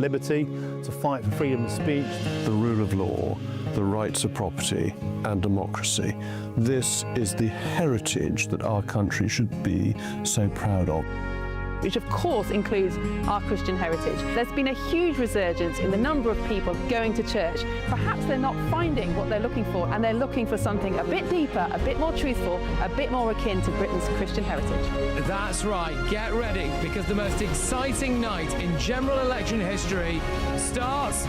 liberty, to fight for freedom of speech. The rule of law, the rights of property and democracy. This is the heritage that our country should be so proud of. Which of course includes our Christian heritage. There's been a huge resurgence in the number of people going to church. Perhaps they're not finding what they're looking for, and they're looking for something a bit deeper, a bit more truthful, a bit more akin to Britain's Christian heritage. That's right, get ready, because the most exciting night in general election history starts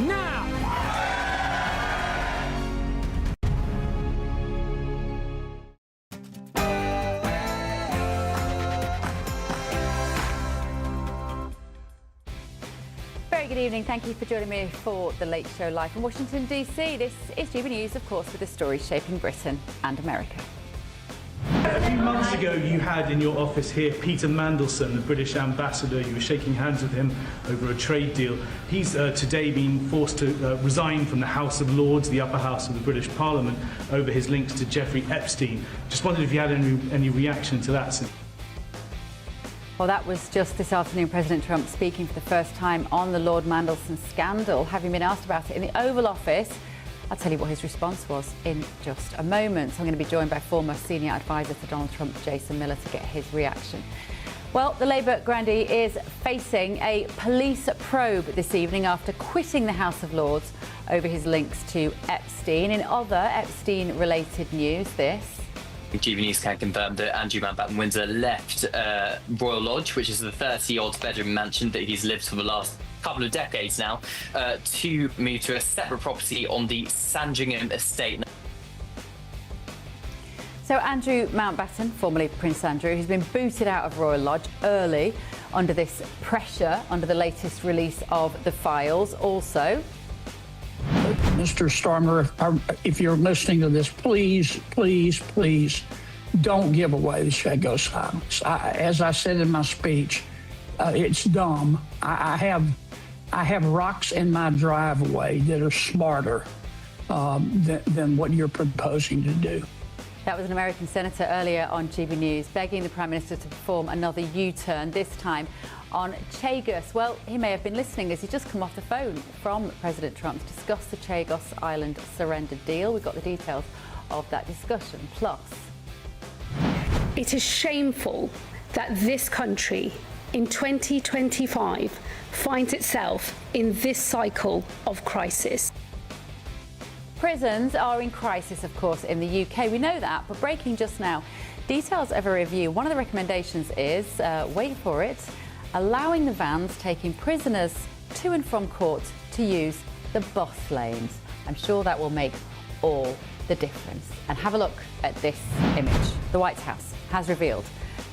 now! Good evening. Thank you for joining me for The Late Show live from Washington, D.C. This is GBNews, of course, with the stories shaping Britain and America. A few months ago, you had in your office here Peter Mandelson, the British ambassador. You were shaking hands with him over a trade deal. He's today been forced to resign from the House of Lords, the upper house of the British Parliament, over his links to Jeffrey Epstein. Just wondered if you had any reaction to that. Well, that was just this afternoon, President Trump speaking for the first time on the Lord Mandelson scandal. Having been asked about it in the Oval Office, I'll tell you what his response was in just a moment. So I'm going to be joined by former senior advisor to Donald Trump, Jason Miller, to get his reaction. Well, the Labour grandee is facing a police probe this evening after quitting the House of Lords over his links to Epstein. In other Epstein-related news, this. GBNews can confirm that Andrew Mountbatten Windsor left Royal Lodge, which is the 30-odd bedroom mansion that he's lived for the last couple of decades now, to move to a separate property on the Sandringham estate. So Andrew Mountbatten, formerly Prince Andrew, who's been booted out of Royal Lodge early under this pressure, under the latest release of the files. Also, Mr. Stormer, if you're listening to this, please, please, please don't give away the Chagos Islands. As I said in my speech, it's dumb. I have rocks in my driveway that are smarter than what you're proposing to do. that was an American senator earlier on GBNews begging the Prime Minister to perform another U-turn, this time on Chagos. Well, he may have been listening as he's just come off the phone from President Trump to discuss the Chagos Island surrender deal. We've got the details of that discussion. Plus, it is shameful that this country in 2025 finds itself in this cycle of crisis. prisons are in crisis, of course, in the UK. We know that, but breaking just now, details of a review. One of the recommendations is, wait for it, allowing the vans taking prisoners to and from court to use the bus lanes. I'm sure that will make all the difference. And have a look at this image. The White House has revealed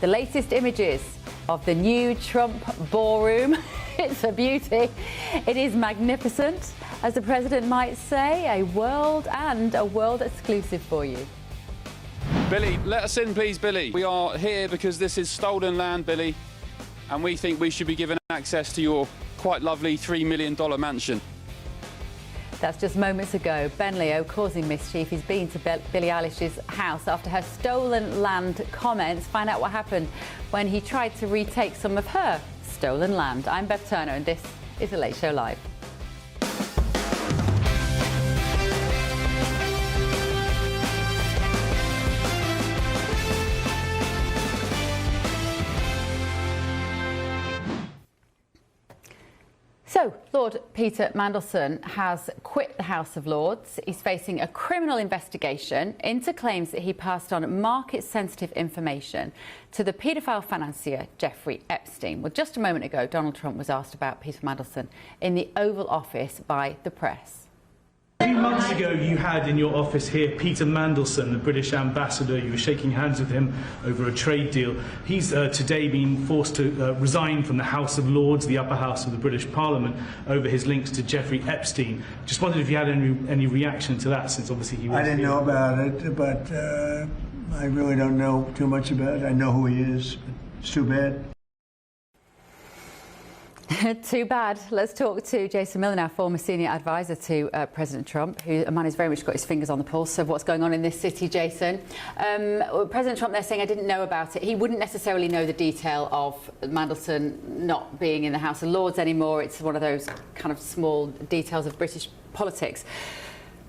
the latest images of the new Trump ballroom. It's a beauty. It is magnificent, as the president might say, a world exclusive for you. Billy, let us in, please, Billy. We are here because this is stolen land, Billy, and we think we should be given access to your quite lovely $3 million mansion. That's just moments ago. Ben Leo causing mischief. He's been to Billie Eilish's house after her stolen land comments. Find out what happened when he tried to retake some of her stolen land. I'm Bev Turner, and this is The Late Show Live. So, Lord Peter Mandelson has quit the House of Lords. He's facing a criminal investigation into claims that he passed on market-sensitive information to the paedophile financier Jeffrey Epstein. Well, just a moment ago, Donald Trump was asked about Peter Mandelson in the Oval Office by the press. A few months ago, you had in your office here Peter Mandelson, the British ambassador. You were shaking hands with him over a trade deal. He's today been forced to resign from the House of Lords, the upper house of the British Parliament, over his links to Jeffrey Epstein. Just wondered if you had any reaction to that, since obviously he was... I didn't know about it, but I really don't know too much about it. I know who he is, but it's too bad. Too bad. Let's talk to Jason Miller now, former senior advisor to President Trump, who a man who's very much got his fingers on the pulse of what's going on in this city. Jason, President Trump, they're saying, I didn't know about it. He wouldn't necessarily know the detail of Mandelson not being in the House of Lords anymore. It's one of those kind of small details of British politics.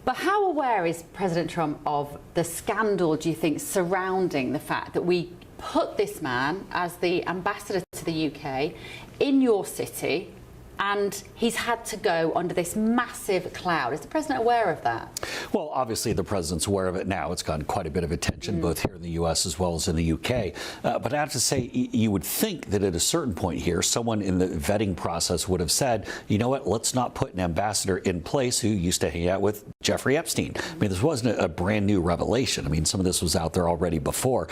But how aware is President Trump of the scandal, do you think, surrounding the fact that we put this man as the ambassador to the UK in your city, and he's had to go under this massive cloud? Is the president aware of that? Well, obviously the president's aware of it now. It's gotten quite a bit of attention, both here in the U.S. as well as in the UK. But I have to say, you would think that at a certain point here, someone in the vetting process would have said, you know what, let's not put an ambassador in place who used to hang out with Jeffrey Epstein. I mean, this wasn't a brand new revelation. I mean, some of this was out there already before.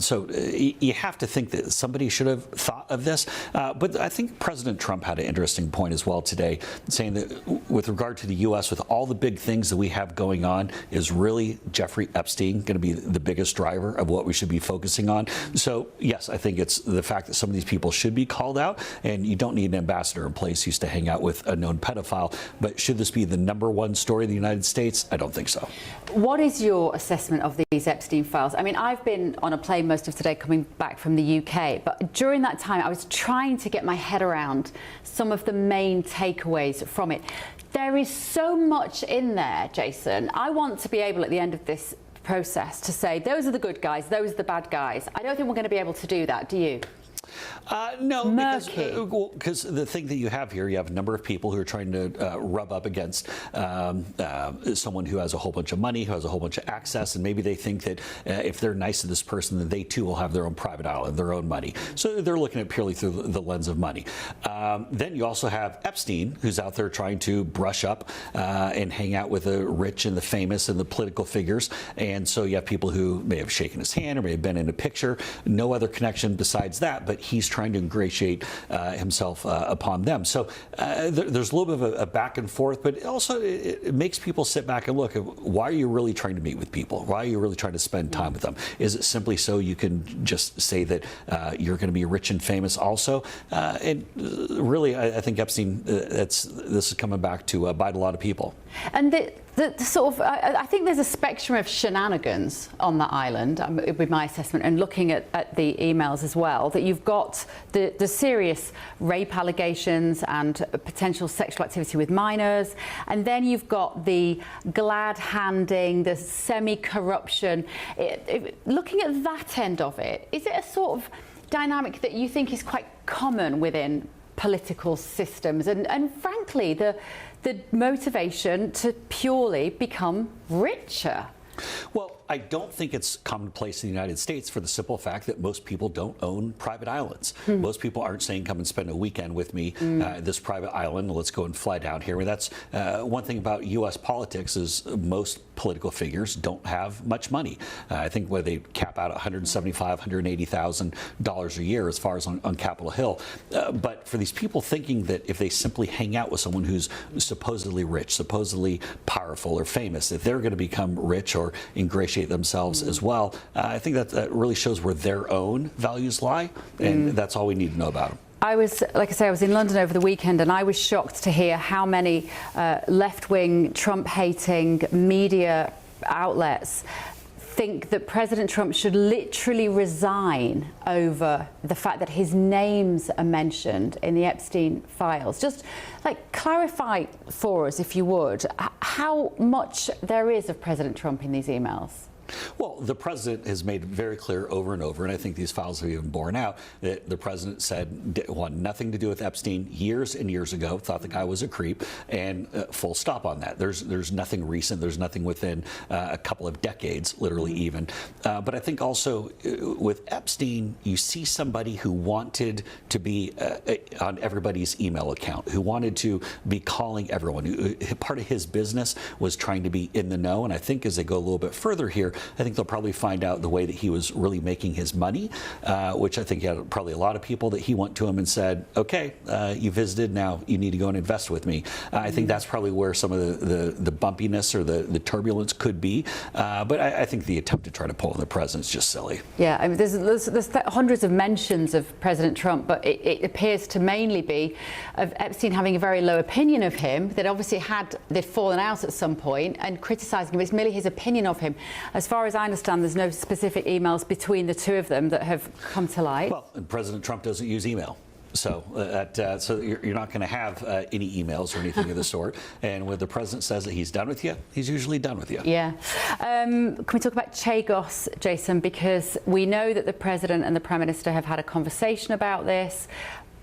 So you have to think that somebody should have thought of this. But I think President Trump had an interesting point as well today, saying that with regard to the U.S., with all the big things that we have going on, is really Jeffrey Epstein going to be the biggest driver of what we should be focusing on? So, yes, I think it's the fact that some of these people should be called out, and you don't need an ambassador in place who used to hang out with a known pedophile. But should this be the #1 story in the United States? I don't think so. What is your assessment of these Epstein files? I mean, I've been on a plane most of today coming back from the UK, but during that time I was trying to get my head around some of the main takeaways from it. There is so much in there, Jason. I want to be able at the end of this process to say, those are the good guys, those are the bad guys. I don't think we're going to be able to do that, do you? No, because the thing that you have here, you have a number of people who are trying to rub up against someone who has a whole bunch of money, who has a whole bunch of access, and maybe they think that if they're nice to this person, then they too will have their own private island, their own money. So they're looking at it purely through the lens of money. Then you also have Epstein, who's out there trying to brush up and hang out with the rich and the famous and the political figures. And so you have people who may have shaken his hand or may have been in a picture, no other connection besides that, but he's trying to ingratiate himself upon them. So there's a little bit of a back and forth, but also it makes people sit back and look at, why are you really trying to meet with people? Why are you really trying to spend time with them? Is it simply so you can just say that you're going to be rich and famous also? And really, I think Epstein, this is coming back to bite a lot of people. And the sort of, I think there's a spectrum of shenanigans on that island, with my assessment, and looking at the emails as well, that you've got the serious rape allegations and potential sexual activity with minors, and then you've got the glad handing, the semi-corruption. Looking at that end of it, is it a sort of dynamic that you think is quite common within political systems, and frankly the motivation to purely become richer? Well, I don't think it's commonplace in the United States for the simple fact that most people don't own private islands. Most people aren't saying, come and spend a weekend with me at this private island, let's go and fly down here. I mean, that's one thing about U.S. politics is most political figures don't have much money. I think where they cap out $175,000, $180,000 a year as far as on Capitol Hill. But for these people thinking that if they simply hang out with someone who's supposedly rich, supposedly powerful or famous, that they're going to become rich or ingratiate themselves as well, I think that really shows where their own values lie, and that's all we need to know about them. I was, like I say, I was in London over the weekend, and I was shocked to hear how many left-wing, Trump-hating media outlets think that President Trump should literally resign over the fact that his names are mentioned in the Epstein files. Just like clarify for us, if you would, how much there is of President Trump in these emails. Well, the president has made it very clear over and over, and I think these files have even borne out, that the president said wanted nothing to do with Epstein years and years ago, thought the guy was a creep, and full stop on that. There's nothing recent. There's nothing within a couple of decades, literally even. But I think also with Epstein, you see somebody who wanted to be on everybody's email account, who wanted to be calling everyone. Part of his business was trying to be in the know, and I think as they go a little bit further here, I think they'll probably find out the way that he was really making his money, which I think he had probably a lot of people that he went to him and said, okay, you visited, now you need to go and invest with me. I think that's probably where some of the bumpiness or the turbulence could be. But I think the attempt to try to pull in the president is just silly. Yeah, I mean, there's hundreds of mentions of President Trump, but it appears to mainly be of Epstein having a very low opinion of him. They'd obviously they'd fallen out at some point and criticising him. It's merely his opinion of him. As far as I understand, there's no specific emails between the two of them that have come to light. Well, and President Trump doesn't use email. So, so you're not going to have any emails or anything of the sort. And when the president says that he's done with you, he's usually done with you. Yeah. Can we talk about Chagos, Jason? Because we know that the president and the prime minister have had a conversation about this.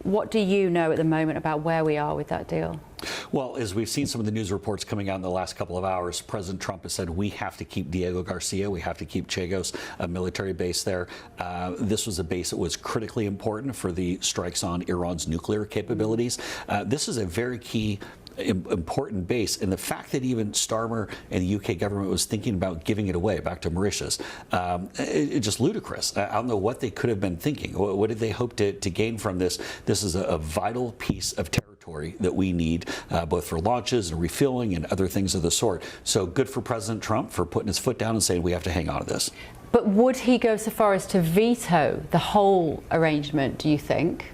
What do you know at the moment about where we are with that deal? Well, as we've seen some of the news reports coming out in the last couple of hours, President Trump has said we have to keep Diego Garcia, we have to keep Chagos, a military base there. This was a base that was critically important for the strikes on Iran's nuclear capabilities. This is a very key important base, and the fact that even Starmer and the UK government was thinking about giving it away back to Mauritius, it's just ludicrous. I don't know what they could have been thinking. What did they hope to gain from this? This is a vital piece of territory that we need, both for launches and refueling and other things of the sort. So good for President Trump for putting his foot down and saying we have to hang on to this. But would he go so far as to veto the whole arrangement, do you think?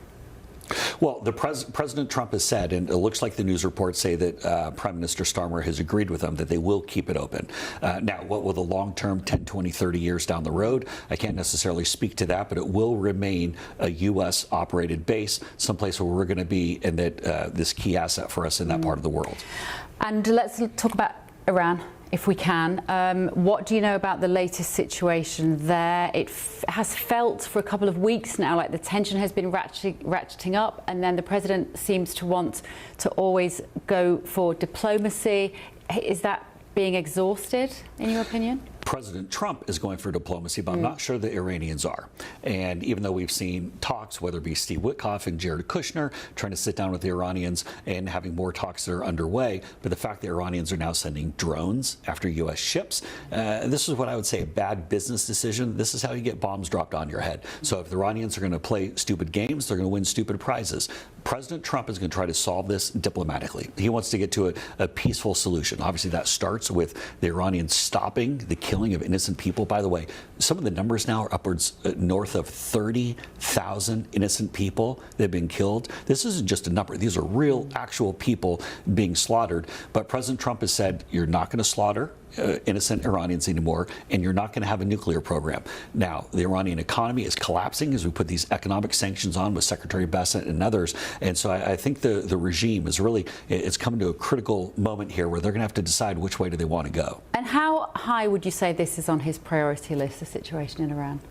Well, President Trump has said, and it looks like the news reports say that Prime Minister Starmer has agreed with them that they will keep it open. Now, what will the long-term 10, 20, 30 years down the road? I can't necessarily speak to that, but it will remain a U.S.-operated base, someplace where we're going to be, and that this key asset for us in that part of the world. And let's talk about Iran, if we can. What do you know about the latest situation there? It has felt for a couple of weeks now like the tension has been ratcheting up, and then the president seems to want to always go for diplomacy. Is that being exhausted, in your opinion? President Trump is going for diplomacy, but I'm not sure the Iranians are. And even though we've seen talks, whether it be Steve Witkoff and Jared Kushner trying to sit down with the Iranians and having more talks that are underway, but the fact that Iranians are now sending drones after U.S. ships, this is what I would say a bad business decision. This is how you get bombs dropped on your head. So if the Iranians are going to play stupid games, they're going to win stupid prizes. President Trump is going to try to solve this diplomatically. He wants to get to a peaceful solution. Obviously, that starts with the Iranians stopping the killing of innocent people. By the way, some of the numbers now are upwards north of 30,000 innocent people that have been killed. This isn't just a number. These are real, actual people being slaughtered. But President Trump has said, you're not going to slaughter innocent Iranians anymore, and you're not going to have a nuclear program. Now, the Iranian economy is collapsing as we put these economic sanctions on with Secretary Bassett and others. And so I think the regime is really, it's coming to a critical moment here where they're going to have to decide which way do they want to go. And how high would you say this is on his priority list, the situation in Iran?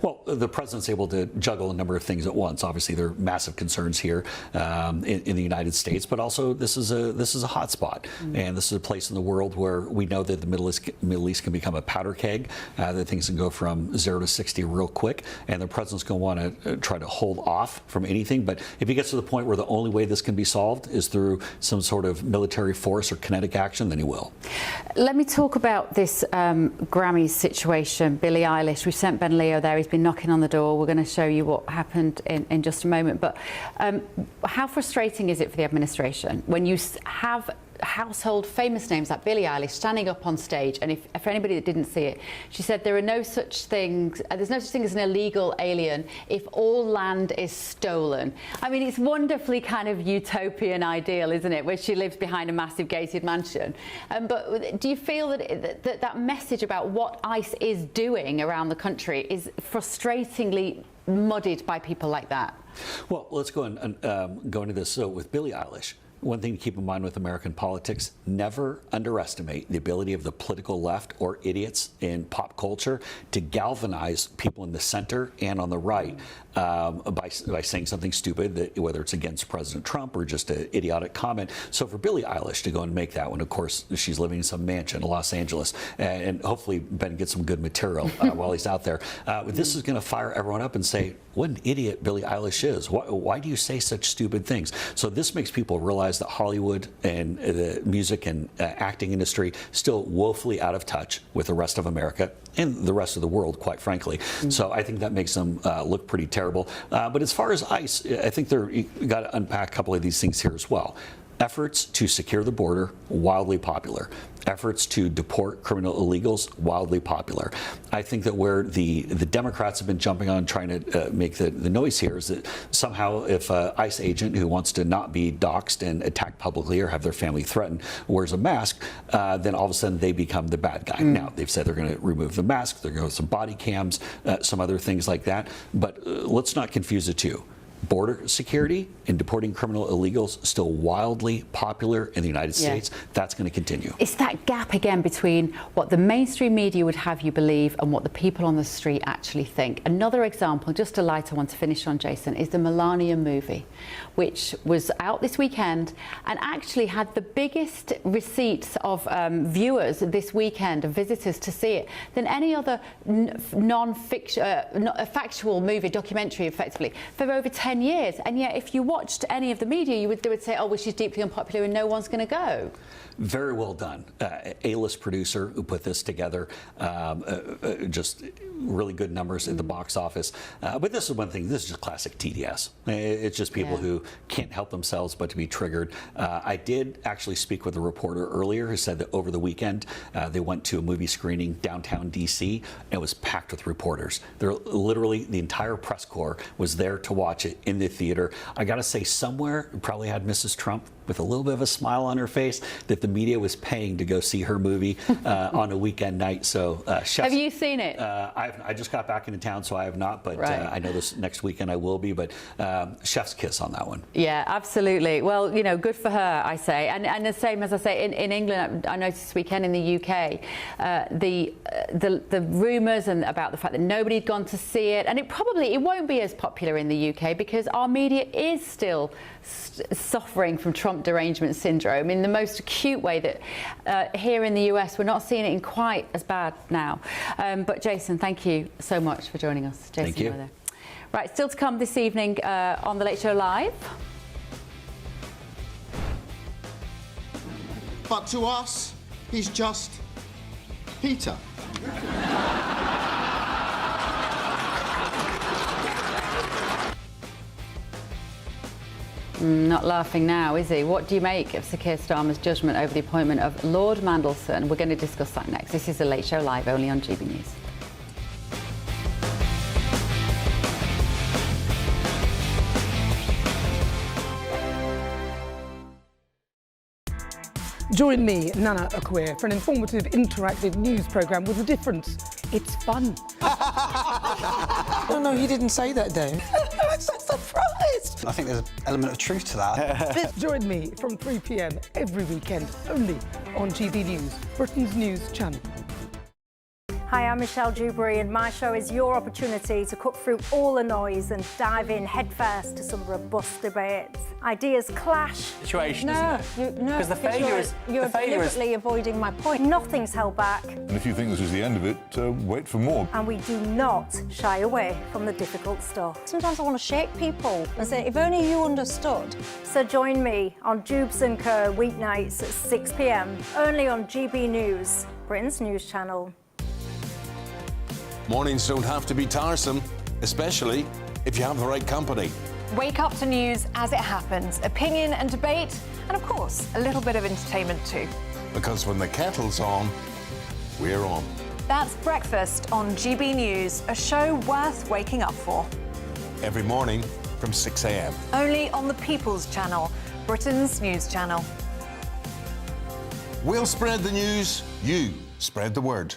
Well, the president's able to juggle a number of things at once. Obviously, there are massive concerns here in the United States, but also this is a hot spot, and this is a place in the world where we know that the Middle East can become a powder keg. That things can go from 0 to 60 real quick, and the president's going to want to try to hold off from anything. But if he gets to the point where the only way this can be solved is through some sort of military force or kinetic action, then he will. Let me talk about this Grammys situation. Billie Eilish, we've sent Ben Leo there. He's been knocking on the door. We're going to show you what happened in just a moment. But how frustrating is it for the administration when you have household famous names like Billie Eilish standing up on stage? And if for anybody that didn't see it, she said there are no such things, there's no such thing as an illegal alien if all land is stolen. I mean, it's wonderfully kind of utopian ideal, isn't it, where she lives behind a massive gated mansion. But do you feel that that message about what ICE is doing around the country is frustratingly muddied by people like that? Well, let's go and go into this. So with Billie Eilish, one thing to keep in mind with American politics, never underestimate the ability of the political left or idiots in pop culture to galvanize people in the center and on the right by saying something stupid, that, whether it's against President Trump or just an idiotic comment. So for Billie Eilish to go and make that one, of course, she's living in some mansion in Los Angeles, and hopefully Ben gets some good material while he's out there. This is going to fire everyone up and say, what an idiot Billie Eilish is. Why do you say such stupid things? So this makes people realize that Hollywood and the music and acting industry still woefully out of touch with the rest of America and the rest of the world, quite frankly. So I think that makes them look pretty terrible. But as far as ICE, I think you got to unpack a couple of these things here as well. Efforts to secure the border, wildly popular. Efforts to deport criminal illegals, wildly popular. I think that where the Democrats have been jumping on trying to make the noise here is that somehow if an ICE agent who wants to not be doxxed and attacked publicly or have their family threatened wears a mask, then all of a sudden they become the bad guy. Now, they've said they're going to remove the mask, they're going to go with some body cams, some other things like that. But let's not confuse the two. Border security and deporting criminal illegals still wildly popular in the United States. That's going to continue. It's that gap again between what the mainstream media would have you believe and what the people on the street actually think. Another example, just a lighter one to finish on, Jason, is the Melania movie, which was out this weekend and actually had the biggest receipts of viewers this weekend, of visitors to see it, than any other non-fiction, factual movie, documentary, effectively, for over 10 years. And yet, if you watched any of the media, they would say, oh, well, she's deeply unpopular and no one's going to go. Very well done. A-list producer who put this together, just really good numbers at the box office. But this is one thing, this is just classic TDS. It's just people who can't help themselves but to be triggered. I did actually speak with a reporter earlier who said that over the weekend they went to a movie screening downtown DC and it was packed with reporters. They're literally, the entire press corps was there to watch it in the theater. I gotta say, somewhere probably had Mrs. Trump with a little bit of a smile on her face that the media was paying to go see her movie on a weekend night. So, have you seen it? I just got back into town, so I have not. But I know this next weekend I will be. But chef's kiss on that one. Yeah, absolutely. Well, you know, good for her, I say. And the same as I say in England, I noticed this weekend in the UK, the rumours and about the fact that nobody had gone to see it, and it won't be as popular in the UK because our media is still suffering from Trump derangement syndrome in the most acute way that here in the US we're not seeing it in quite as bad now. But Jason, thank you so much for joining us. Jason, thank you. There. Right, still to come this evening on The Late Show Live. But to us, he's just Peter. Not laughing now, is he? What do you make of Sir Keir Starmer's judgment over the appointment of Lord Mandelson? We're going to discuss that next. This is The Late Show Live, only on GB News. Join me, Nana Akwe, for an informative, interactive news programme with a difference. It's fun. No, you didn't say that, Dave. I'm so surprised. I think there's an element of truth to that. Join me from 3 p.m. every weekend, only on GB News, Britain's news channel. Hi, I'm Michelle Dewberry, and my show is your opportunity to cut through all the noise and dive in headfirst to some robust debates. Ideas clash. Situation, isn't it? No, because the failure is you're deliberately avoiding my point. Nothing's held back. And if you think this is the end of it, wait for more. And we do not shy away from the difficult stuff. Sometimes I want to shake people and say, if only you understood. So join me on Jubes & Co. weeknights at 6 p.m. only on GB News, Britain's news channel. Mornings don't have to be tiresome, especially if you have the right company. Wake up to news as it happens, opinion and debate, and of course, a little bit of entertainment too. Because when the kettle's on, we're on. That's Breakfast on GB News, a show worth waking up for. Every morning from 6 a.m. Only on the People's Channel, Britain's news channel. We'll spread the news, you spread the word.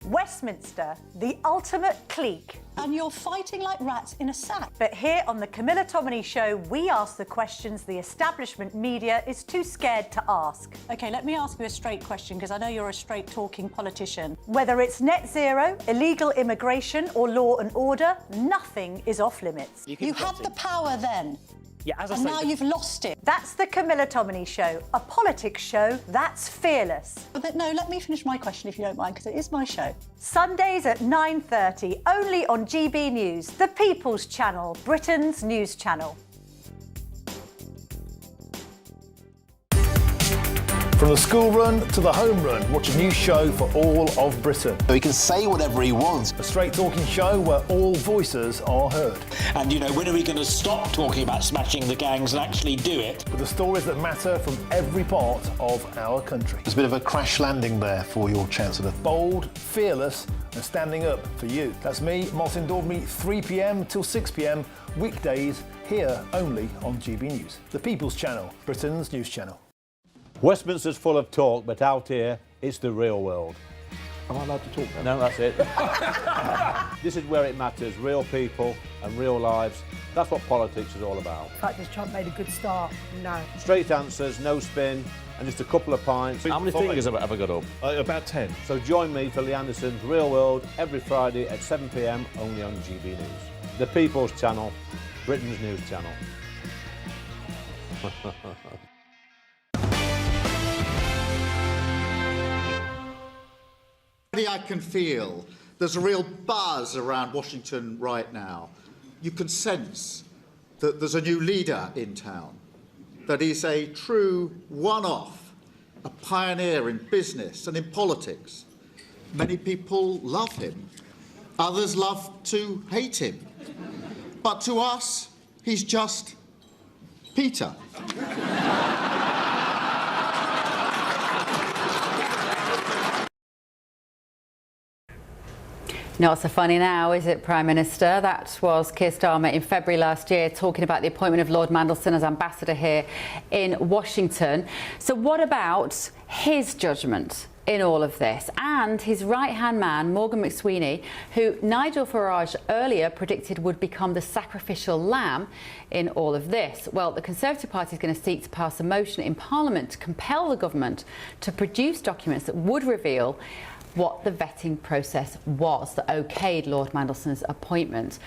Westminster, the ultimate clique. And you're fighting like rats in a sack. But here on the Camilla Tominey Show, we ask the questions the establishment media is too scared to ask. OK, let me ask you a straight question, because I know you're a straight-talking politician. Whether it's net zero, illegal immigration or law and order, nothing is off limits. You had the power then. Yeah, as I And say, now you've lost it. That's the Camilla Tominey Show, a politics show that's fearless. No, let me finish my question if you don't mind, because it is my show. Sundays at 9:30, only on GB News, the People's Channel, Britain's news channel. From the school run to the home run, watch a new show for all of Britain. So he can say whatever he wants. A straight talking show where all voices are heard. And, you know, when are we going to stop talking about smashing the gangs and actually do it? With the stories that matter from every part of our country. There's a bit of a crash landing there for your Chancellor. Bold, fearless and standing up for you. That's me, Martin Daubney, 3 p.m. till 6 p.m, weekdays, here only on GB News. The People's Channel, Britain's news channel. Westminster's full of talk, but out here, it's the real world. Am I allowed to talk now? No, that's it. This is where it matters, real people and real lives. That's what politics is all about. In fact, has Trump made a good start? No. Straight answers, no spin, and just a couple of pints. How many fingers have I got up? About 10. So join me for Lee Anderson's Real World every Friday at 7 p.m, only on GB News. The People's Channel, Britain's news channel. I can feel there's a real buzz around Washington right now. You can sense that there's a new leader in town, that he's a true one-off, a pioneer in business and in politics. Many people love him. Others love to hate him. But to us, he's just Peter. Not so funny now, is it, Prime Minister? That was Keir Starmer in February last year talking about the appointment of Lord Mandelson as ambassador here in Washington. So what about his judgment in all of this? And his right-hand man, Morgan McSweeney, who Nigel Farage earlier predicted would become the sacrificial lamb in all of this. Well, the Conservative Party is going to seek to pass a motion in Parliament to compel the government to produce documents that would reveal what the vetting process was that okayed Lord Mandelson's appointment.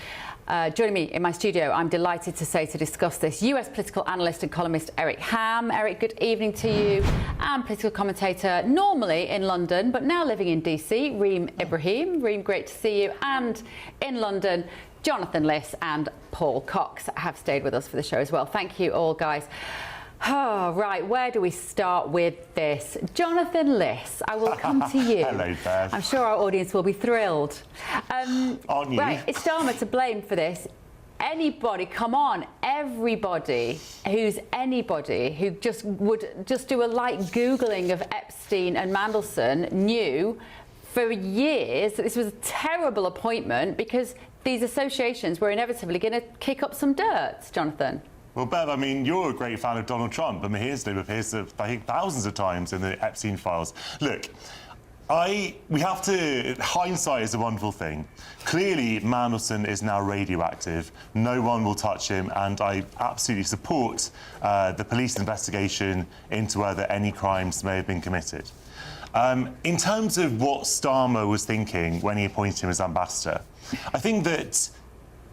Joining me in my studio, I'm delighted to say to discuss this, US political analyst and columnist Eric Ham. Eric, good evening to you. And political commentator, normally in London, but now living in DC, Reem Ibrahim. Reem, great to see you. And in London, Jonathan Liss and Paul Cox have stayed with us for the show as well. Thank you all, guys. Oh, right, where do we start with this? Jonathan Liss, I will come to you. Hello, Beth. I'm sure our audience will be thrilled. On you. Right, it's Starmer to blame for this. Anybody, come on, everybody who just would just do a light Googling of Epstein and Mandelson knew for years that this was a terrible appointment because these associations were inevitably going to kick up some dirt, Jonathan. Well, Bev, I mean, you're a great fan of Donald Trump. I mean, his name appears, I think, thousands of times in the Epstein files. Look, we have to... Hindsight is a wonderful thing. Clearly, Mandelson is now radioactive. No one will touch him, and I absolutely support the police investigation into whether any crimes may have been committed. In terms of what Starmer was thinking when he appointed him as ambassador, I think that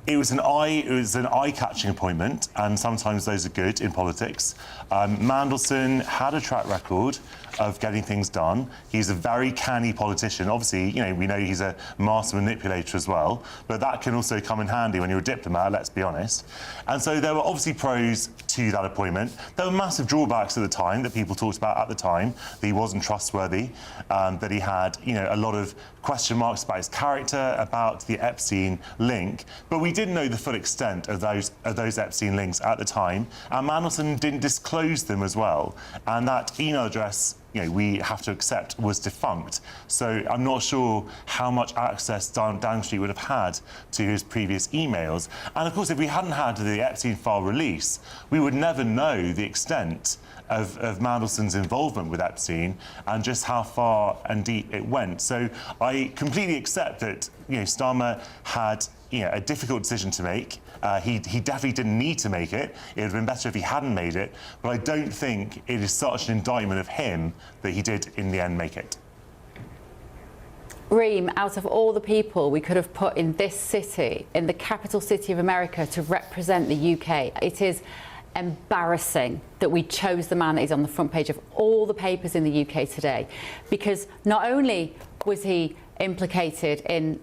it was an eye-catching appointment, and sometimes those are good in politics. Mandelson had a track record of getting things done. He's a very canny politician. Obviously, you know, we know he's a master manipulator as well, but that can also come in handy when you're a diplomat, let's be honest. And so there were obviously pros to that appointment. There were massive drawbacks at the time that people talked about at the time, that he wasn't trustworthy, that he had, you know, a lot of question marks about his character, about the Epstein link, but we didn't know the full extent of those Epstein links at the time, and Mandelson didn't disclose them as well. And that email address, you know, we have to accept was defunct. So I'm not sure how much access Downing Street would have had to his previous emails. And of course, if we hadn't had the Epstein file release, we would never know the extent of Mandelson's involvement with Epstein and just how far and deep it went. So I completely accept that, you know, Starmer had, you know, a difficult decision to make. He definitely didn't need to make it. It would have been better if he hadn't made it. But I don't think it is such an indictment of him that he did, in the end, make it. Reem, out of all the people we could have put in this city, in the capital city of America, to represent the UK, it is embarrassing that we chose the man that is on the front page of all the papers in the UK today, because not only was he implicated in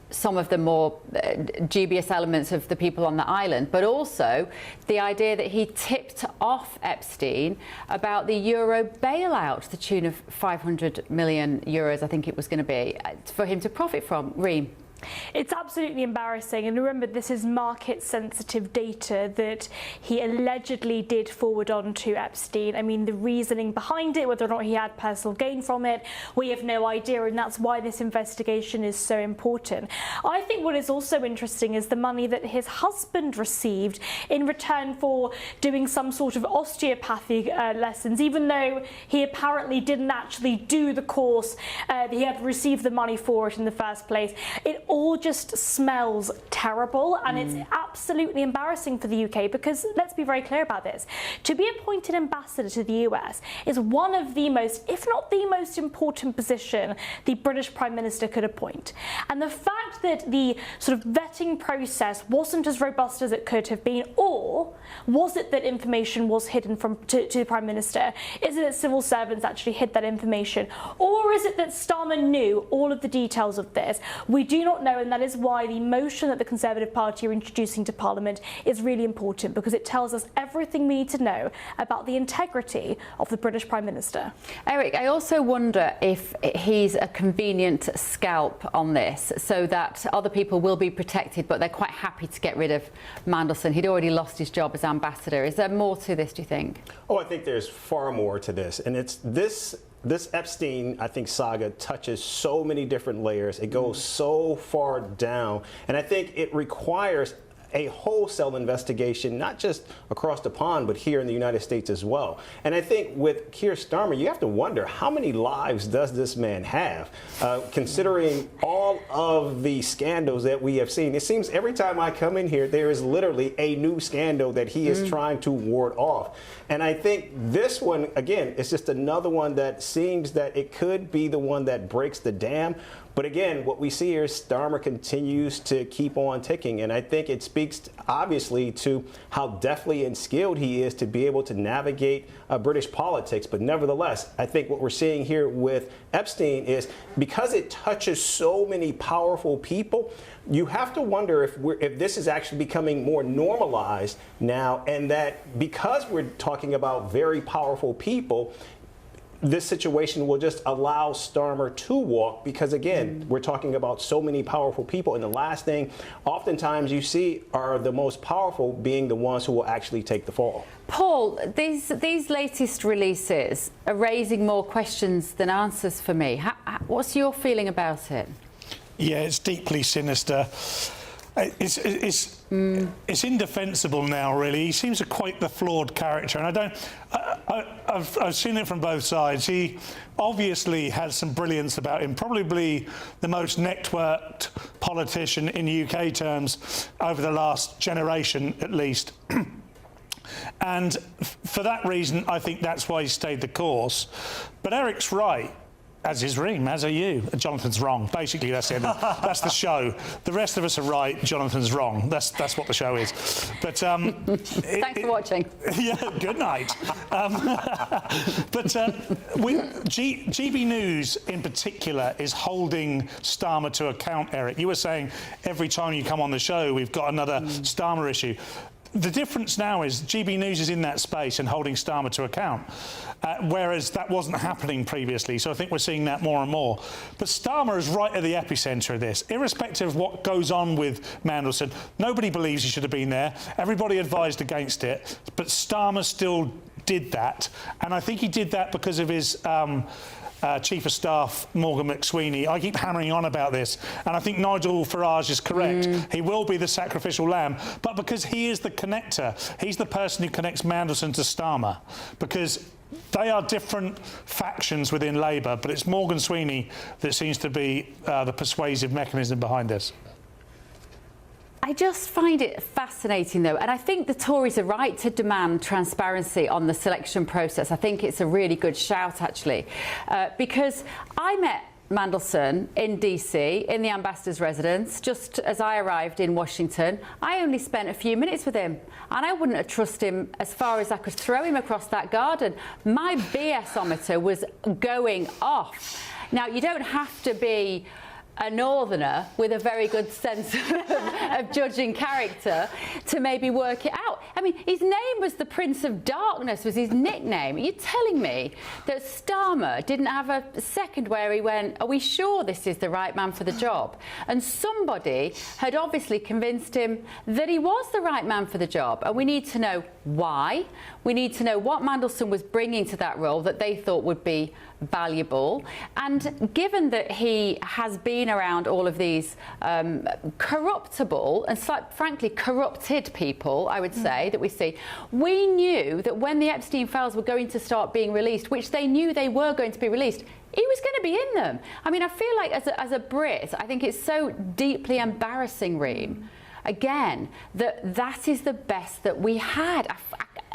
some of the more dubious elements of the people on the island, but also the idea that he tipped off Epstein about the euro bailout to the tune of 500 million euros, I think it was going to be, for him to profit from. Reem. It's absolutely embarrassing, and remember, this is market-sensitive data that he allegedly did forward on to Epstein. I mean, the reasoning behind it, whether or not he had personal gain from it, we have no idea, and that's why this investigation is so important. I think what is also interesting is the money that his husband received in return for doing some sort of osteopathy lessons, even though he apparently didn't actually do the course, he had received the money for it in the first place. It all just smells terrible, and it's absolutely embarrassing for the UK, because let's be very clear about this. To be appointed ambassador to the US is one of the most, if not the most important position the British Prime Minister could appoint. And the fact that the sort of vetting process wasn't as robust as it could have been, or was it that information was hidden to the Prime Minister? Is it that civil servants actually hid that information? Or is it that Starmer knew all of the details of this? We do not know, and that is why the motion that the Conservative Party are introducing to Parliament is really important, because it tells us everything we need to know about the integrity of the British Prime Minister. Eric, I also wonder if he's a convenient scalp on this, so that other people will be protected, but they're quite happy to get rid of Mandelson. He'd already lost his job as ambassador. Is there more to this, do you think? Oh, I think there's far more to this, and it's this Epstein, I think, saga touches so many different layers. It goes so far down, and I think it requires a wholesale investigation, not just across the pond, but here in the United States as well. And I think with Keir Starmer, you have to wonder, how many lives does this man have, considering all of the scandals that we have seen? It seems every time I come in here, there is literally a new scandal that he is trying to ward off. And I think this one, again, is just another one that seems that it could be the one that breaks the dam. But again, what we see here is Starmer continues to keep on ticking. And I think it speaks obviously to how deftly and skilled he is to be able to navigate British politics. But nevertheless, I think what we're seeing here with Epstein is, because it touches so many powerful people, you have to wonder if this is actually becoming more normalized now, and that because we're talking about very powerful people, this situation will just allow Starmer to walk, because again, we're talking about so many powerful people. And the last thing oftentimes you see are the most powerful being the ones who will actually take the fall. Paul, these latest releases are raising more questions than answers for me. What's your feeling about it? Yeah, it's deeply sinister. It's indefensible now, really. He seems quite the flawed character, and I've seen it from both sides. He obviously has some brilliance about him, probably the most networked politician in UK terms over the last generation, at least. And for that reason, I think that's why he stayed the course. But Eric's right. As is Reem, as are you. Jonathan's wrong. Basically, that's it. That's the show. The rest of us are right. Jonathan's wrong. That's what the show is. But thanks for watching. Yeah. Good night. GB News in particular is holding Starmer to account. Eric, you were saying every time you come on the show, we've got another Starmer issue. The difference now is GB News is in that space and holding Starmer to account, whereas that wasn't happening previously. So I think we're seeing that more and more. But Starmer is right at the epicenter of this. Irrespective of what goes on with Mandelson, nobody believes he should have been there. Everybody advised against it. But Starmer still did that. And I think he did that because of his Chief of Staff, Morgan McSweeney. I keep hammering on about this, and I think Nigel Farage is correct. He will be the sacrificial lamb, but because he is the connector, he's the person who connects Mandelson to Starmer, because they are different factions within Labour, but it's Morgan Sweeney that seems to be the persuasive mechanism behind this. I just find it fascinating, though, and I think the Tories are right to demand transparency on the selection process. I think it's a really good shout, actually, because I met Mandelson in DC, in the ambassador's residence, just as I arrived in Washington. I only spent a few minutes with him, and I wouldn't have trusted him as far as I could throw him across that garden. My BS-ometer was going off. Now, you don't have to be a northerner with a very good sense of judging character to maybe work it out. I mean, his name was the Prince of Darkness, was his nickname. Are you telling me that Starmer didn't have a second where he went, are we sure this is the right man for the job? And somebody had obviously convinced him that he was the right man for the job. And we need to know why. We need to know what Mandelson was bringing to that role that they thought would be valuable. And given that he has been around all of these corruptible and frankly corrupted people, I would say, that we see, we knew that when the Epstein files were going to start being released, which they knew they were going to be released, he was going to be in them. I mean, I feel like as a Brit, I think it's so deeply embarrassing, Reem, again, that is the best that we had.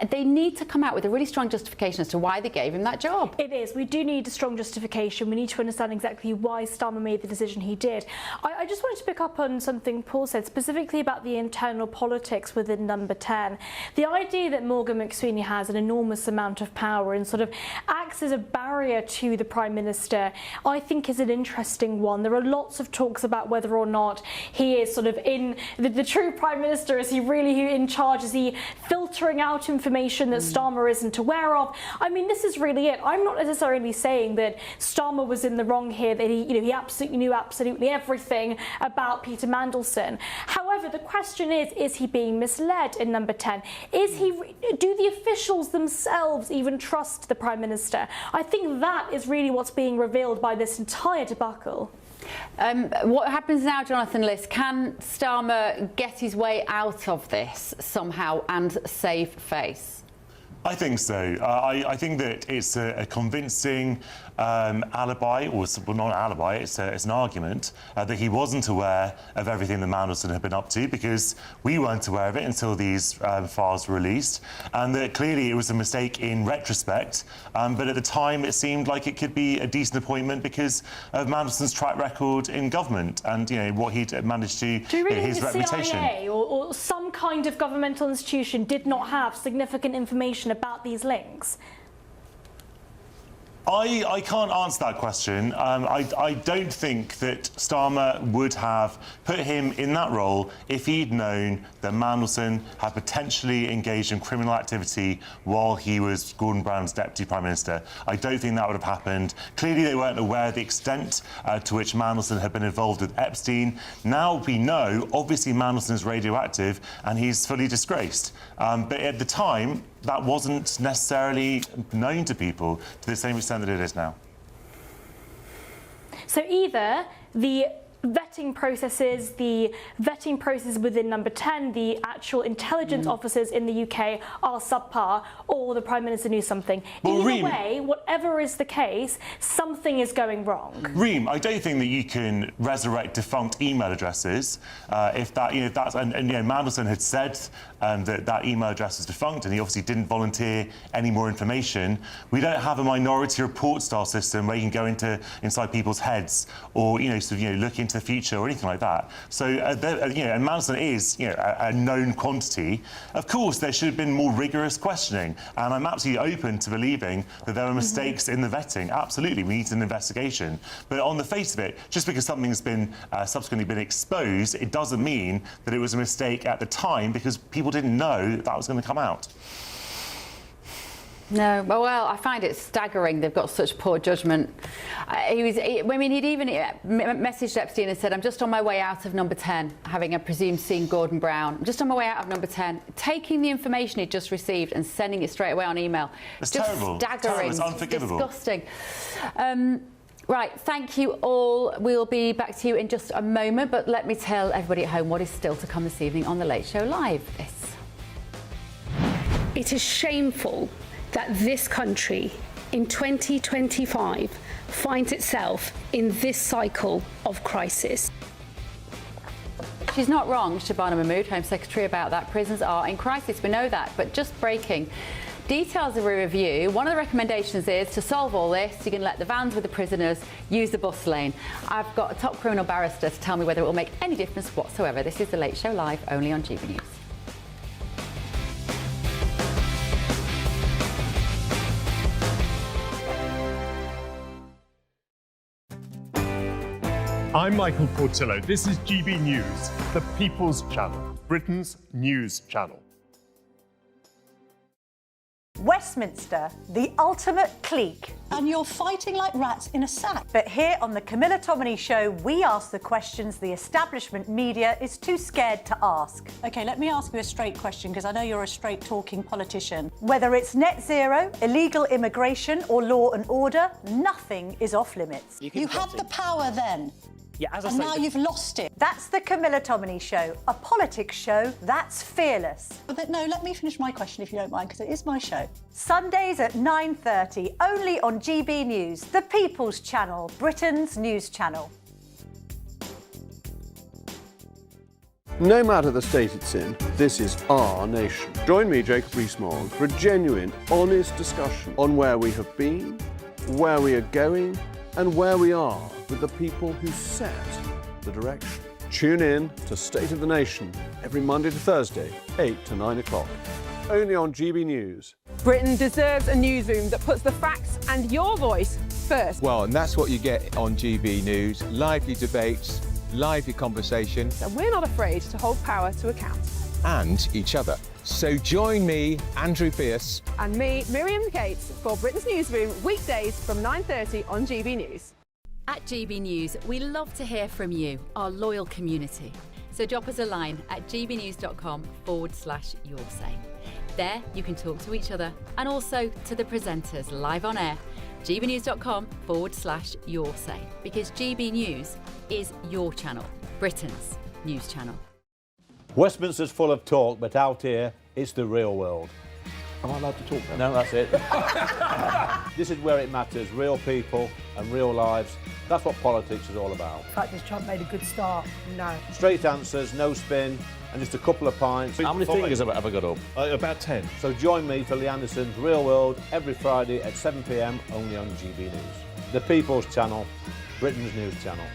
They need to come out with a really strong justification as to why they gave him that job. It is. We do need a strong justification. We need to understand exactly why Starmer made the decision he did. I just wanted to pick up on something Paul said, specifically about the internal politics within Number 10. The idea that Morgan McSweeney has an enormous amount of power and sort of acts as a barrier to the Prime Minister, I think is an interesting one. There are lots of talks about whether or not he is sort of in the true Prime Minister. Is he really in charge? Is he filtering out information that Starmer isn't aware of? I mean, this is really it. I'm not necessarily saying that Starmer was in the wrong here, that he absolutely knew absolutely everything about Peter Mandelson. However, the question is he being misled in Number 10? Do the officials themselves even trust the Prime Minister? I think that is really what's being revealed by this entire debacle. What happens now, Jonathan Liss? Can Starmer get his way out of this somehow and save face? I think so. I think that it's a convincing alibi, or well, not an alibi, it's an argument that he wasn't aware of everything that Mandelson had been up to, because we weren't aware of it until these files were released, and that clearly it was a mistake in retrospect, but at the time it seemed like it could be a decent appointment because of Mandelson's track record in government and what he'd managed to, do you really his think the reputation. CIA or some kind of governmental institution did not have significant information about these links? I can't answer that question. I don't think that Starmer would have put him in that role if he'd known that Mandelson had potentially engaged in criminal activity while he was Gordon Brown's Deputy Prime Minister. I don't think that would have happened. Clearly, they weren't aware of the extent to which Mandelson had been involved with Epstein. Now we know, obviously, Mandelson is radioactive and he's fully disgraced. But at the time, that wasn't necessarily known to people to the same extent that it is now. So either the vetting processes within Number 10, the actual intelligence officers in the UK are subpar, or the Prime Minister knew something. Well, Either way, whatever is the case, something is going wrong. Reem, I don't think that you can resurrect defunct email addresses. If that, that's and Mandelson had said that email address is defunct, and he obviously didn't volunteer any more information. We don't have a minority report style system where you can go inside people's heads, or look into the future or anything like that. So and Mandelson is a known quantity. Of course, there should have been more rigorous questioning, and I'm absolutely open to believing that there were mistakes in the vetting. Absolutely, we need an investigation. But on the face of it, just because something's been subsequently been exposed, it doesn't mean that it was a mistake at the time, because people didn't know that was going to come out. No, well, I find it staggering they've got such poor judgment. He'd even messaged Epstein and said, I'm just on my way out of Number 10, having, I presume, seen Gordon Brown. I'm just on my way out of Number 10, taking the information he'd just received and sending it straight away on email. It's just terrible. Staggering. It's unforgivable. Disgusting. Right, thank you all. We'll be back to you in just a moment, but let me tell everybody at home what is still to come this evening on The Late Show Live. It is shameful that this country in 2025 finds itself in this cycle of crisis. She's not wrong, Shabana Mahmood, Home Secretary, about that. Prisons are in crisis, we know that. But just breaking, details of a review. One of the recommendations is to solve all this, you can let the vans with the prisoners use the bus lane. I've got a top criminal barrister to tell me whether it will make any difference whatsoever. This is The Late Show Live, only on GB News. I'm Michael Portillo. This is GB News, the People's Channel, Britain's news channel. Westminster, the ultimate clique. And you're fighting like rats in a sack. But here on the Camilla Tominey Show, we ask the questions the establishment media is too scared to ask. OK, let me ask you a straight question, because I know you're a straight-talking politician. Whether it's net zero, illegal immigration or law and order, nothing is off limits. You had the power then. Yeah, as I and say, now you've lost it. That's the Camilla Tominey Show, a politics show that's fearless. But no, let me finish my question if you don't mind, because it is my show. Sundays at 9:30, only on GB News, the People's Channel, Britain's news channel. No matter the state it's in, this is our nation. Join me, Jacob Rees-Mogg, for a genuine, honest discussion on where we have been, where we are going, and where we are with the people who set the direction. Tune in to State of the Nation every Monday to Thursday, 8 to 9 o'clock. Only on GB News. Britain deserves a newsroom that puts the facts and your voice first. Well, and that's what you get on GB News. Lively debates, lively conversation. And we're not afraid to hold power to account. And each other. So join me, Andrew Pierce. And me, Miriam Gates, for Britain's Newsroom, weekdays from 9:30 on GB News. At GB News, we love to hear from you, our loyal community. So drop us a line at gbnews.com/yoursay. There you can talk to each other and also to the presenters live on air. gbnews.com/yoursay, because GB News is your channel, Britain's news channel. Westminster's full of talk, but out here, it's the real world. Am I allowed to talk now? No, that's it. This is where it matters, real people and real lives. That's what politics is all about. In fact, has Trump made a good start? No. Straight answers, no spin, and just a couple of pints. How many fingers have I got up? About 10. So join me for Lee Anderson's Real World every Friday at 7 p.m. only on GB News. The People's Channel, Britain's news channel.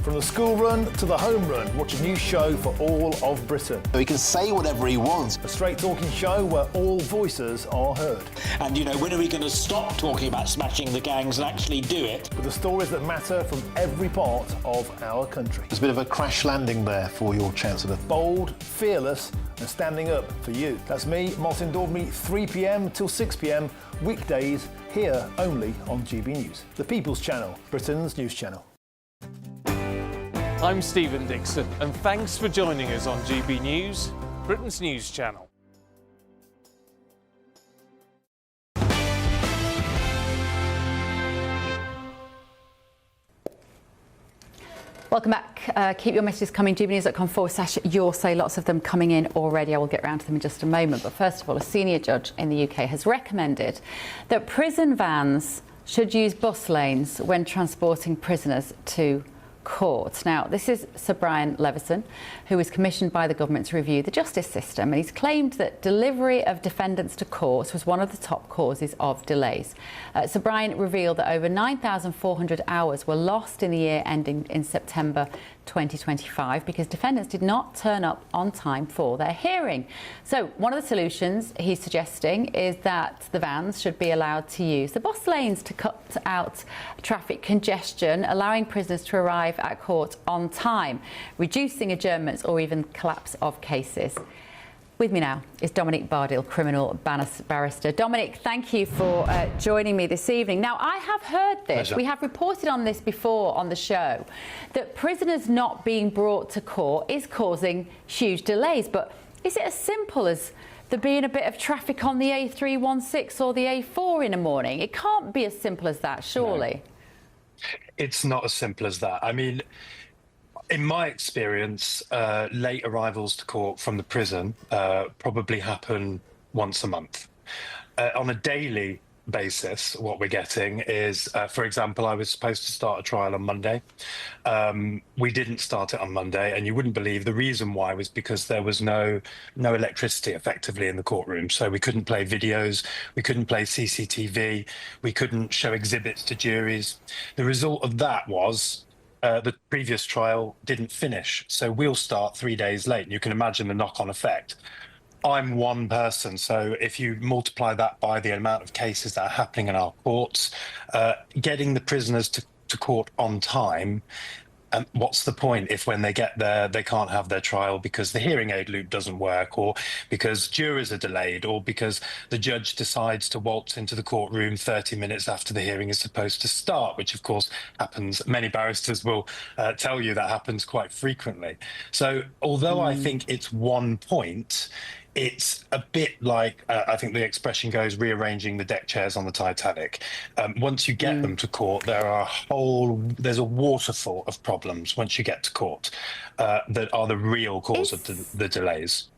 From the school run to the home run, watch a new show for all of Britain. He can say whatever he wants. A straight-talking show where all voices are heard. And, you know, when are we going to stop talking about smashing the gangs and actually do it? With the stories that matter from every part of our country. There's a bit of a crash landing there for your Chancellor. Bold, fearless and standing up for you. That's me, Martin Daubney, 3 p.m. till 6 p.m. weekdays, here only on GB News. The People's Channel, Britain's news channel. I'm Stephen Dixon, and thanks for joining us on GB News, Britain's news channel. Welcome back. Keep your messages coming. gbnews.com/yoursay. Lots of them coming in already. I will get around to them in just a moment. But first of all, a senior judge in the UK has recommended that prison vans should use bus lanes when transporting prisoners to court. Now, this is Sir Brian Leveson, who was commissioned by the government to review the justice system, and he's claimed that delivery of defendants to court was one of the top causes of delays. Sir Brian revealed that over 9,400 hours were lost in the year ending in September 2025 because defendants did not turn up on time for their hearing. So one of the solutions he's suggesting is that the vans should be allowed to use the bus lanes to cut out traffic congestion, allowing prisoners to arrive at court on time, reducing adjournments or even collapse of cases. With me now is Dominic Bardil, criminal barrister. Dominic, thank you for joining me this evening. Now, I have heard this. Pleasure. We have reported on this before on the show, that prisoners not being brought to court is causing huge delays. But is it as simple as there being a bit of traffic on the A316 or the A4 in the morning? It can't be as simple as that, surely. No. It's not as simple as that. I mean, in my experience, late arrivals to court from the prison probably happen once a month. On a daily basis, what we're getting is, for example, I was supposed to start a trial on Monday. We didn't start it on Monday, and you wouldn't believe the reason why was because there was no electricity effectively in the courtroom. So we couldn't play videos, we couldn't play CCTV, we couldn't show exhibits to juries. The result of that was the previous trial didn't finish. So we'll start 3 days late. You can imagine the knock-on effect. I'm one person, so if you multiply that by the amount of cases that are happening in our courts, getting the prisoners to court on time, what's the point if when they get there they can't have their trial because the hearing aid loop doesn't work, or because jurors are delayed, or because the judge decides to waltz into the courtroom 30 minutes after the hearing is supposed to start, which of course happens. Many barristers will tell you that happens quite frequently. So although I think it's 1 point, it's a bit like, I think the expression goes, rearranging the deck chairs on the Titanic. Once you get them to court, there's a waterfall of problems once you get to court that are the real cause of the delays.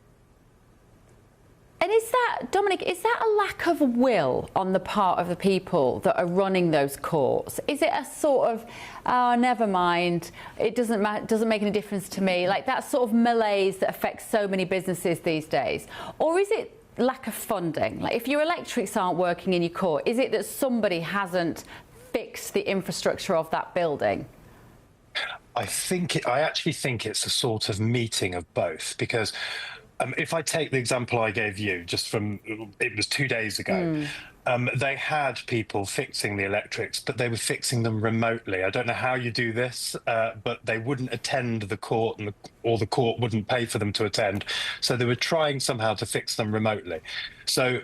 And is that, Dominic, is that a lack of will on the part of the people that are running those courts? Is it a sort of, oh, never mind, it doesn't make any difference to me, like that sort of malaise that affects so many businesses these days? Or is it lack of funding? Like if your electrics aren't working in your court, is it that somebody hasn't fixed the infrastructure of that building? I actually think it's a sort of meeting of both, because if I take the example I gave you, just from, it was 2 days ago, they had people fixing the electrics, but they were fixing them remotely. I don't know how you do this, but they wouldn't attend the court, or the court wouldn't pay for them to attend. So they were trying somehow to fix them remotely. So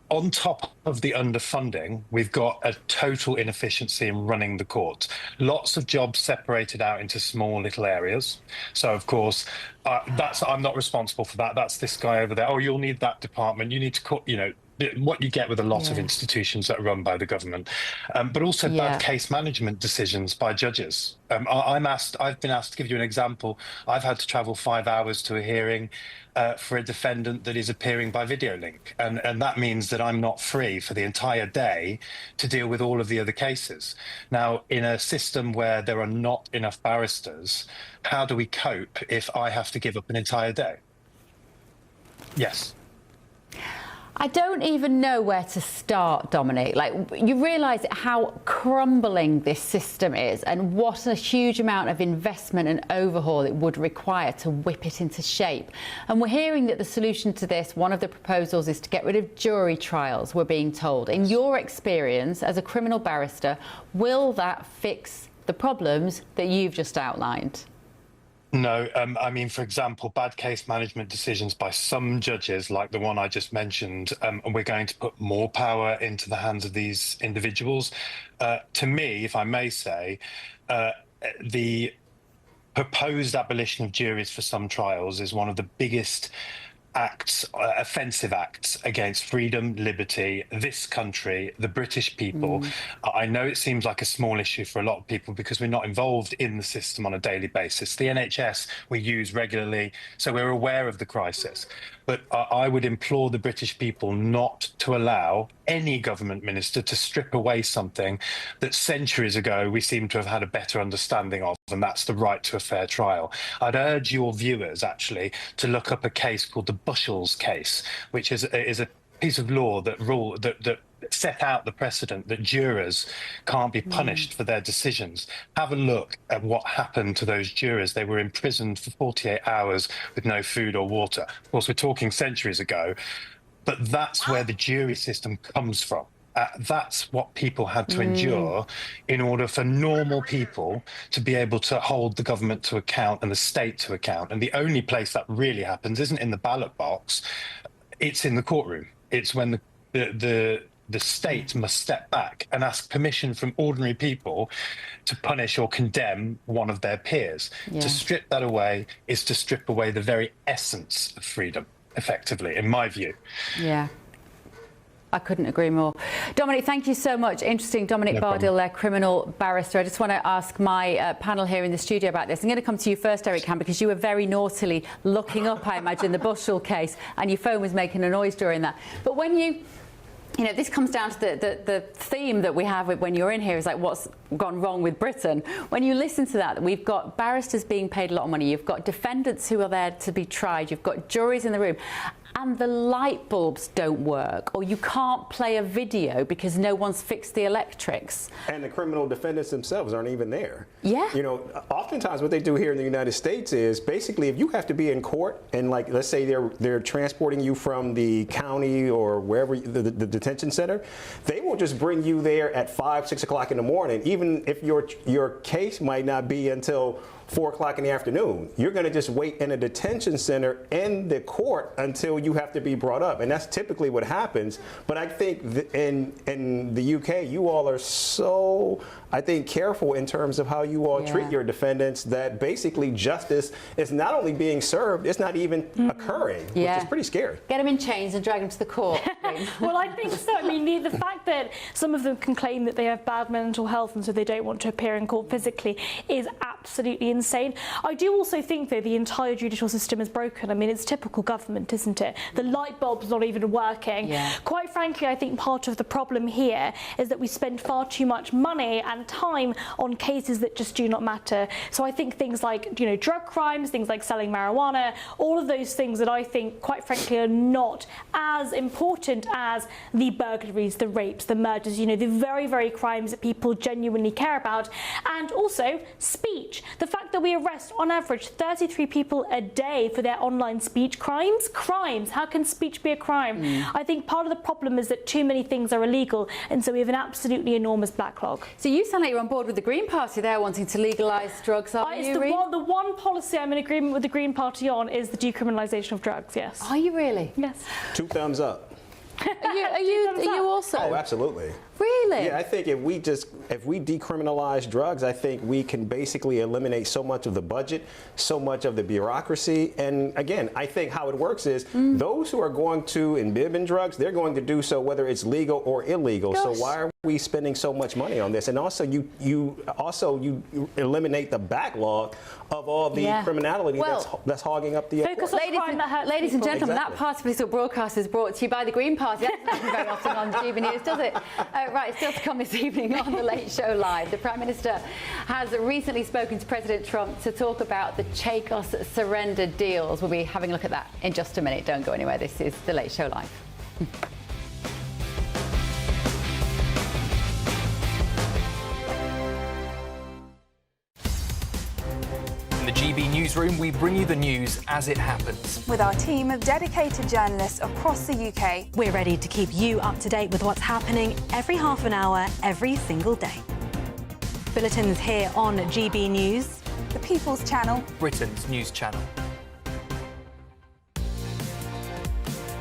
on top of the underfunding, we've got a total inefficiency in running the court. Lots of jobs separated out into small little areas. So, of course, I'm not responsible for that. That's this guy over there. Oh, you'll need that department. You need to, you know, what you get with a lot of institutions that are run by the government, but also bad case management decisions by judges. I've been asked to give you an example. I've had to travel 5 hours to a hearing for a defendant that is appearing by video link. And that means that I'm not free for the entire day to deal with all of the other cases. Now, in a system where there are not enough barristers, how do we cope if I have to give up an entire day? Yes. I don't even know where to start, Dominic. Like, you realise how crumbling this system is and what a huge amount of investment and overhaul it would require to whip it into shape. And we're hearing that the solution to this, one of the proposals, is to get rid of jury trials, we're being told. In your experience as a criminal barrister, will that fix the problems that you've just outlined? No, I mean, for example, bad case management decisions by some judges, like the one I just mentioned, and we're going to put more power into the hands of these individuals. To me, if I may say, the proposed abolition of juries for some trials is one of the biggest offensive acts against freedom, liberty, this country, the British people. I know it seems like a small issue for a lot of people because we're not involved in the system on a daily basis. The NHS we use regularly, so we're aware of the crisis. But I would implore the British people not to allow any government minister to strip away something that centuries ago we seem to have had a better understanding of, and that's the right to a fair trial. I'd urge your viewers, actually, to look up a case called the Bushell's case, which is a piece of law that set out the precedent that jurors can't be punished for their decisions. Have a look at what happened to those jurors. They were imprisoned for 48 hours with no food or water. Of course, we're talking centuries ago, but that's where the jury system comes from. That's what people had to endure in order for normal people to be able to hold the government to account and the state to account. And the only place that really happens isn't in the ballot box, it's in the courtroom. It's when the state must step back and ask permission from ordinary people to punish or condemn one of their peers. To strip that away is to strip away the very essence of freedom, effectively, in my view. Yeah. I couldn't agree more. Dominic, thank you so much. Interesting. Dominic Bardil, criminal barrister. I just want to ask my panel here in the studio about this. I'm going to come to you first, Eric Ham, because you were very naughtily looking up, I imagine, the Bushell case, and your phone was making a noise during that. But when you you know, this comes down to the theme that we have when you're in here is like what's gone wrong with Britain. When you listen to that, we've got barristers being paid a lot of money, you've got defendants who are there to be tried, you've got juries in the room, and the light bulbs don't work, or you can't play a video because no one's fixed the electrics. And the criminal defendants themselves aren't even there. Yeah. You know, oftentimes what they do here in the United States is basically if you have to be in court and, like, let's say they're transporting you from the county or wherever the detention center, they will just bring you there at 5, 6 o'clock in the morning, even if your case might not be until 4 o'clock in the afternoon. You're going to just wait in a detention center in the court until you have to be brought up, and that's typically what happens. But I think in the UK, you all are so, I think, careful in terms of how you all treat your defendants that basically justice is not only being served, it's not even occurring, which is pretty scary. Get them in chains and drag them to the court. Well, I think so. I mean, the fact that some of them can claim that they have bad mental health and so they don't want to appear in court physically is absolutely insane. I do also think, though, the entire judicial system is broken. I mean, it's typical government, isn't it? The light bulb's not even working. Quite frankly, I think part of the problem here is that we spend far too much money and time on cases that just do not matter. So I think things like, you know, drug crimes, things like selling marijuana, all of those things that I think, quite frankly, are not as important as the burglaries, the rapes, the murders, you know, the very, very crimes that people genuinely care about. And also speech. The fact that we arrest on average 33 people a day for their online speech crimes. How can speech be a crime? I think part of the problem is that too many things are illegal, and so we have an absolutely enormous backlog. So you sound like you're on board with the Green Party there, wanting to legalise drugs, are you? It's the one policy I'm in agreement with the Green Party on is the decriminalisation of drugs, yes. Are you really? Yes. 2 thumbs up. Are you also? Oh, absolutely. Really? Yeah, I think if we decriminalize drugs, I think we can basically eliminate so much of the budget, so much of the bureaucracy. And again, I think how it works is those who are going to imbibe in drugs, they're going to do so whether it's legal or illegal. Gosh. So why are we spending so much money on this? And also you eliminate the backlog of all the criminality that's hogging up the Ladies and gentlemen, that part of political broadcast is brought to you by the Green Party. That doesn't happen very often on GBNews, does it? Right, still to come this evening on The Late Show Live. The Prime Minister has recently spoken to President Trump to talk about the Chagos surrender deals. We'll be having a look at that in just a minute. Don't go anywhere. This is The Late Show Live. In the GB newsroom, we bring you the news as it happens. With our team of dedicated journalists across the UK, we're ready to keep you up to date with what's happening every half an hour, every single day. Bulletins here on GB News, the People's Channel, Britain's news channel.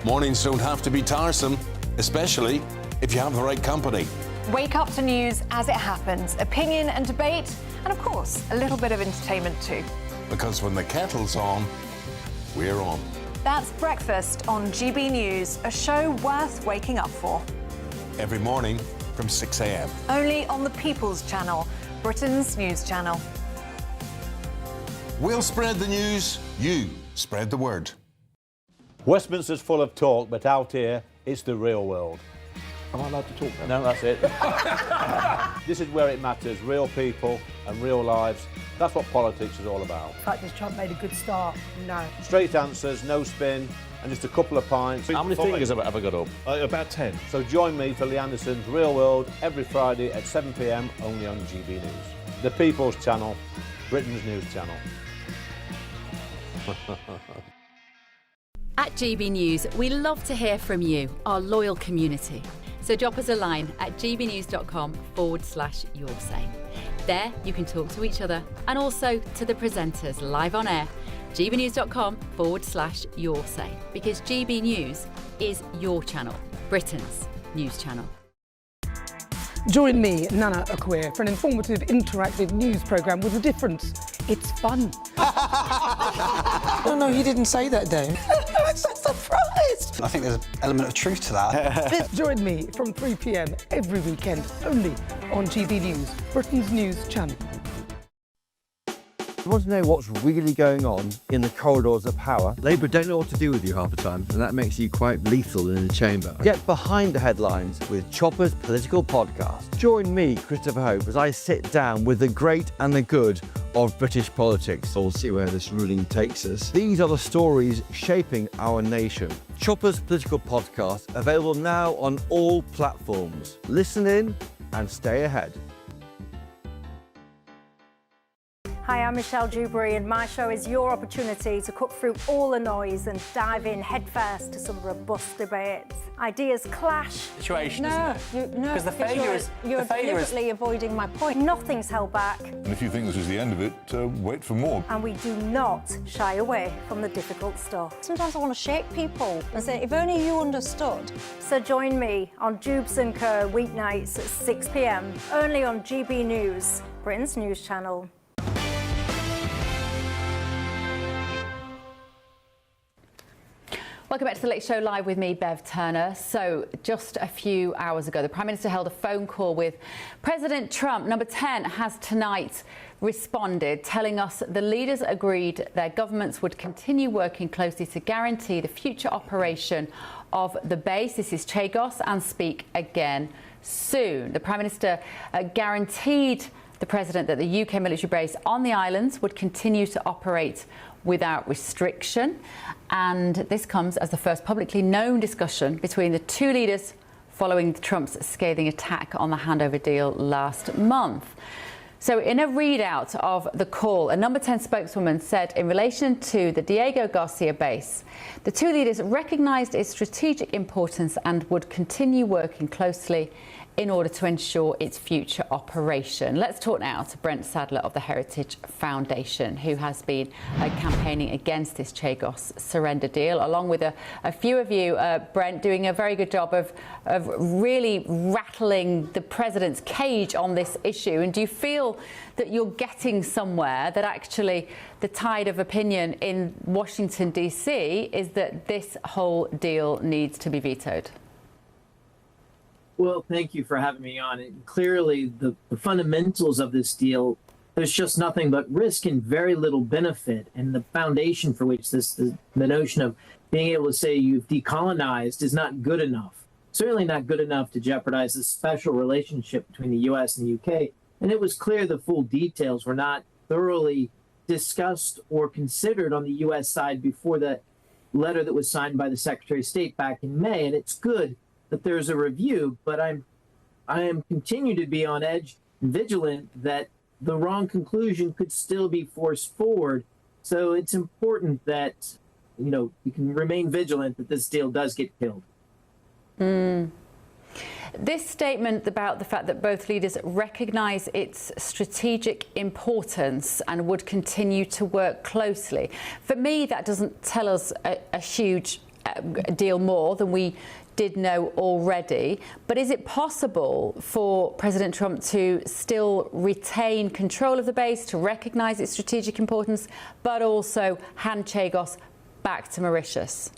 Mornings don't have to be tiresome, especially if you have the right company. Wake up to news as it happens, opinion and debate, and of course, a little bit of entertainment too. Because when the kettle's on, we're on. That's Breakfast on GB News, a show worth waking up for. Every morning from 6 a.m. Only on the People's Channel, Britain's news channel. We'll spread the news, you spread the word. Westminster's full of talk, but out here, it's the real world. Am I allowed to talk now? No, that's it. This is where it matters, real people and real lives. That's what politics is all about. In fact, has Trump made a good start? No. Straight answers, no spin, and just a couple of pints. How many fingers have I got up? About 10. So join me for Lee Anderson's Real World every Friday at 7 p.m. only on GB News. The People's Channel, Britain's news channel. At GB News, we love to hear from you, our loyal community. So drop us a line at gbnews.com/yoursay. There you can talk to each other and also to the presenters live on air. gbnews.com/yoursay, because GB News is your channel, Britain's news channel. Join me, Nana Akwe, for an informative, interactive news programme with a difference. It's fun. No, he didn't say that, Dave. I'm so surprised. I think there's an element of truth to that. Join me from 3 p.m. every weekend, only on GB News, Britain's news channel. You want to know what's really going on in the corridors of power? Labour don't know what to do with you half the time, and that makes you quite lethal in the chamber. Get behind the headlines with Chopper's Political Podcast. Join me, Christopher Hope, as I sit down with the great and the good of British politics. We'll see where this ruling takes us. These are the stories shaping our nation. Chopper's Political Podcast, available now on all platforms. Listen in and stay ahead. Hi, I'm Michelle Dewberry, and my show is your opportunity to cut through all the noise and dive in headfirst to some robust debates. Ideas clash. Situation, no, isn't it? No, Because the failure is you're deliberately avoiding my point. Nothing's held back. And if you think this is the end of it, wait for more. And we do not shy away from the difficult stuff. Sometimes I want to shake people and say, if only you understood. So join me on Dubes & Co. weeknights at 6 p.m, only on GB News, Britain's news channel. Welcome back to the Late Show Live with me, Bev Turner. So just a few hours ago, the Prime Minister held a phone call with President Trump. Number 10 has tonight responded, telling us the leaders agreed their governments would continue working closely to guarantee the future operation of the base. This is Chagos, and speak again soon. The Prime Minister guaranteed the President that the UK military base on the islands would continue to operate without restriction. And this comes as the first publicly known discussion between the two leaders following Trump's scathing attack on the handover deal last month. So in a readout of the call, a number 10 spokeswoman said in relation to the Diego Garcia base, the two leaders recognised its strategic importance and would continue working closely in order to ensure its future operation. Let's talk now to Brent Sadler of the Heritage Foundation, who has been campaigning against this Chagos surrender deal, along with a few of you, Brent, doing a very good job of really rattling the president's cage on this issue. And do you feel that you're getting somewhere, that actually the tide of opinion in Washington, D.C. is that this whole deal needs to be vetoed? Well, thank you for having me on. And clearly, the fundamentals of this deal, there's just nothing but risk and very little benefit. And the foundation for which the notion of being able to say you've decolonized is not good enough. Certainly not good enough to jeopardize the special relationship between the U.S. and the U.K. And it was clear the full details were not thoroughly discussed or considered on the U.S. side before the letter that was signed by the Secretary of State back in May. And it's good that there's a review, but I am continue to be on edge and vigilant that the wrong conclusion could still be forced forward. So it's important that, you know, we can remain vigilant that this deal does get killed. This statement about the fact that both leaders recognise its strategic importance and would continue to work closely, for me, that doesn't tell us a huge deal more than we did know already. But is it possible for President Trump to still retain control of the base, to recognise its strategic importance, but also hand Chagos back to Mauritius?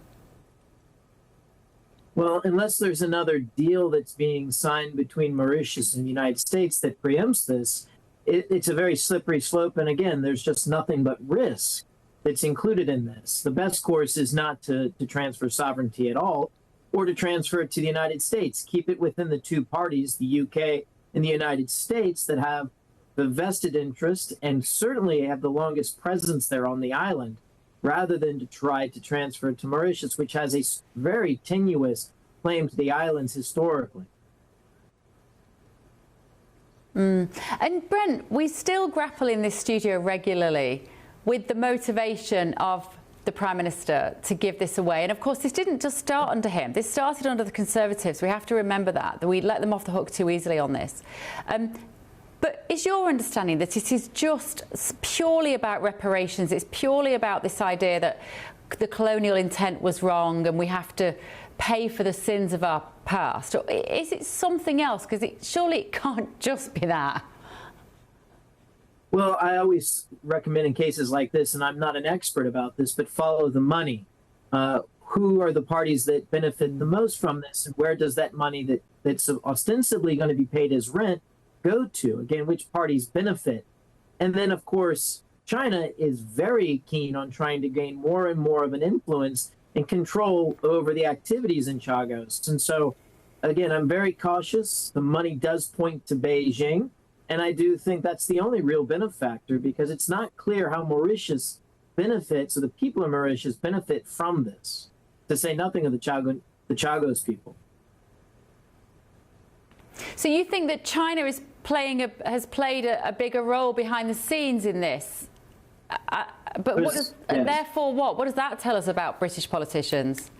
Well, unless there's another deal that's being signed between Mauritius and the United States that preempts this, it's a very slippery slope. And again, there's just nothing but risk that's included in this. The best course is not to transfer sovereignty at all, or to transfer it to the United States. Keep it within the two parties, the UK and the United States, that have the vested interest and certainly have the longest presence there on the island, rather than to try to transfer it to Mauritius, which has a very tenuous claim to the islands historically. And Brent, we still grapple in this studio regularly with the motivation of the Prime Minister to give this away. And of course, this didn't just start under him. This started under the Conservatives. We have to remember that we let them off the hook too easily on this. But is your understanding that it is just purely about reparations? It's purely about this idea that the colonial intent was wrong and we have to pay for the sins of our past? Or is it something else? Because surely it can't just be that. Well, I always recommend in cases like this, and I'm not an expert about this, but follow the money. Who are the parties that benefit the most from this, and where does that money that's ostensibly going to be paid as rent go to? Again, which parties benefit? And then, of course, China is very keen on trying to gain more and more of an influence and control over the activities in Chagos. And so, again, I'm very cautious. The money does point to Beijing, and I do think that's the only real benefactor, because it's not clear how Mauritius benefits, or the people of Mauritius benefit from this, to say nothing of the Chagos people. So you think that China is has played a bigger role behind the scenes in this? But what does, and therefore what? What does that tell us about British politicians?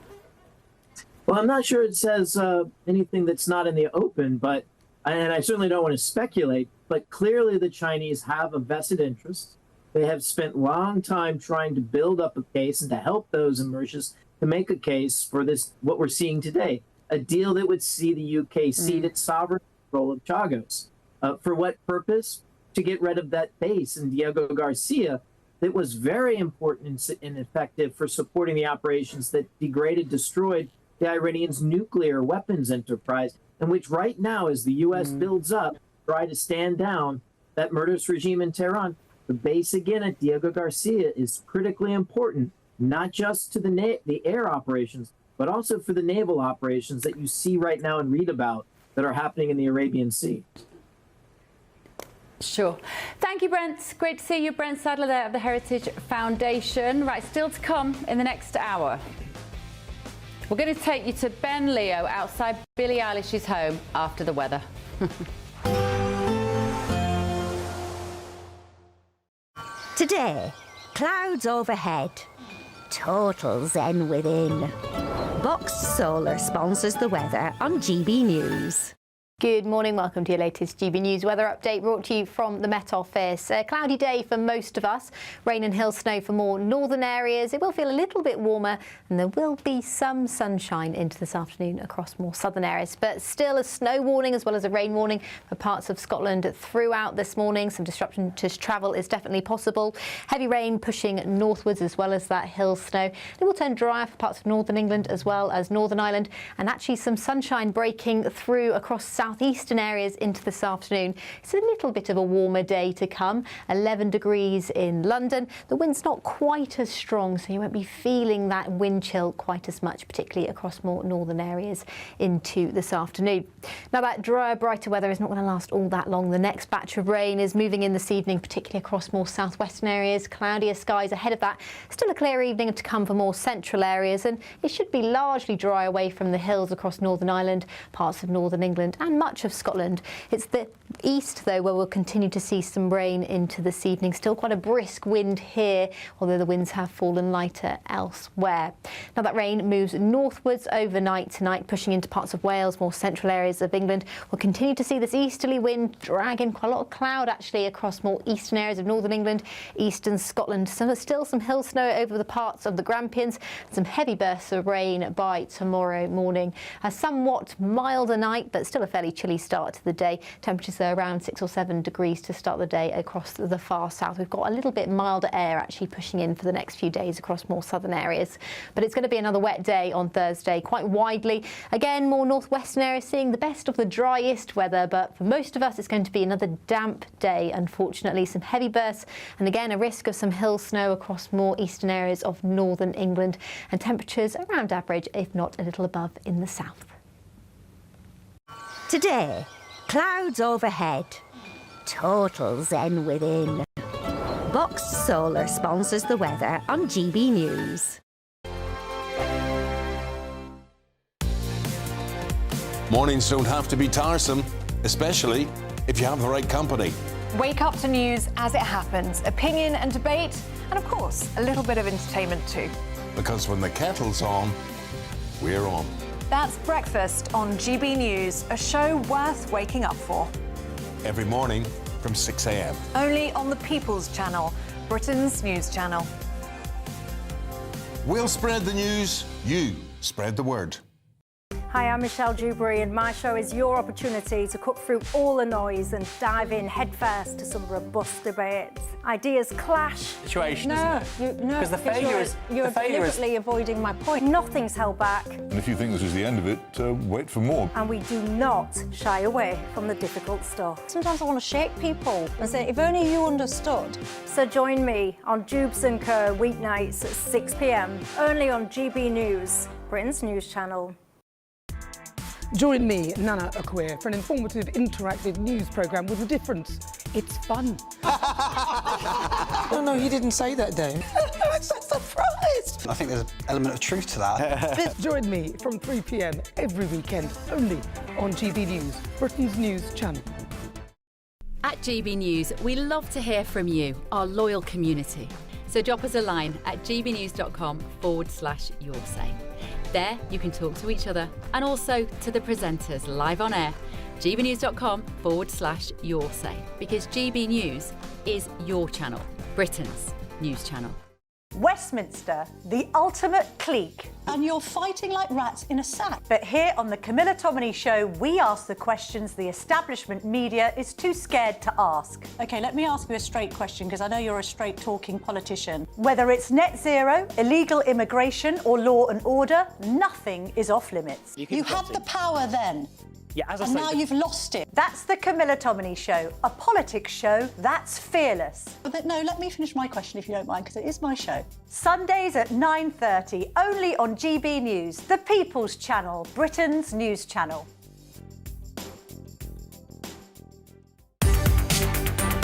Well, I'm not sure it says anything that's not in the open, but, and I certainly don't want to speculate, but clearly the Chinese have a vested interest. They have spent a long time trying to build up a case and to help those in Mauritius to make a case for this, what we're seeing today, a deal that would see the UK cede its sovereign control of Chagos. For what purpose? To get rid of that base in Diego Garcia that was very important and effective for supporting the operations that destroyed the Iranians' nuclear weapons enterprise, and which right now, as the U.S. builds up, try to stand down that murderous regime in Tehran, the base again at Diego Garcia is critically important, not just to the air operations, but also for the naval operations that you see right now and read about that are happening in the Arabian Sea. Sure. Thank you, Brent. Great to see you, Brent Sadler there of the Heritage Foundation. Right, still to come in the next hour. We're going to take you to Ben Leo outside Billie Eilish's home after the weather. Today, clouds overhead, total zen within. Box Solar sponsors the weather on GB News. Good morning, welcome to your latest GB News weather update brought to you from the Met Office. A cloudy day for most of us, rain and hill snow for more northern areas. It will feel a little bit warmer and there will be some sunshine into this afternoon across more southern areas, but still a snow warning as well as a rain warning for parts of Scotland throughout this morning. Some disruption to travel is definitely possible. Heavy rain pushing northwards as well as that hill snow. It will turn drier for parts of northern England as well as Northern Ireland, and actually some sunshine breaking through across southeastern areas into this afternoon. It's a little bit of a warmer day to come, 11 degrees in London. The wind's not quite as strong, so you won't be feeling that wind chill quite as much, particularly across more northern areas into this afternoon. Now that drier, brighter weather is not going to last all that long. The next batch of rain is moving in this evening, particularly across more southwestern areas. Cloudier skies ahead of that. Still a clear evening to come for more central areas, and it should be largely dry away from the hills across Northern Ireland, parts of northern England and much of Scotland. It's the east, though, where we'll continue to see some rain into this evening. Still quite a brisk wind here, although the winds have fallen lighter elsewhere. Now that rain moves northwards overnight tonight, pushing into parts of Wales, more central areas of England. We'll continue to see this easterly wind dragging quite a lot of cloud actually across more eastern areas of northern England, eastern Scotland. Still some hill snow over the parts of the Grampians, some heavy bursts of rain by tomorrow morning. A somewhat milder night, but still a fairly chilly start to the day. Temperatures are around 6 or 7 degrees to start the day across the far south. We've got a little bit milder air actually pushing in for the next few days across more southern areas. But it's going to be another wet day on Thursday, quite widely. Again, more northwestern areas seeing the best of the driest weather, but for most of us it's going to be another damp day, unfortunately. Some heavy bursts and again a risk of some hill snow across more eastern areas of northern England, and temperatures around average, if not a little above in the south. Today, clouds overhead, total zen within. Box Solar sponsors the weather on GB News. Mornings don't have to be tiresome, especially if you have the right company. Wake up to news as it happens, opinion and debate, and of course, a little bit of entertainment too. Because when the kettle's on, we're on. That's Breakfast on GB News, a show worth waking up for. Every morning from 6 a.m. Only on the People's Channel, Britain's news channel. We'll spread the news, you spread the word. Hi, I'm Michelle Dewberry, and my show is your opportunity to cut through all the noise and dive in headfirst to some robust debates. Ideas clash. Situation, No, isn't it? Because the failure is you're deliberately avoiding my point. Nothing's held back, And if you think this is the end of it, wait for more. and we do not shy away from the difficult stuff. Sometimes I want to shake people and say, if only you understood. So join me on Jubes & Co. weeknights at 6 p.m, only on GB News, Britain's news channel. Join me, Nana Akweer, for an informative, interactive news programme with a difference. It's fun. No, he didn't say that, Dave. I'm so surprised. I think there's an element of truth to that. Join me from 3 p.m. every weekend, only on GB News, Britain's news channel. At GB News, we love to hear from you, our loyal community. So drop us a line at gbnews.com/yoursay. There you can talk to each other and also to the presenters live on air. gbnews.com/yoursay, because GB News is your channel, Britain's news channel. Westminster, the ultimate clique. And you're fighting like rats in a sack. But here on the Camilla Tominey Show, we ask the questions the establishment media is too scared to ask. OK, let me ask you a straight question, because I know you're a straight-talking politician. Whether it's net zero, illegal immigration or law and order, nothing is off limits. You had the power then. Yeah, as I and say, now you've lost it. That's the Camilla Tominey Show, a politics show that's fearless. But no, let me finish my question if you don't mind, because it is my show. Sundays at 9:30, only on GB News, the People's Channel, Britain's news channel.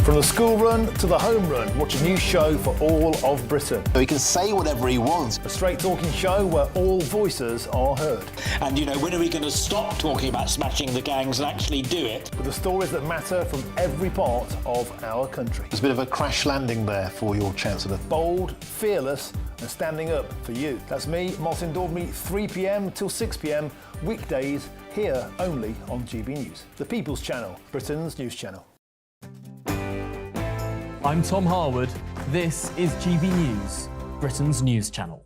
From the school run to the home run, watch a new show for all of Britain. He can say whatever he wants. A straight-talking show where all voices are heard. And, you know, when are we going to stop talking about smashing the gangs and actually do it? With the stories that matter from every part of our country. There's a bit of a crash landing there for your Chancellor. Bold, fearless and standing up for you. That's me, Martin Daubney, 3 p.m. till 6 p.m, weekdays, here only on GB News. The People's Channel, Britain's news channel. I'm Tom Harwood. This is GB News, Britain's news channel.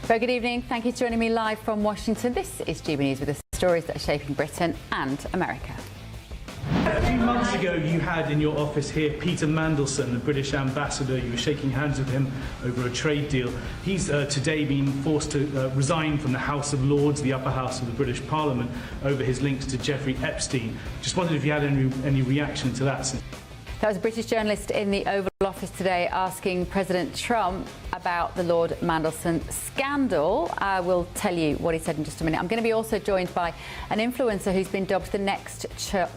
Very good evening. Thank you for joining me live from Washington. This is GB News with the stories that are shaping Britain and America. A few months ago, you had in your office here Peter Mandelson, the British ambassador. You were shaking hands with him over a trade deal. He's today been forced to resign from the House of Lords, the upper house of the British Parliament, over his links to Jeffrey Epstein. Just wondered if you had any reaction to that. That was a British journalist in the Oval Office today asking President Trump about the Lord Mandelson scandal. I will tell you what he said in just a minute. I'm going to be also joined by an influencer who's been dubbed the next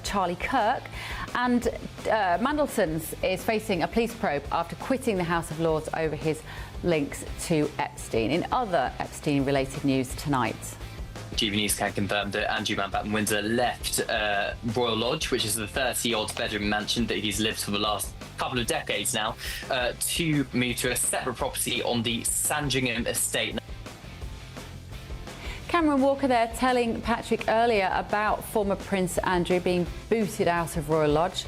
Charlie Kirk. And Mandelson's is facing a police probe after quitting the House of Lords over his links to Epstein. In other Epstein-related news tonight, GB News can confirm that Andrew Mountbatten-Windsor left Royal Lodge, which is the 30-odd bedroom mansion that he's lived for the last couple of decades now, to move to a separate property on the Sandringham estate. Cameron Walker there telling Patrick earlier about former Prince Andrew being booted out of Royal Lodge.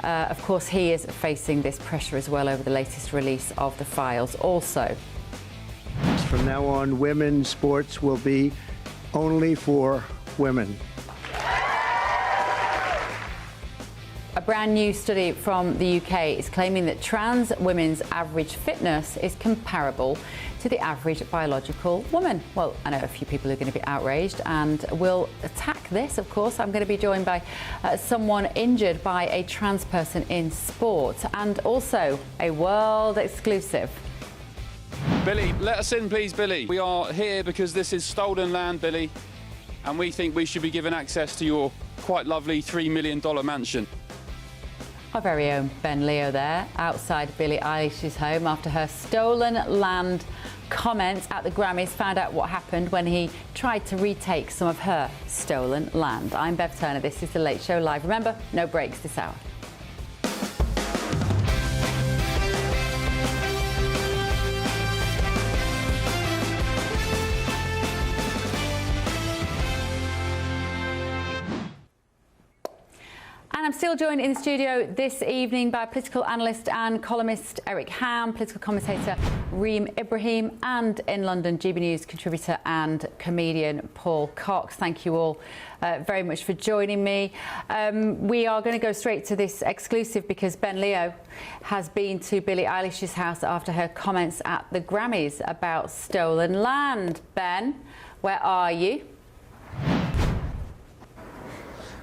Of course, he is facing this pressure as well over the latest release of the files also. From now on, women's sports will be only for women. A brand new study from the UK is claiming that trans women's average fitness is comparable to the average biological woman. Well, I know a few people are going to be outraged and will attack this, of course. I'm going to be joined by someone injured by a trans person in sport, and also a world exclusive. Billy, let us in, please, Billy. We are here because this is stolen land, Billy, and we think we should be given access to your quite lovely $3 million mansion. Our very own Ben Leo there, outside Billie Eilish's home after her stolen land comments at the Grammys found out what happened when he tried to retake some of her stolen land. I'm Bev Turner, this is The Late Show Live. Remember, no breaks this hour. And I'm still joined in the studio this evening by political analyst and columnist Eric Ham, political commentator Reem Ibrahim, and in London, GB News contributor and comedian Paul Cox. Thank you all very much for joining me. We are going to go straight to this exclusive because Ben Leo has been to Billie Eilish's house after her comments at the Grammys about stolen land. Ben, where are you?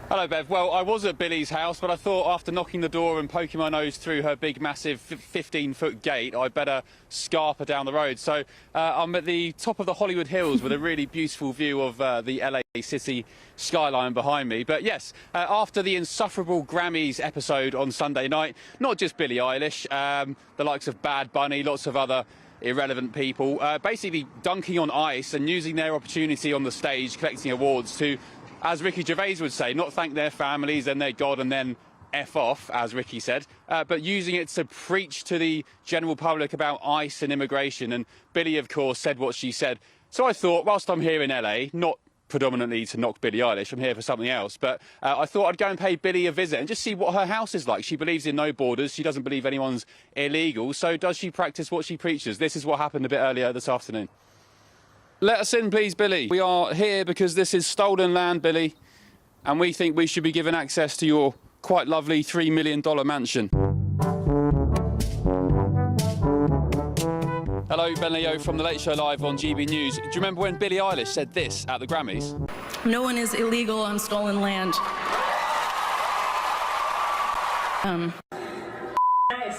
Hello, Bev. Well, I was at Billie's house, but I thought after knocking the door and poking my nose through her big, massive 15-foot gate, I'd better scarper down the road. So I'm at the top of the Hollywood Hills with a really beautiful view of the LA city skyline behind me. But yes, after the insufferable Grammys episode on Sunday night, not just Billie Eilish, the likes of Bad Bunny, lots of other irrelevant people, basically dunking on ice and using their opportunity on the stage, collecting awards to, as Ricky Gervais would say, not thank their families and their God and then F off, as Ricky said, but using it to preach to the general public about ICE and immigration. And Billie, of course, said what she said. So I thought, whilst I'm here in LA, not predominantly to knock Billie Eilish, I'm here for something else, but I thought I'd go and pay Billie a visit and just see what her house is like. She believes in no borders. She doesn't believe anyone's illegal. So does she practice what she preaches? This is what happened a bit earlier this afternoon. Let us in, please, Billie. We are here because this is stolen land, Billie, and we think we should be given access to your quite lovely $3 million mansion. Hello, Ben Leo from The Late Show Live on GB News. Do you remember when Billie Eilish said this at the Grammys? No one is illegal on stolen land.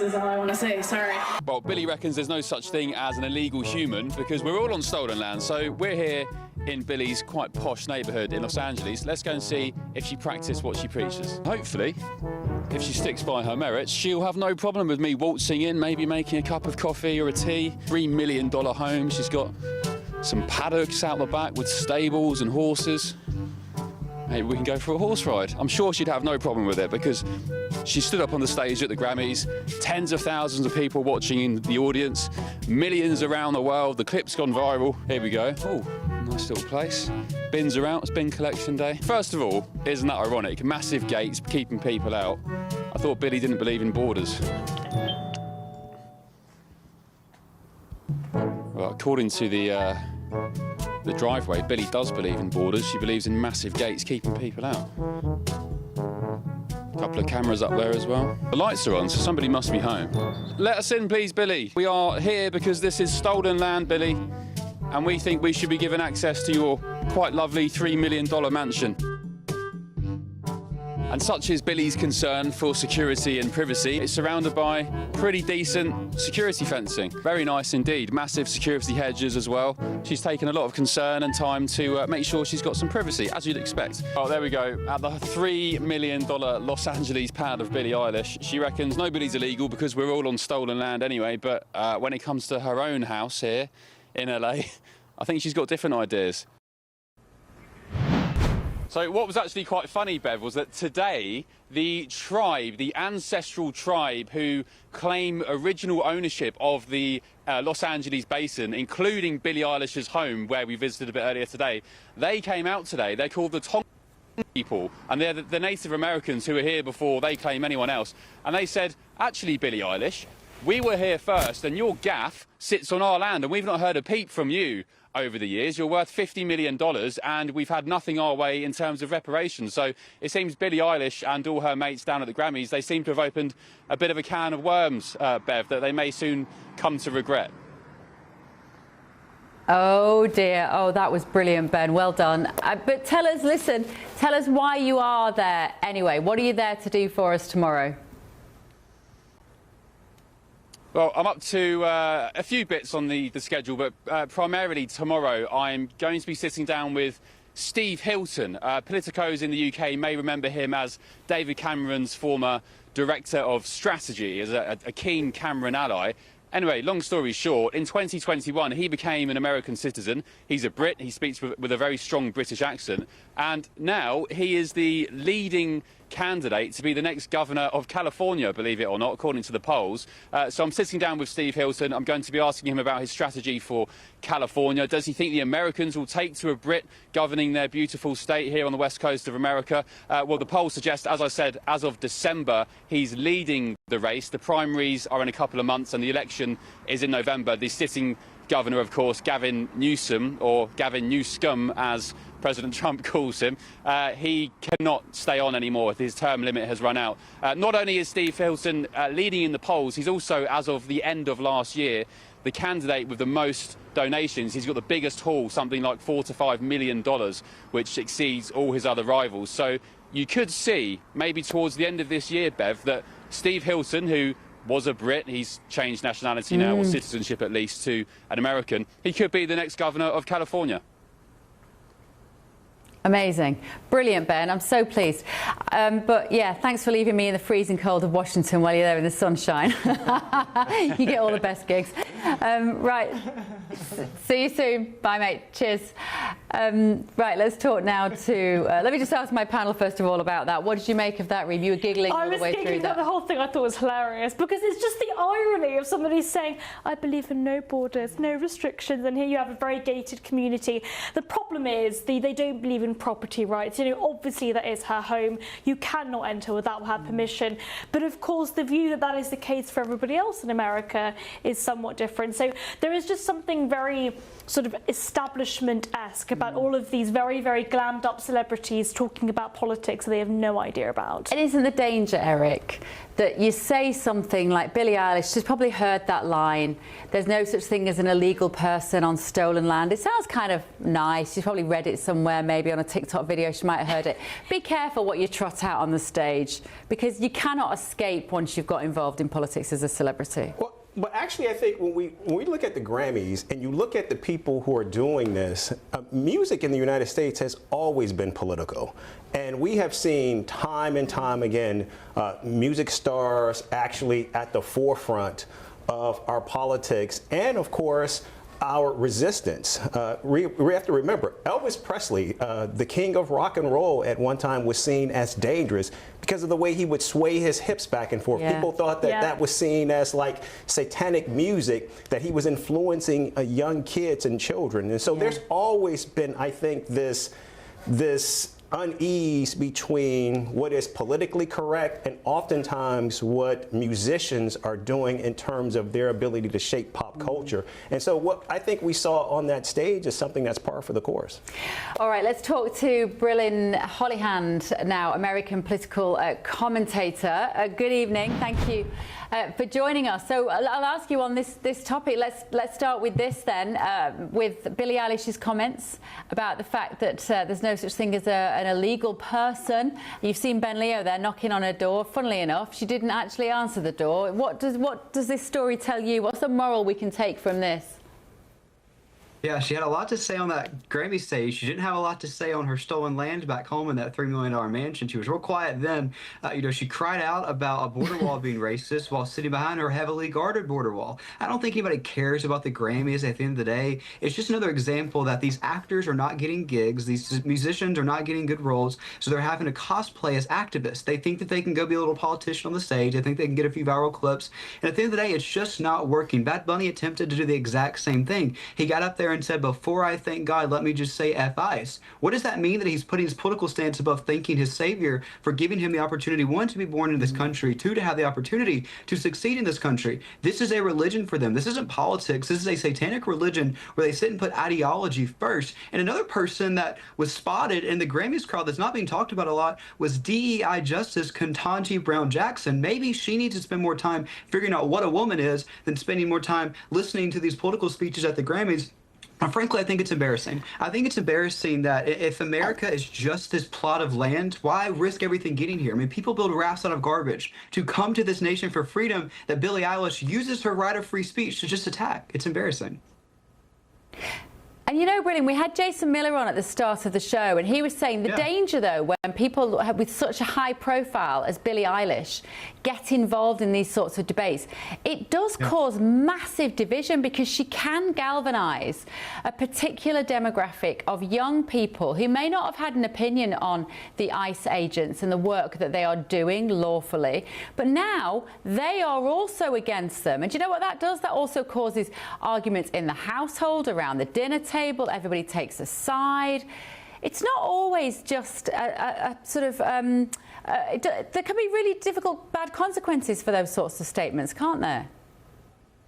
Is all I want to say, sorry. Well, Billie reckons there's no such thing as an illegal human because we're all on stolen land. So we're here in Billie's quite posh neighbourhood in Los Angeles. Let's go and see if she practiced what she preaches. Hopefully, if she sticks by her merits, she'll have no problem with me waltzing in, maybe making a cup of coffee or a tea. $3 million home. She's got some paddocks out the back with stables and horses. Maybe we can go for a horse ride. I'm sure she'd have no problem with it because she stood up on the stage at the Grammys, tens of thousands of people watching in the audience, millions around the world. The clip's gone viral. Here we go. Oh, nice little place. Bins are out. It's bin collection day. First of all, isn't that ironic? Massive gates keeping people out. I thought Billie didn't believe in borders. Well, according to the driveway, Billie does believe in borders. She believes in massive gates keeping people out. A couple of cameras up there as well. The lights are on, so somebody must be home. Let us in, please, Billie. We are here because this is stolen land, Billie, and we think we should be given access to your quite lovely $3 million mansion. And such is Billie's concern for security and privacy. It's surrounded by pretty decent security fencing. Very nice indeed. Massive security hedges as well. She's taken a lot of concern and time to make sure she's got some privacy, as you'd expect. Oh, there we go. At the $3 million Los Angeles pad of Billie Eilish, she reckons nobody's illegal because we're all on stolen land anyway, but when it comes to her own house here in LA, I think she's got different ideas. So what was actually quite funny, Bev, was that today the tribe, the ancestral tribe who claim original ownership of the Los Angeles basin, including Billie Eilish's home, where we visited a bit earlier today, they came out today. They're called the Tongan people, and they're the Native Americans who were here before they claim anyone else. And they said, actually, Billie Eilish, we were here first, and your gaff sits on our land, and we've not heard a peep from you over the years. You're worth $50 million, and we've had nothing our way in terms of reparations. So it seems Billie Eilish and all her mates down at the Grammys, they seem to have opened a bit of a can of worms, Bev, that they may soon come to regret. Oh dear, oh that was brilliant, Ben, well done. But tell us, listen, tell us why you are there anyway. What are you there to do for us tomorrow? Well, I'm up to a few bits on the schedule, but primarily tomorrow I'm going to be sitting down with Steve Hilton. Politicos in the UK may remember him as David Cameron's former director of strategy, as a keen Cameron ally. Anyway, long story short, in 2021 he became an American citizen. He's a Brit, he speaks with a very strong British accent, and now he is the leading candidate to be the next governor of California, believe it or not, according to the polls. So I'm sitting down with Steve Hilton. I'm going to be asking him about his strategy for California. Does he think the Americans will take to a Brit governing their beautiful state here on the west coast of America? Well, the polls suggest, as I said, as of December, he's leading the race. The primaries are in a couple of months and the election is in November. The sitting governor, of course, Gavin Newsom, or Gavin Newscum, as President Trump calls him, he cannot stay on anymore. His term limit has run out. Not only is Steve Hilton leading in the polls, he's also, as of the end of last year, the candidate with the most donations. He's got the biggest haul, something like $4 to $5 million, which exceeds all his other rivals. So you could see, maybe towards the end of this year, Bev, that Steve Hilton, who was a Brit, he's changed nationality now, or citizenship at least, to an American, he could be the next governor of California. Amazing. Brilliant, Ben. I'm so pleased. But yeah, thanks for leaving me in the freezing cold of Washington while you're there in the sunshine. You get all the best gigs. Right. See you soon. Bye, mate. Cheers. Right, let's talk now to... let me just ask my panel, first of all, about that. What did you make of that, Reem? You were giggling all the way through that. I was giggling at the whole thing. I thought was hilarious, because it's just the irony of somebody saying, I believe in no borders, no restrictions, and here you have a very gated community. The problem is they don't believe in property rights. You know, obviously that is her home. You cannot enter without her permission. But of course, the view that that is the case for everybody else in America is somewhat different. So there is just something very sort of establishment-esque about all of these very, very glammed up celebrities talking about politics that they have no idea about. And isn't the danger, Eric, that you say something like Billie Eilish, she's probably heard that line, there's no such thing as an illegal person on stolen land. It sounds kind of nice. She's probably read it somewhere, maybe on a TikTok video, she might have heard it. Be careful what you trot out on the stage, because you cannot escape once you've got involved in politics as a celebrity. But actually, I think when we look at the Grammys and you look at the people who are doing this, music in the United States has always been political. And we have seen time and time again music stars actually at the forefront of our politics and, of course, our resistance. We have to remember, Elvis Presley, the king of rock and roll, at one time was seen as dangerous because of the way he would sway his hips back and forth. People thought that that was seen as like satanic music, that he was influencing young kids and children. And so there's always been, I think, this unease between what is politically correct and oftentimes what musicians are doing in terms of their ability to shape pop culture. And so what I think we saw on that stage is something that's par for the course. All right, let's talk to Brillin Hollyhand now, American political commentator. Good evening. Thank you for joining us. So I'll ask you on this topic. Let's start with this then, with Billie Eilish's comments about the fact that there's no such thing as an illegal person. You've seen Ben Leo there knocking on her door. Funnily enough, she didn't actually answer the door. What does this story tell you? What's the moral we can take from this? Yeah, she had a lot to say on that Grammy stage. She didn't have a lot to say on her stolen land back home in that $3 million mansion. She was real quiet then. You know, she cried out about a border wall being racist while sitting behind her heavily guarded border wall. I don't think anybody cares about the Grammys at the end of the day. It's just another example that these actors are not getting gigs. These musicians are not getting good roles, so they're having to cosplay as activists. They think that they can go be a little politician on the stage. They think they can get a few viral clips. And at the end of the day, it's just not working. Bad Bunny attempted to do the exact same thing. He got up there and said, before I thank God, let me just say F ICE. What does that mean that he's putting his political stance above thanking his savior for giving him the opportunity, one, to be born in this country, two, to have the opportunity to succeed in this country? This is a religion for them. This isn't politics. This is a satanic religion where they sit and put ideology first. And another person that was spotted in the Grammys crowd that's not being talked about a lot was DEI Justice Ketanji Brown Jackson. Maybe she needs to spend more time figuring out what a woman is than spending more time listening to these political speeches at the Grammys. Frankly, I think it's embarrassing. I think it's embarrassing that if America is just this plot of land, why risk everything getting here? I mean, people build rafts out of garbage to come to this nation for freedom that Billie Eilish uses her right of free speech to just attack. It's embarrassing. And you know, Brilliant, we had Jason Miller on at the start of the show, and he was saying the danger, though, when people with such a high profile as Billie Eilish get involved in these sorts of debates, it does cause massive division, because she can galvanise a particular demographic of young people who may not have had an opinion on the ICE agents and the work that they are doing lawfully, but now they are also against them. And do you know what that does? That also causes arguments in the household, around the dinner table. Everybody takes a side. It's not always just a sort of there can be really difficult, bad consequences for those sorts of statements, can't there?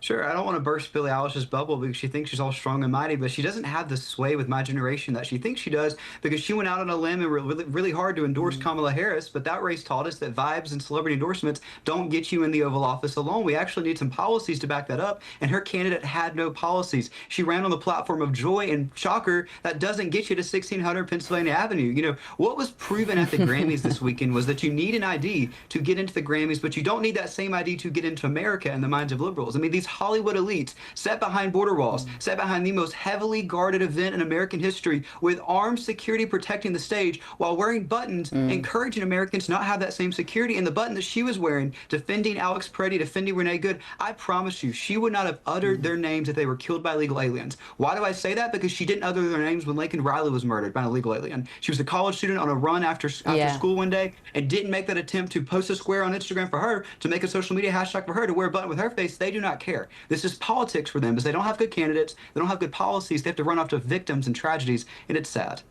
Sure, I don't want to burst Billie Eilish's bubble because she thinks she's all strong and mighty, but she doesn't have the sway with my generation that she thinks she does, because she went out on a limb and really hard to endorse Kamala Harris. But that race taught us that vibes and celebrity endorsements don't get you in the Oval Office alone. We actually need some policies to back that up, and her candidate had no policies. She ran on the platform of joy, and shocker, that doesn't get you to 1600 Pennsylvania Avenue. You know, what was proven at the Grammys this weekend was that you need an ID to get into the Grammys, but you don't need that same ID to get into America in the minds of liberals. I mean, these Hollywood elites sat behind border walls, sat behind the most heavily guarded event in American history with armed security protecting the stage while wearing buttons, encouraging Americans to not have that same security. And the button that she was wearing, defending Alex Preddy, defending Renee Good, I promise you, she would not have uttered their names if they were killed by illegal aliens. Why do I say that? Because she didn't utter their names when Laken Riley was murdered by an illegal alien. She was a college student on a run after school one day and didn't make that attempt to post a square on Instagram for her, to make a social media hashtag for her, to wear a button with her face. They do not care. This is politics for them, because they don't have good candidates, they don't have good policies, they have to run after victims and tragedies, and it's sad.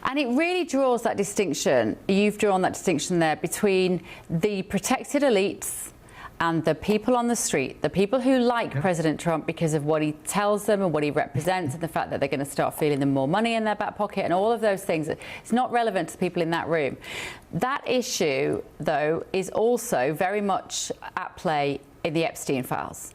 And it really draws that distinction, you've drawn that distinction there, between the protected elites and the people on the street, the people who like President Trump because of what he tells them and what he represents, and the fact that they're going to start feeling them more money in their back pocket and all of those things. It's not relevant to people in that room. That issue, though, is also very much at play in the Epstein files.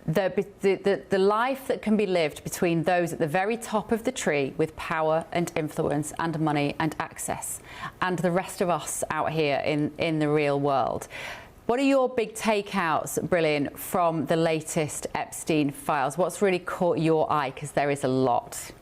The life that can be lived between those at the very top of the tree with power and influence and money and access, and the rest of us out here in the real world. What are your big takeouts, Brilliant, from the latest Epstein files? What's really caught your eye? Because there is a lot.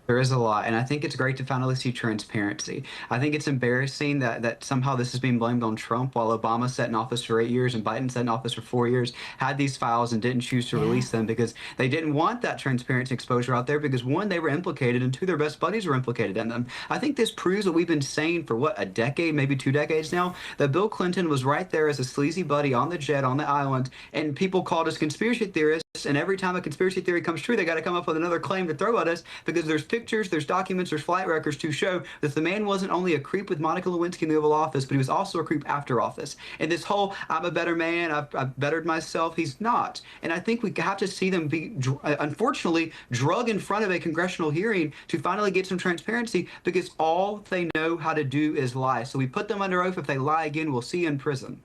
There is a lot, and I think it's great to finally see transparency. I think it's embarrassing that somehow this is being blamed on Trump, while Obama sat in office for 8 years and Biden sat in office for 4 years, had these files and didn't choose to release them because they didn't want that transparency exposure out there, because one, they were implicated, and two, their best buddies were implicated in them. I think this proves what we've been saying for, what, a decade, maybe 2 decades now, that Bill Clinton was right there as a sleazy buddy on the jet, on the island, and people called us conspiracy theorists, and every time a conspiracy theory comes true, they got to come up with another claim to throw at us, because there's pictures, there's documents, there's flight records to show that the man wasn't only a creep with Monica Lewinsky in the Oval Office, but he was also a creep after office. And this whole, I'm a better man, I've bettered myself, he's not. And I think we have to see them be, unfortunately, drug in front of a congressional hearing to finally get some transparency, because all they know how to do is lie. So we put them under oath. If they lie again, we'll see you in prison.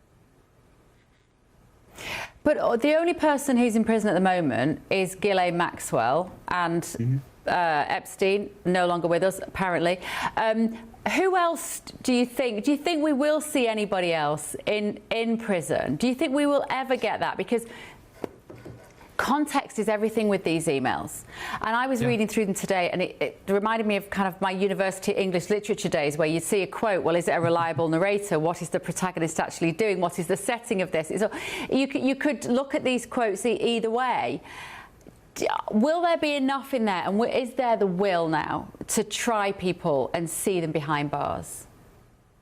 But the only person who's in prison at the moment is Ghislaine Maxwell, and Epstein, no longer with us, apparently. Who else do you think? Do you think we will see anybody else in prison? Do you think we will ever get that? Because context is everything with these emails. And I was reading through them today, and it reminded me of kind of my university English literature days, where you see a quote, well, is it a reliable narrator? What is the protagonist actually doing? What is the setting of this? So you could look at these quotes either way. Will there be enough in there? And is there the will now to try people and see them behind bars?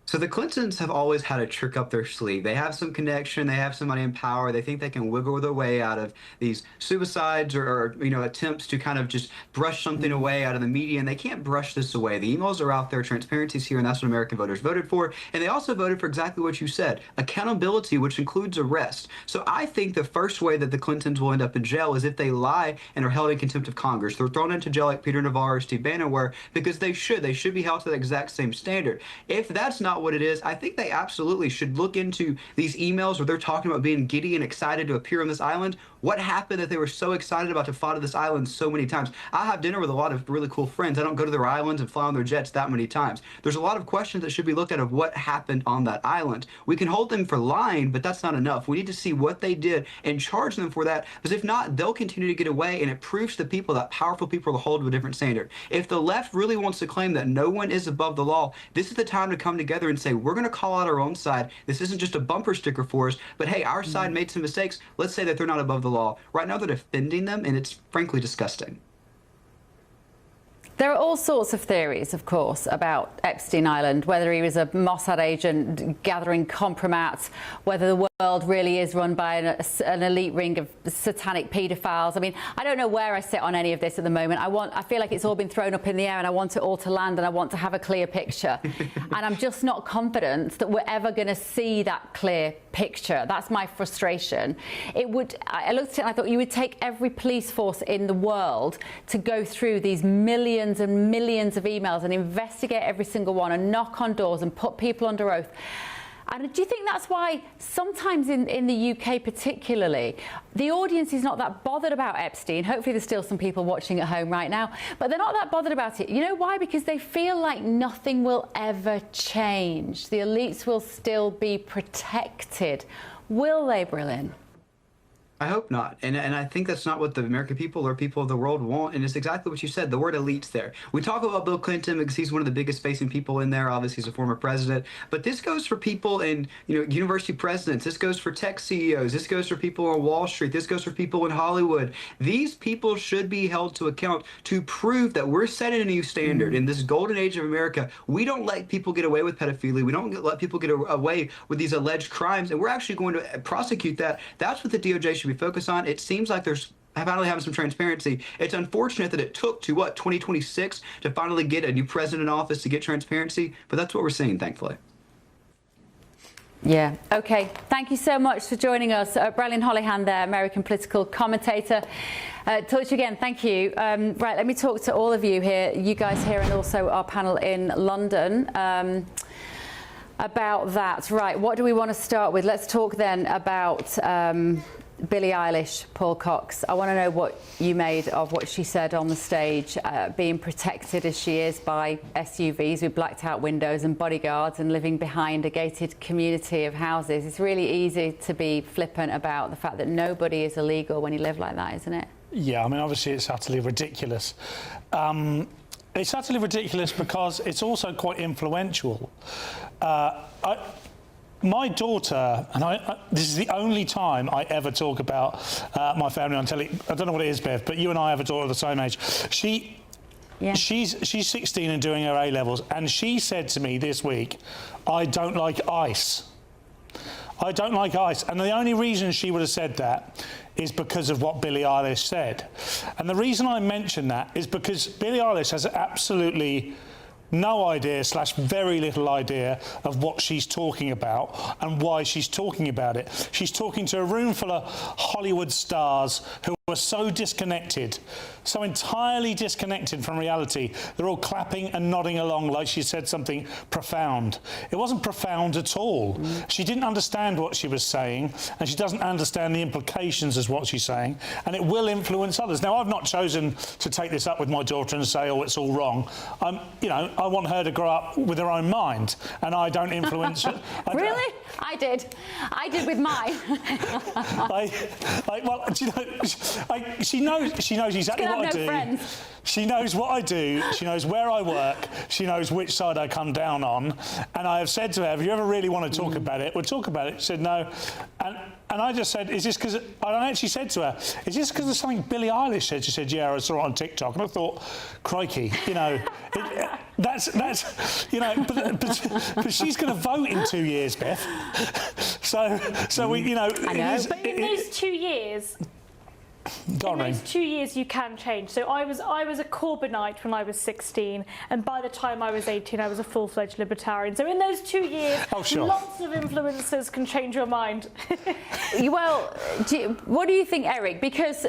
So the Clintons have always had a trick up their sleeve. They have some connection, they have some money and power. They think they can wiggle their way out of these suicides or attempts to kind of just brush something away out of the media, and they can't brush this away. The emails are out there, transparency's here, and that's what American voters voted for. And they also voted for exactly what you said, accountability, which includes arrest. So I think the first way that the Clintons will end up in jail is if they lie and are held in contempt of Congress. They're thrown into jail like Peter Navarro or Steve Bannon were, because they should be held to the exact same standard. If that's not what it is, I think they absolutely should look into these emails where they're talking about being giddy and excited to appear on this island. What happened that they were so excited about to fly to this island so many times? I have dinner with a lot of really cool friends. I don't go to their islands and fly on their jets that many times. There's a lot of questions that should be looked at of what happened on that island. We can hold them for lying, but that's not enough. We need to see what they did and charge them for that, because if not, they'll continue to get away, and it proves to people that powerful people are held to a different standard. If the left really wants to claim that no one is above the law, this is the time to come together and say, we're going to call out our own side. This isn't just a bumper sticker for us, but hey, our side made some mistakes. Let's say that they're not above the law. Right now, they're defending them, and it's frankly disgusting. There are all sorts of theories, of course, about Epstein Island, whether he was a Mossad agent gathering compromats, whether the world really is run by an elite ring of satanic paedophiles. I mean, I don't know where I sit on any of this at the moment. I feel like it's all been thrown up in the air, and I want it all to land, and I want to have a clear picture. And I'm just not confident that we're ever going to see that clear picture. That's my frustration. I looked at it and I thought you would take every police force in the world to go through these millions and millions of emails and investigate every single one and knock on doors and put people under oath. And do you think that's why sometimes in the UK particularly, the audience is not that bothered about Epstein? Hopefully there's still some people watching at home right now, but they're not that bothered about it. You know why? Because they feel like nothing will ever change. The elites will still be protected. Will they, Brillin? I hope not. And I think that's not what the American people or people of the world want. And it's exactly what you said. The word elite's there. We talk about Bill Clinton because he's one of the biggest facing people in there. Obviously, he's a former president. But this goes for people in, university presidents. This goes for tech CEOs. This goes for people on Wall Street. This goes for people in Hollywood. These people should be held to account to prove that we're setting a new standard. In this golden age of America, we don't let people get away with pedophilia. We don't let people get away with these alleged crimes. And we're actually going to prosecute that. That's what the DOJ should be focused on. It seems like there's finally having some transparency. It's unfortunate that it took to 2026 to finally get a new president in office to get transparency, but that's what we're seeing, thankfully. Yeah. Okay. Thank you so much for joining us. Brillin Holohan there, American political commentator. Talk to you again. Thank you. Right. Let me talk to all of you here, you guys here, and also our panel in London. About that. Right. What do we want to start with? Let's talk then about Billie Eilish, Paul Cox. I want to know what you made of what she said on the stage, being protected as she is by SUVs with blacked out windows and bodyguards and living behind a gated community of houses. It's really easy to be flippant about the fact that nobody is illegal when you live like that, isn't it? Yeah, I mean, obviously it's utterly ridiculous. It's utterly ridiculous because it's also quite influential. My daughter, and this is the only time I ever talk about my family on telly. I don't know what it is, Bev, but you and I have a daughter the same age. She's 16 and doing her A-levels, and she said to me this week, I don't like ice. I don't like ice. And the only reason she would have said that is because of what Billie Eilish said. And the reason I mention that is because Billie Eilish has absolutely no idea / very little idea of what she's talking about and why she's talking about it. She's talking to a room full of Hollywood stars who are so disconnected, so entirely disconnected from reality. They're all clapping and nodding along like she said something profound. It wasn't profound at all. She didn't understand what she was saying, and she doesn't understand the implications of what she's saying, and it will influence others. Now, I've not chosen to take this up with my daughter and say, oh, it's all wrong. I want her to grow up with her own mind, and I don't influence her. Really? I did with mine. Well, do you know, she knows exactly what I do. Friends. She knows what I do. She knows where I work. She knows which side I come down on. And I have said to her, if you ever really want to talk about it, we'll talk about it. She said no. And I just said, is this because... I actually said to her, is this because of something Billie Eilish said? She said, yeah, I saw it on TikTok. And I thought, crikey, that's but she's going to vote in 2 years, Beth. So we, I know. But in those 2 years... In those 2 years, you can change. So I was a Corbynite when I was 16, and by the time I was 18, I was a full-fledged libertarian. So in those 2 years, lots of influencers can change your mind. Well, what do you think, Eric? Because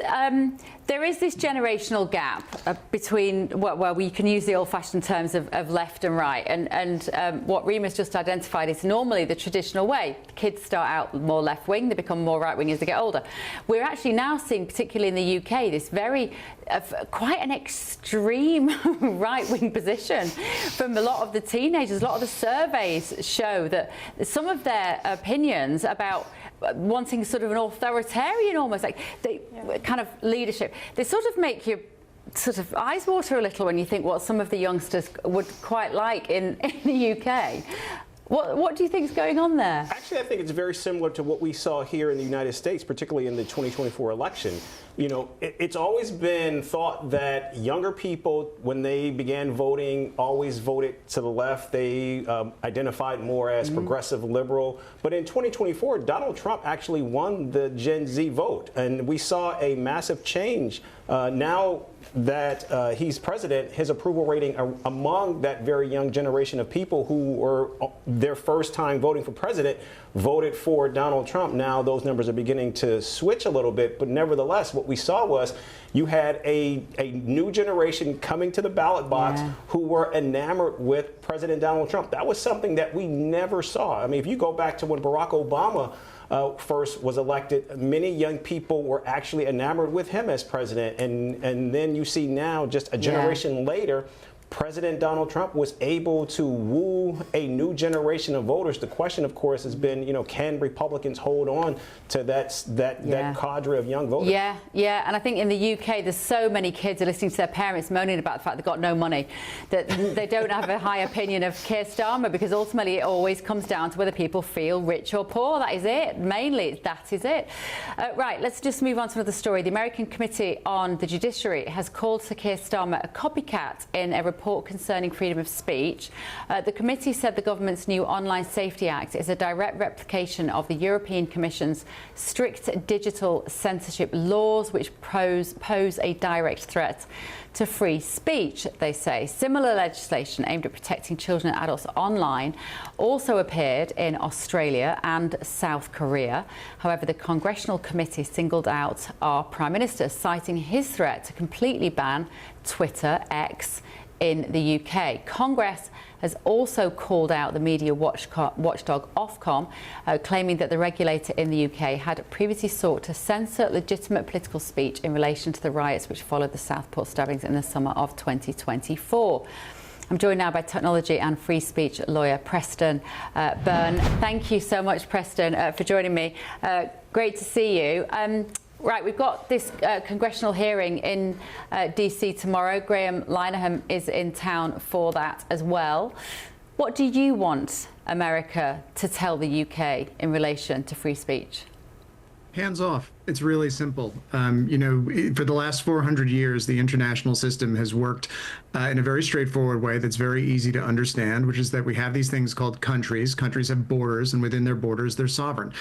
There is this generational gap between well, we can use the old-fashioned terms of left and right, and what Rima's just identified is normally the traditional way. Kids start out more left-wing, they become more right-wing as they get older. We're actually now seeing, particularly in the UK, this very quite an extreme right-wing position from a lot of the teenagers. A lot of the surveys show that some of their opinions about wanting sort of an authoritarian, almost like kind of leadership, they sort of make you sort of eyes water a little when you think what some of the youngsters would quite like in the UK. What do you think is going on there? Actually, I think it's very similar to what we saw here in the United States, particularly in the 2024 election. You know, it's always been thought that younger people, when they began voting, always voted to the left. They identified more as progressive liberal. But in 2024, Donald Trump actually won the Gen Z vote. And we saw a massive change. Now that he's president, his approval rating among that very young generation of people who were their first time voting for president voted for Donald Trump. Now those numbers are beginning to switch a little bit, but nevertheless, what we saw was you had a new generation coming to the ballot box who were enamored with President Donald Trump. That was something that we never saw. I mean, if you go back to when Barack Obama first was elected, many young people were actually enamored with him as president. And then you see now, just a generation later, President Donald Trump was able to woo a new generation of voters. The question, of course, has been, you know, can Republicans hold on to that cadre of young voters? Yeah, and I think in the UK, there's so many kids are listening to their parents moaning about the fact they've got no money, that they don't have a high opinion of Keir Starmer, because ultimately it always comes down to whether people feel rich or poor. That is it. Mainly, that is it. Right, let's just move on to another story. The American Committee on the Judiciary has called Sir Keir Starmer a copycat in a report concerning freedom of speech. The committee said the government's new Online Safety Act is a direct replication of the European Commission's strict digital censorship laws, which pose a direct threat to free speech, they say. Similar legislation aimed at protecting children and adults online also appeared in Australia and South Korea. However, the Congressional Committee singled out our Prime Minister, citing his threat to completely ban Twitter, X, in the UK. Congress has also called out the media watchdog Ofcom, claiming that the regulator in the UK had previously sought to censor legitimate political speech in relation to the riots which followed the Southport stabbings in the summer of 2024. I'm joined now by technology and free speech lawyer Preston Byrne. Thank you so much, Preston, for joining me. Great to see you. Right, we've got this congressional hearing in DC tomorrow. Graham Linehan is in town for that as well. What do you want America to tell the UK in relation to free speech? Hands off. It's really simple. You know, for the last 400 years, the international system has worked in a very straightforward way that's very easy to understand, which is that we have these things called countries. Countries have borders, and within their borders, they're sovereign.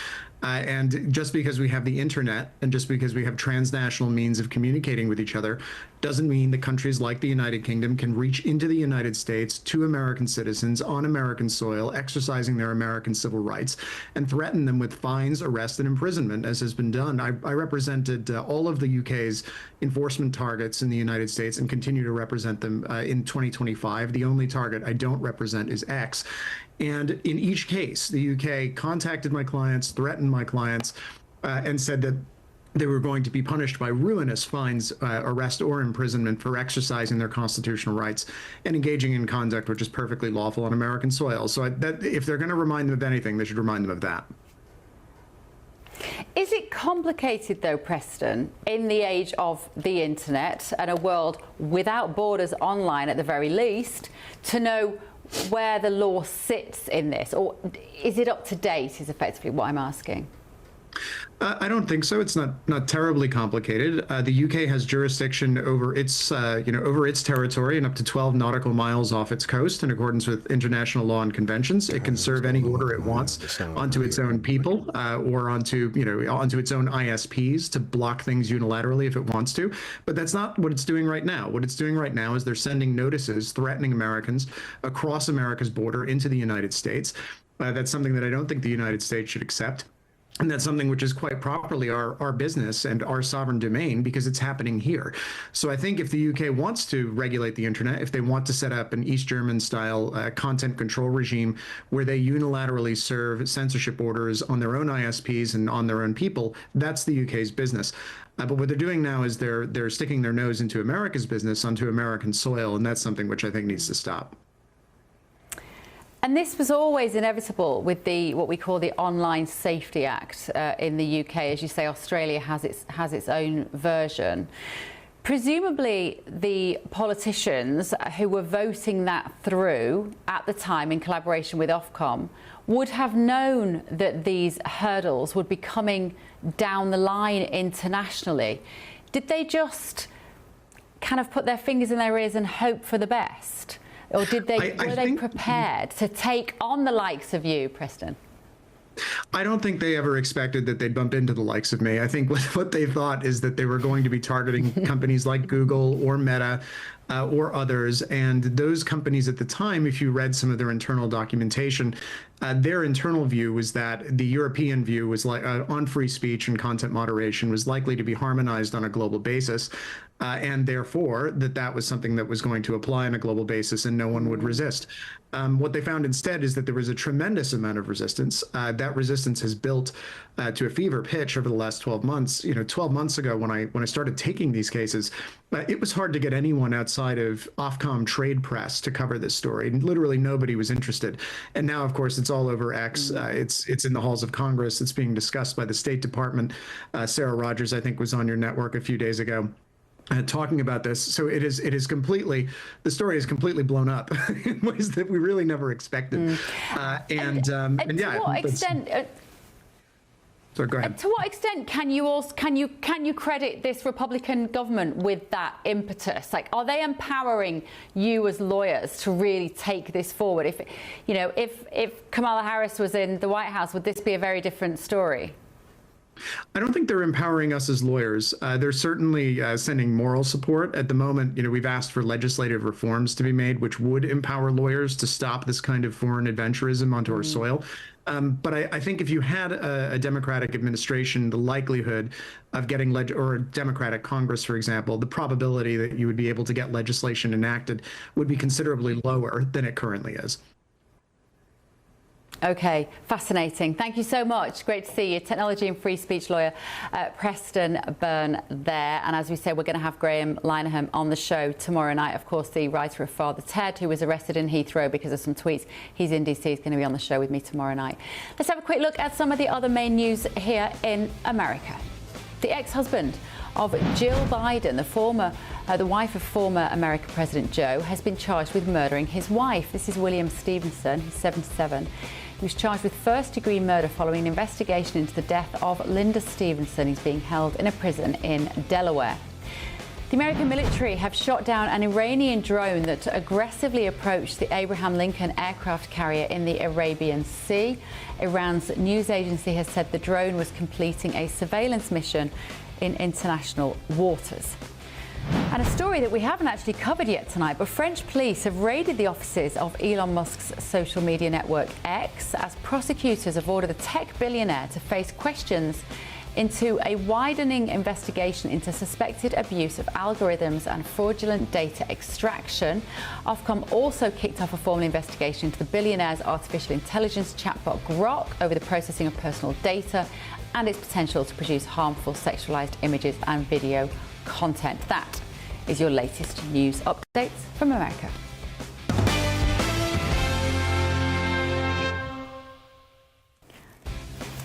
And just because we have the internet and just because we have transnational means of communicating with each other doesn't mean that countries like the United Kingdom can reach into the United States to American citizens on American soil, exercising their American civil rights, and threaten them with fines, arrest, and imprisonment, as has been done. I represented all of the UK's enforcement targets in the United States and continue to represent them in 2025. The only target I don't represent is X. And in each case, the UK contacted my clients, threatened my clients, and said that they were going to be punished by ruinous fines, arrest, or imprisonment for exercising their constitutional rights and engaging in conduct which is perfectly lawful on American soil. So if they're going to remind them of anything, they should remind them of that. Is it complicated, though, Preston, in the age of the internet and a world without borders online at the very least, to know where the law sits in this? Or is it up to date, is effectively what I'm asking? I don't think so. It's not terribly complicated. The UK has jurisdiction over its over its territory and up to 12 nautical miles off its coast in accordance with international law and conventions. It can serve any order it wants onto its own people or onto its own ISPs to block things unilaterally if it wants to. But that's not what it's doing right now. What it's doing right now is they're sending notices threatening Americans across America's border into the United States. That's something that I don't think the United States should accept. And that's something which is quite properly our business and our sovereign domain because it's happening here. So I think if the UK wants to regulate the internet, if they want to set up an East German style content control regime where they unilaterally serve censorship orders on their own ISPs and on their own people, that's the UK's business. But what they're doing now is they're sticking their nose into America's business onto American soil, and that's something which I think needs to stop. And this was always inevitable with what we call the Online Safety Act in the UK. As you say, Australia has its own version. Presumably, the politicians who were voting that through at the time in collaboration with Ofcom would have known that these hurdles would be coming down the line internationally. Did they just kind of put their fingers in their ears and hope for the best? Or were they prepared to take on the likes of you, Preston? I don't think they ever expected that they'd bump into the likes of me. I think what they thought is that they were going to be targeting companies like Google or Meta or others. And those companies at the time, if you read some of their internal documentation, their internal view was that the European view was like on free speech and content moderation was likely to be harmonized on a global basis. And therefore, that was something that was going to apply on a global basis and no one would resist. What they found instead is that there was a tremendous amount of resistance. That resistance has built to a fever pitch over the last 12 months. 12 months ago, when I started taking these cases, it was hard to get anyone outside of Ofcom trade press to cover this story. Literally nobody was interested. And now, of course, it's all over X. It's in the halls of Congress. It's being discussed by the State Department. Sarah Rogers, I think, was on your network a few days ago. Talking about this, so the story is completely blown up in ways that we really never expected, and yeah. To what extent? So go ahead. To what extent can you credit this Republican government with that impetus? Like, are they empowering you as lawyers to really take this forward? If Kamala Harris was in the White House, would this be a very different story? I don't think they're empowering us as lawyers. They're certainly sending moral support. At the moment, we've asked for legislative reforms to be made, which would empower lawyers to stop this kind of foreign adventurism onto our soil. But I think if you had a Democratic administration, the likelihood of getting or a Democratic Congress, for example, the probability that you would be able to get legislation enacted would be considerably lower than it currently is. Okay, fascinating. Thank you so much. Great to see you. Technology and free speech lawyer Preston Byrne there. And as we said, we're going to have Graham Linehan on the show tomorrow night. Of course, the writer of Father Ted, who was arrested in Heathrow because of some tweets. He's in DC. He's going to be on the show with me tomorrow night. Let's have a quick look at some of the other main news here in America. The ex-husband of Jill Biden, the wife of former American President Joe, has been charged with murdering his wife. This is William Stevenson. He's 77. He was charged with first-degree murder following an investigation into the death of Linda Stevenson. He's being held in a prison in Delaware. The American military have shot down an Iranian drone that aggressively approached the Abraham Lincoln aircraft carrier in the Arabian Sea. Iran's news agency has said the drone was completing a surveillance mission in international waters. And a story that we haven't actually covered yet tonight, but French police have raided the offices of Elon Musk's social media network X as prosecutors have ordered the tech billionaire to face questions into a widening investigation into suspected abuse of algorithms and fraudulent data extraction. Ofcom also kicked off a formal investigation into the billionaire's artificial intelligence chatbot Grok over the processing of personal data and its potential to produce harmful sexualized images and video content. That is your latest news updates from America.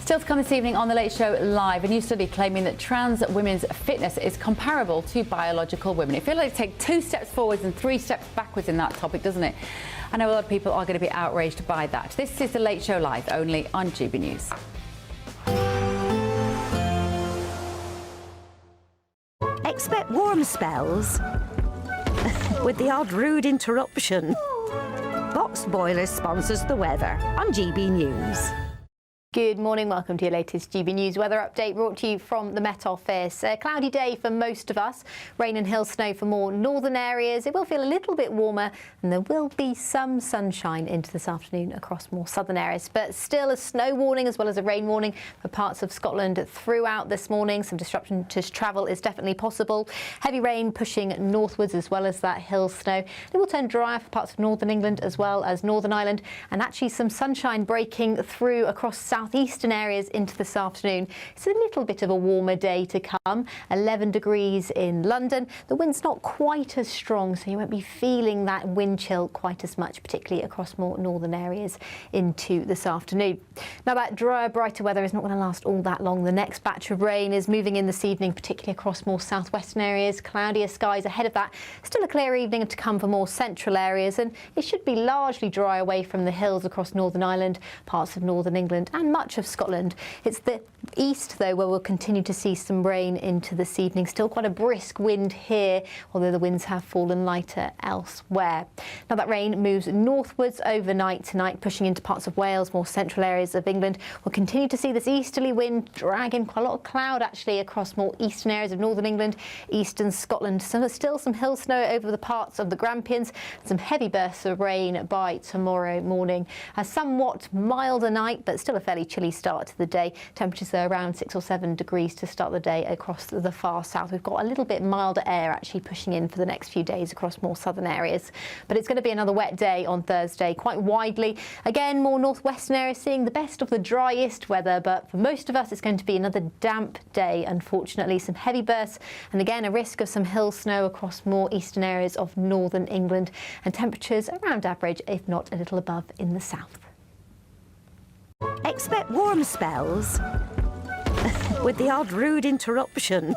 Still to come this evening on The Late Show Live, a new study claiming that trans women's fitness is comparable to biological women. It feels like it takes 2 steps forwards and 3 steps backwards in that topic, doesn't it? I know a lot of people are going to be outraged by that. This is The Late Show Live, only on GB News. Expect warm spells with the odd rude interruption. Box Boiler sponsors the weather on GB News. Good morning, welcome to your latest GB News weather update brought to you from the Met Office. A cloudy day for most of us, rain and hill snow for more northern areas. It will feel a little bit warmer and there will be some sunshine into this afternoon across more southern areas, but still a snow warning as well as a rain warning for parts of Scotland throughout this morning. Some disruption to travel is definitely possible. Heavy rain pushing northwards as well as that hill snow. It will turn drier for parts of northern England as well as Northern Ireland, and actually some sunshine breaking through across southeastern areas into this afternoon. It's a little bit of a warmer day to come. 11 degrees in London. The wind's not quite as strong, so you won't be feeling that wind chill quite as much, particularly across more northern areas into this afternoon. Now, that drier, brighter weather is not going to last all that long. The next batch of rain is moving in this evening, particularly across more southwestern areas. Cloudier skies ahead of that. Still a clear evening to come for more central areas, and it should be largely dry away from the hills across Northern Ireland, parts of northern England and much of Scotland. It's the east, though, where we'll continue to see some rain into this evening. Still quite a brisk wind here, although the winds have fallen lighter elsewhere. Now, that rain moves northwards overnight tonight, pushing into parts of Wales, more central areas of England. We'll continue to see this easterly wind dragging quite a lot of cloud, actually, across more eastern areas of northern England, eastern Scotland. So there's still some hill snow over the parts of the Grampians, some heavy bursts of rain by tomorrow morning. A somewhat milder night, but still a fairly chilly start to the day. Temperatures are around 6 or 7 degrees to start the day across the far south. We've got a little bit milder air actually pushing in for the next few days across more southern areas. But it's going to be another wet day on Thursday, quite widely. Again, more northwestern areas seeing the best of the driest weather, but for most of us it's going to be another damp day, unfortunately. Some heavy bursts and again a risk of some hill snow across more eastern areas of northern England, and temperatures around average, if not a little above in the south. Expect warm spells with the odd rude interruption.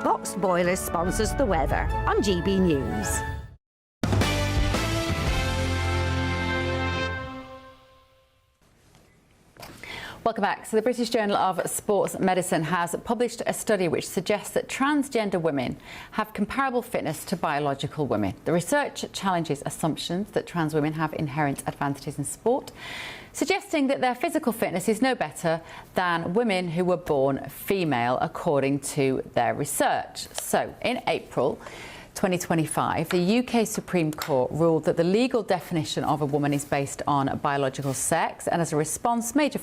Boxed Boilers sponsors the weather on GB News. Welcome back. So the British Journal of Sports Medicine has published a study which suggests that transgender women have comparable fitness to biological women. The research challenges assumptions that trans women have inherent advantages in sport, suggesting that their physical fitness is no better than women who were born female, according to their research. So in April 2025, the UK Supreme Court ruled that the legal definition of a woman is based on biological sex, and as a response, major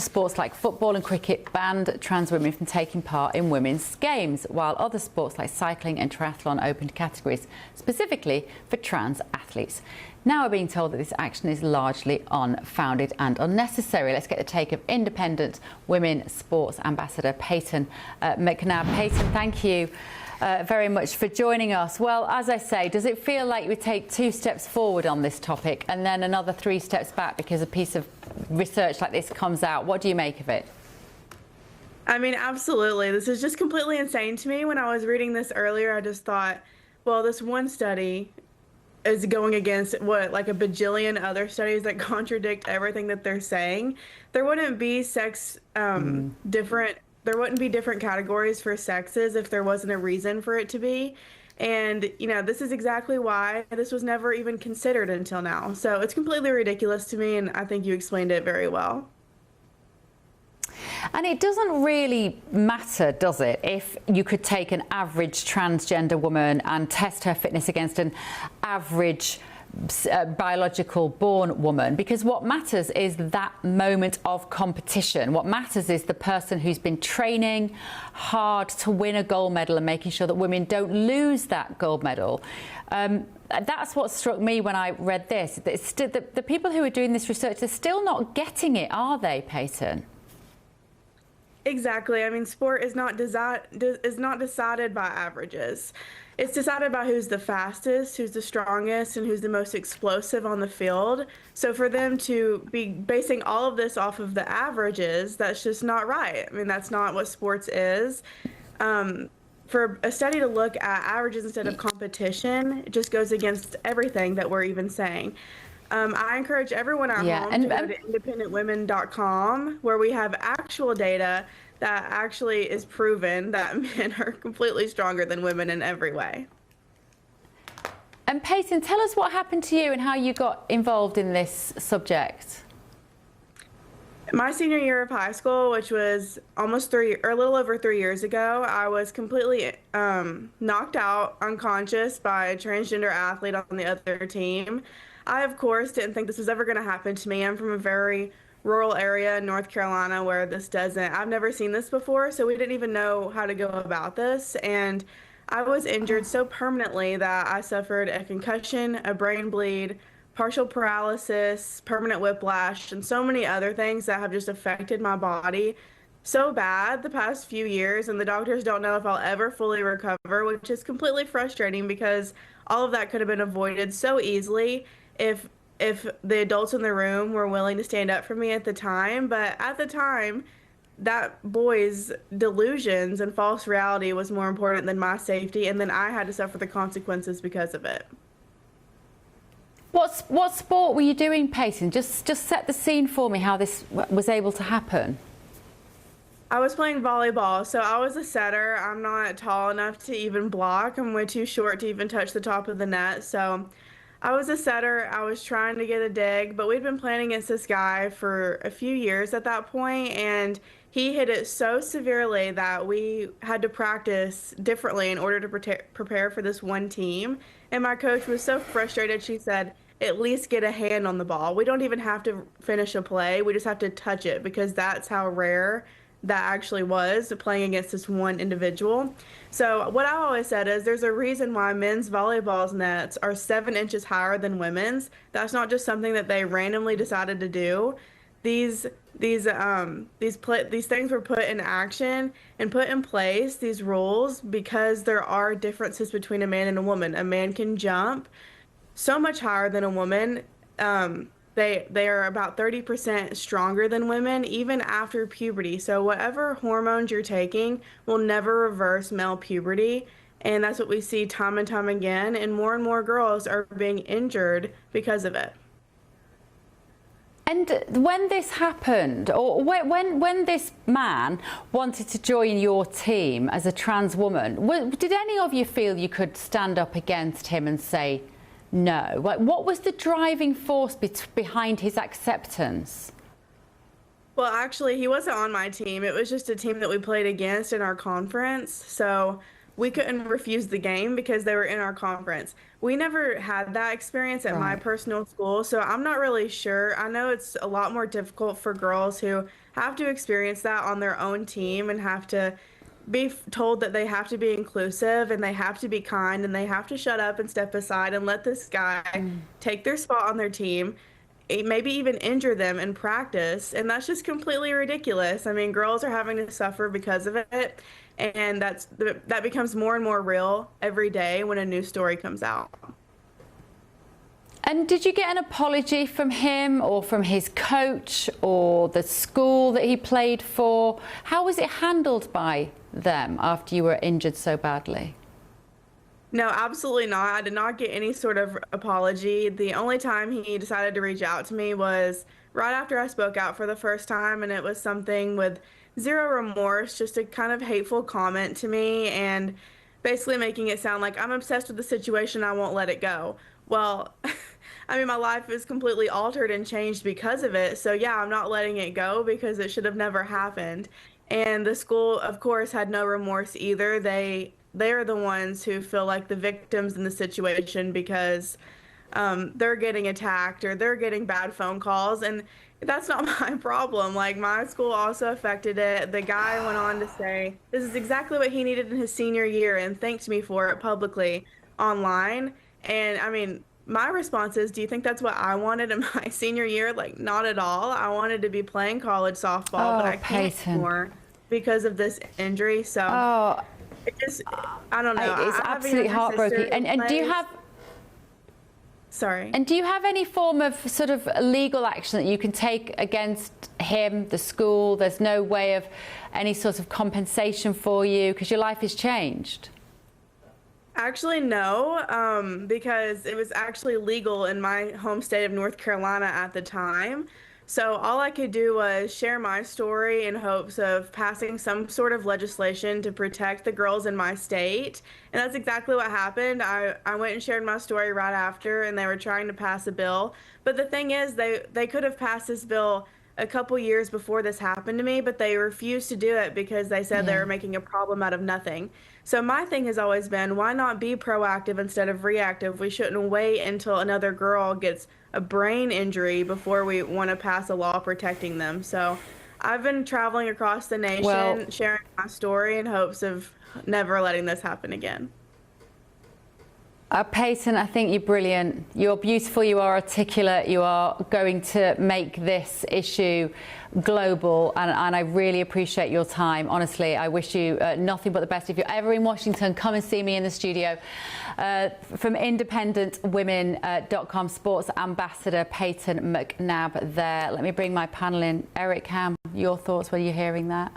sports like football and cricket banned trans women from taking part in women's games, while other sports like cycling and triathlon opened categories specifically for trans athletes. Now we're being told that this action is largely unfounded and unnecessary. Let's get the take of independent women sports ambassador Peyton McNabb. Peyton, thank you very much for joining us. Well, as I say, does it feel like we take 2 steps forward on this topic and then another 3 steps back because a piece of research like this comes out? What do you make of it? I mean, absolutely. This is just completely insane to me. When I was reading this earlier, I just thought, well, this one study is going against what, like a bajillion other studies that contradict everything that they're saying. There wouldn't be there wouldn't be different categories for sexes if there wasn't a reason for it to be. And, you know, this is exactly why this was never even considered until now. So it's completely ridiculous to me, and I think you explained it very well. And it doesn't really matter, does it, if you could take an average transgender woman and test her fitness against an average biological born woman, because what matters is that moment of competition. What matters is the person who's been training hard to win a gold medal and making sure that women don't lose that gold medal. That's what struck me when I read this. The people who are doing this research are still not getting it, are they, Peyton? Exactly. I mean, sport is not decided by averages. It's decided by who's the fastest, who's the strongest, and who's the most explosive on the field. So for them to be basing all of this off of the averages, that's just not right. I mean, that's not what sports is. For a study to look at averages instead of competition, it just goes against everything that we're even saying. I encourage everyone at home to go to independentwomen.com, where we have actual data that actually is proven that men are completely stronger than women in every way. And Peyton, tell us what happened to you and how you got involved in this subject. My senior year of high school, which was almost a little over 3 years ago, I was completely knocked out unconscious by a transgender athlete on the other team. I, of course, didn't think this was ever going to happen to me. I'm from a very rural area in North Carolina where I've never seen this before, so we didn't even know how to go about this. And I was injured so permanently that I suffered a concussion, a brain bleed, partial paralysis, permanent whiplash, and so many other things that have just affected my body so bad the past few years, and the doctors don't know if I'll ever fully recover, which is completely frustrating because all of that could have been avoided so easily if the adults in the room were willing to stand up for me at the time. But at the time, that boy's delusions and false reality was more important than my safety, and then I had to suffer the consequences because of it. What sport were you doing, Peyton? Just set the scene for me how this was able to happen. I was playing volleyball, so I was a setter. I'm not tall enough to even block. I'm way too short to even touch the top of the net. So I was a setter. I was trying to get a dig, but we'd been playing against this guy for a few years at that point, and he hit it so severely that we had to practice differently in order to prepare for this one team. And my coach was so frustrated. She said, at least get a hand on the ball. We don't even have to finish a play. We just have to touch it, because that's how rare that actually was, playing against this one individual. So what I always said is there's a reason why men's volleyball nets are 7 inches higher than women's. That's not just something that they randomly decided to do. These things were put in action and put in place, these rules, because there are differences between a man and a woman. A man can jump so much higher than a woman. They are about 30% stronger than women even after puberty. So whatever hormones you're taking will never reverse male puberty. And that's what we see time and time again. And more girls are being injured because of it. And when this happened, or when this man wanted to join your team as a trans woman, did any of you feel you could stand up against him and say no? Like, what was the driving force behind his acceptance? Well, actually, he wasn't on my team. It was just a team that we played against in our conference. So we couldn't refuse the game because they were in our conference. We never had that experience at my personal school, so I'm not really sure. I know it's a lot more difficult for girls who have to experience that on their own team and have to be told that they have to be inclusive and they have to be kind and they have to shut up and step aside and let this guy take their spot on their team, maybe even injure them in practice. And that's just completely ridiculous. I mean, girls are having to suffer because of it, and that becomes more and more real every day when a new story comes out. And did you get an apology from him or from his coach or the school that he played for? How was it handled by them after you were injured so badly? No, absolutely not. I did not get any sort of apology. The only time he decided to reach out to me was right after I spoke out for the first time, and it was something with zero remorse, just a kind of hateful comment to me and basically making it sound like I'm obsessed with the situation, I won't let it go. Well, I mean, my life is completely altered and changed because of it. So yeah, I'm not letting it go because it should have never happened. And the school, of course, had no remorse either. They're the ones who feel like the victims in the situation because they're getting attacked or they're getting bad phone calls. And that's not my problem. Like, my school also affected it. The guy went on to say this is exactly what he needed in his senior year and thanked me for it publicly online. And I mean, my response is, do you think that's what I wanted in my senior year? Like, not at all. I wanted to be playing college softball, but I can't anymore because of this injury. So it just, I don't know. It's absolutely heartbreaking. And do you have... Sorry. And do you have any form of sort of legal action that you can take against him, the school? There's no way of any sort of compensation for you because your life has changed? Actually, no, because it was actually legal in my home state of North Carolina at the time. So all I could do was share my story in hopes of passing some sort of legislation to protect the girls in my state. And that's exactly what happened. I went and shared my story right after, and they were trying to pass a bill. But the thing is, they could have passed this bill a couple years before this happened to me, but they refused to do it because they said they were making a problem out of nothing. So my thing has always been, why not be proactive instead of reactive? We shouldn't wait until another girl gets a brain injury before we want to pass a law protecting them. So I've been traveling across the nation, sharing my story in hopes of never letting this happen again. Peyton, I think you're brilliant. You're beautiful, you are articulate, you are going to make this issue global, and I really appreciate your time. Honestly, I wish you nothing but the best. If you're ever in Washington, come and see me in the studio. From independentwomen.com, sports ambassador Peyton McNabb there. Let me bring my panel in. Eric Ham, your thoughts when you're hearing that?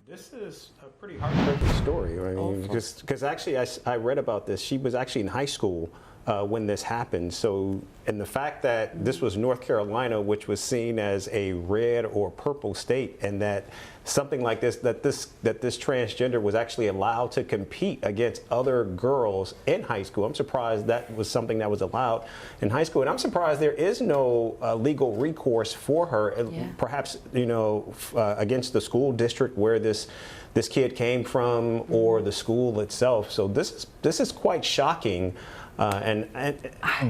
This is a pretty heartbreaking story. I mean, because actually I read about this. She was actually in high school when this happened. So, and the fact that this was North Carolina, which was seen as a red or purple state, and that something like this, that this transgender was actually allowed to compete against other girls in high school. I'm surprised that was something that was allowed in high school, and I'm surprised there is no legal recourse for her. Perhaps, you know, against the school district where this kid came from, or the school itself. So this is quite shocking. And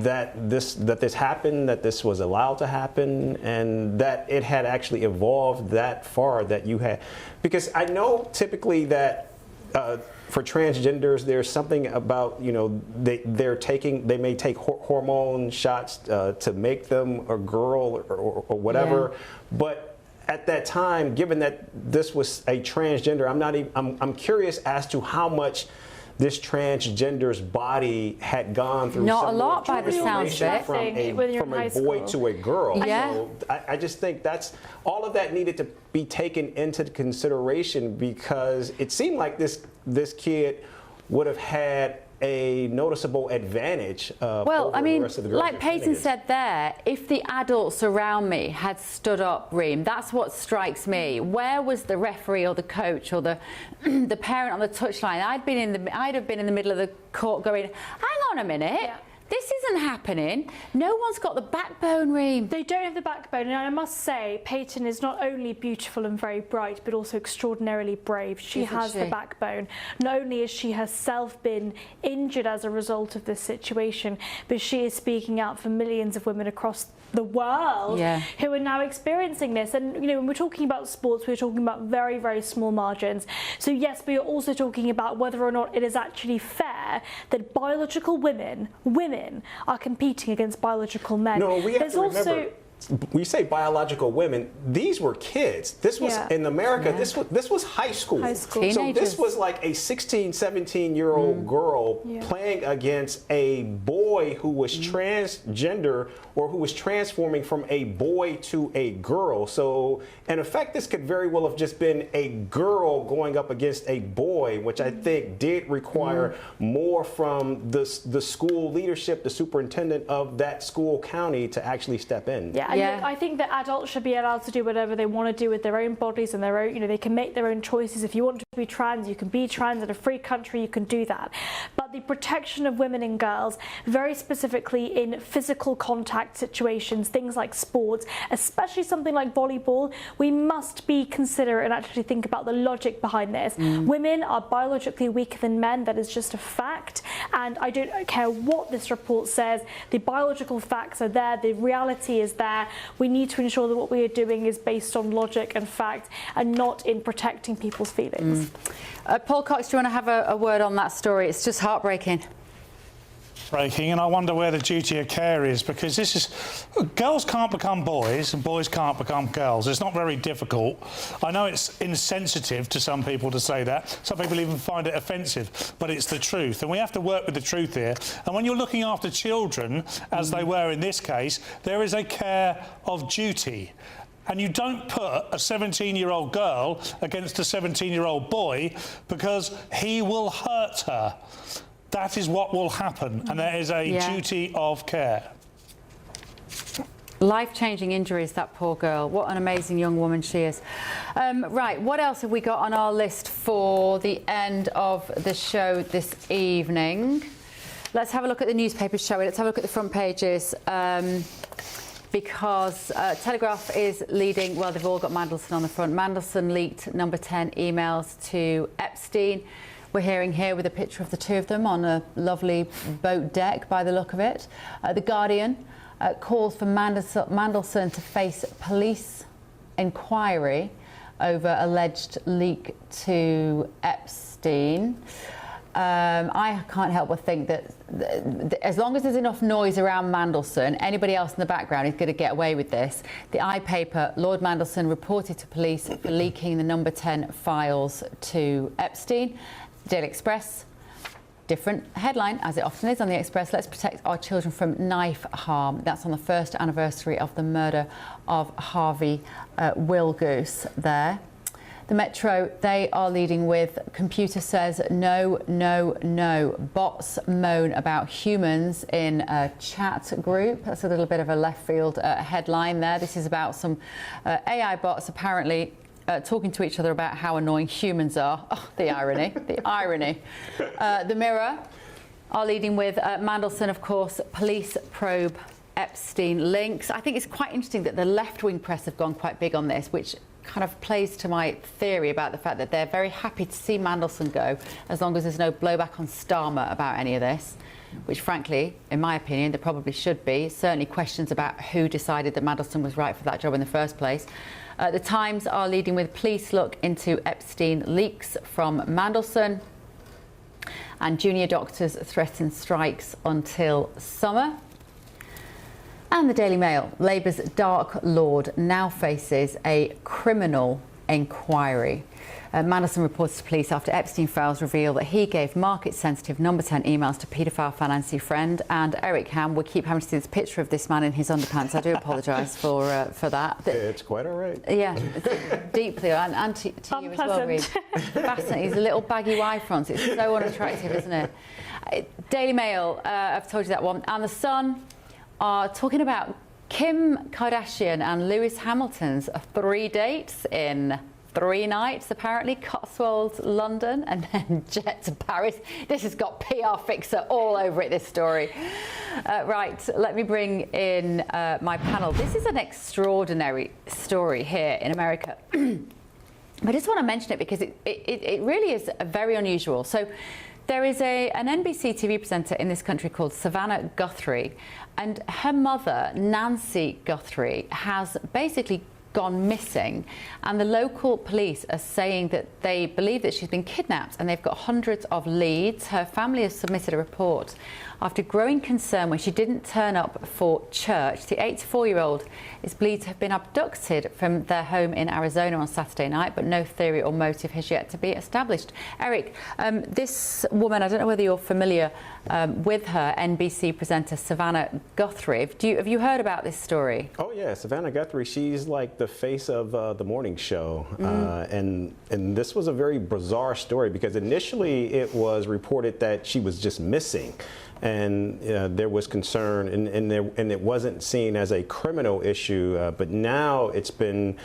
that this happened, that this was allowed to happen, and that it had actually evolved that far that you had, because I know typically that for transgenders there's something about, you know, they may take hormone shots to make them a girl or whatever, but at that time, given that this was a transgender, I'm curious as to how much this transgender's body had gone through. Not a lot by the sounds of it. From a boy to a girl. Yeah. So I just think that's all of that needed to be taken into consideration, because it seemed like this kid would have had a noticeable advantage over the rest of the girls. Like Peyton said there, if the adults around me had stood up, Reem, that's what strikes me. Where was the referee or the coach or the the parent on the touchline? I'd have been in the middle of the court going, hang on a minute. Yeah. This isn't happening. No one's got the backbone, Reem. They don't have the backbone, and I must say, Peyton is not only beautiful and very bright, but also extraordinarily brave. She has the backbone. Not only has she herself been injured as a result of this situation, but she is speaking out for millions of women across the world who are now experiencing this. And you know, when we're talking about sports, we're talking about very, very small margins. So yes, we are also talking about whether or not it is actually fair that biological women are competing against biological men. No, we have to remember, we say biological women, these were kids. This was in America, this was high school. So this was like a 16, 17-year-old girl playing against a boy who was transgender, or who was transforming from a boy to a girl. So in effect, this could very well have just been a girl going up against a boy, which I think did require more from the school leadership, the superintendent of that school county, to actually step in. Look, I think that adults should be allowed to do whatever they want to do with their own bodies and their own, you know, they can make their own choices. If you want to be trans, you can be trans. In a free country, you can do that. But the protection of women and girls, very specifically in physical contact situations, things like sports, especially something like volleyball, we must be considerate and actually think about the logic behind this. Women are biologically weaker than men. That is just a fact. And I don't care what this report says. The biological facts are there. The reality is there. We need to ensure that what we are doing is based on logic and fact, and not in protecting people's feelings. Paul Cox, do you want to have a word on that story? It's just heartbreaking. And I wonder where the duty of care is, because this is, girls can't become boys and boys can't become girls. It's not very difficult. I know it's insensitive to some people to say that. Some people even find it offensive, but it's the truth, and we have to work with the truth here. And when you're looking after children, as they were in this case, there is a care of duty. And you don't put a 17-year-old girl against a 17-year-old boy because he will hurt her. That is what will happen, and there is a duty of care. Life-changing injuries, that poor girl. What an amazing young woman she is. Right, what else have we got on our list for the end of the show this evening? Let's have a look at the newspapers, shall we? Let's have a look at the front pages. because Telegraph is leading, well, they've all got Mandelson on the front. Mandelson leaked number 10 emails to Epstein. We're hearing here with a picture of the two of them on a lovely boat deck by the look of it. The Guardian calls for Mandelson to face police inquiry over alleged leak to Epstein. I can't help but think that as long as there's enough noise around Mandelson, anybody else in the background is going to get away with this. The iPaper, Lord Mandelson reported to police for leaking the number 10 files to Epstein. Daily Express, different headline, as it often is on the Express. Let's protect our children from knife harm. That's on the first anniversary of the murder of Harvey Wilgoose there. The Metro, they are leading with computer says no, no, no. Bots moan about humans in a chat group. That's a little bit of a left field headline there. This is about some AI bots apparently talking to each other about how annoying humans are. Oh, the irony, the irony. The Mirror are leading with Mandelson, of course, police probe Epstein links. I think it's quite interesting that the left-wing press have gone quite big on this, which kind of plays to my theory about the fact that they're very happy to see Mandelson go as long as there's no blowback on Starmer about any of this, which frankly, in my opinion, there probably should be. Certainly questions about who decided that Mandelson was right for that job in the first place. The Times are leading with police look into Epstein leaks from Mandelson, and junior doctors threaten strikes until summer. And the Daily Mail, Labour's Dark Lord now faces a criminal inquiry. Mandelson reports to police after Epstein files reveal that he gave market-sensitive number 10 emails to paedophile financier friend. And Eric Ham, we keep having to see this picture of this man in his underpants. I do apologise for that. It's quite all right. Yeah, deeply, and to you as well, Reid. Fascinating. He's a little baggy Y-front. It's so unattractive, isn't it? Daily Mail, I've told you that one. And The Sun are talking about Kim Kardashian and Lewis Hamilton's 3 dates in 3 nights, apparently. Cotswolds, London, and then jet to Paris. This has got PR fixer all over it, this story. Right, let me bring in my panel. This is an extraordinary story here in America. I just want to mention it because it really is very unusual. So there is an NBC TV presenter in this country called Savannah Guthrie, and her mother, Nancy Guthrie, has basically gone missing, and the local police are saying that they believe that she's been kidnapped, and they've got hundreds of leads. Her family has submitted a report after growing concern when she didn't turn up for church. The 84-year-old is believed to have been abducted from their home in Arizona on Saturday night, but no theory or motive has yet to be established. Eric, this woman, I don't know whether you're familiar with her, NBC presenter Savannah Guthrie. Have you heard about this story? Oh yeah, Savannah Guthrie, she's like the face of the morning show. And this was a very bizarre story because initially it was reported that she was just missing. And there was concern, and it wasn't seen as a criminal issue, but now it's been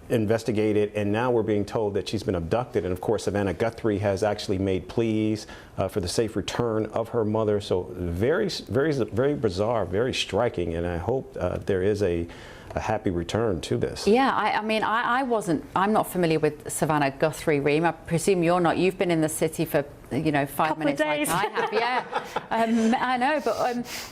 investigated, and now we're being told that she's been abducted. And of course, Savannah Guthrie has actually made pleas for the safe return of her mother. So very, very, very bizarre, very striking, and I hope there is a happy return to this. Yeah, I'm not familiar with Savannah Guthrie, Reem. I presume you're not. You've been in the city for 5 minutes like I have. Yeah, I know, but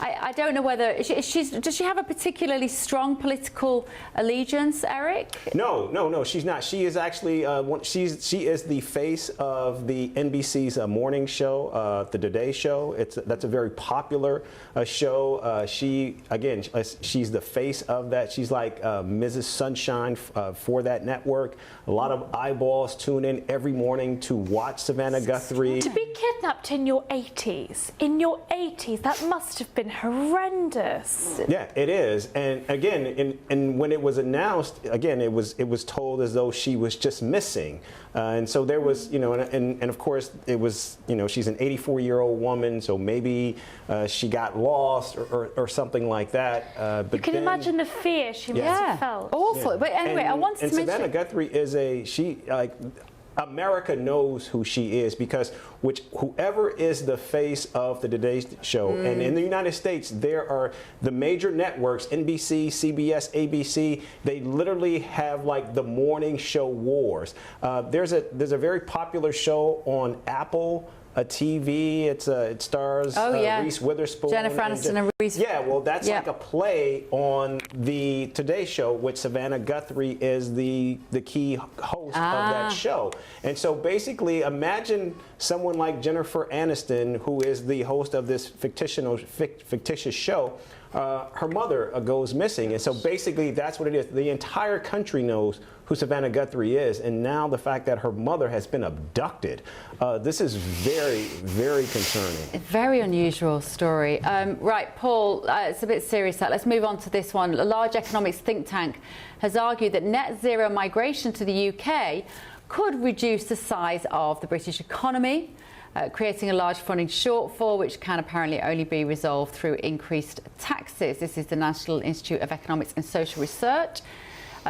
I don't know whether does she have a particularly strong political allegiance, Eric? No, she's not. She is actually she is the face of the NBC's morning show, the Today Show. That's a very popular show. She's the face of that. She's like Mrs. Sunshine for that network. A lot of eyeballs tune in every morning to watch Savannah Guthrie. To be kidnapped in your 80s, that must have been horrendous. Yeah, it is. And again, and when it was announced, again, it was told as though she was just missing. And so there was, and of course it was, she's an 84-year-old woman, so maybe she got lost or something like that. But you can imagine the fear she must have felt. Awful. But anyway, I wanted to mention. And Savannah Guthrie is America knows who she is, because whoever is the face of the Today Show, and in the United States, there are the major networks, NBC, CBS, ABC, they literally have like the morning show wars. There's a very popular show on Apple TV. It stars Reese Witherspoon, Jennifer Aniston and Reese. Yeah, well, that's like a play on the Today Show, which Savannah Guthrie is the key host of that show. And so basically, imagine someone like Jennifer Aniston, who is the host of this fictitious show. Her mother goes missing, and so basically that's what it is. The entire country knows who Savannah Guthrie is, and now the fact that her mother has been abducted, this is very, very concerning. A very unusual story. Right, Paul, it's a bit serious that. Let's move on to this one. A large economics think tank has argued that net zero migration to the UK could reduce the size of the British economy, creating a large funding shortfall, which can apparently only be resolved through increased taxes. This is the National Institute of Economics and Social Research.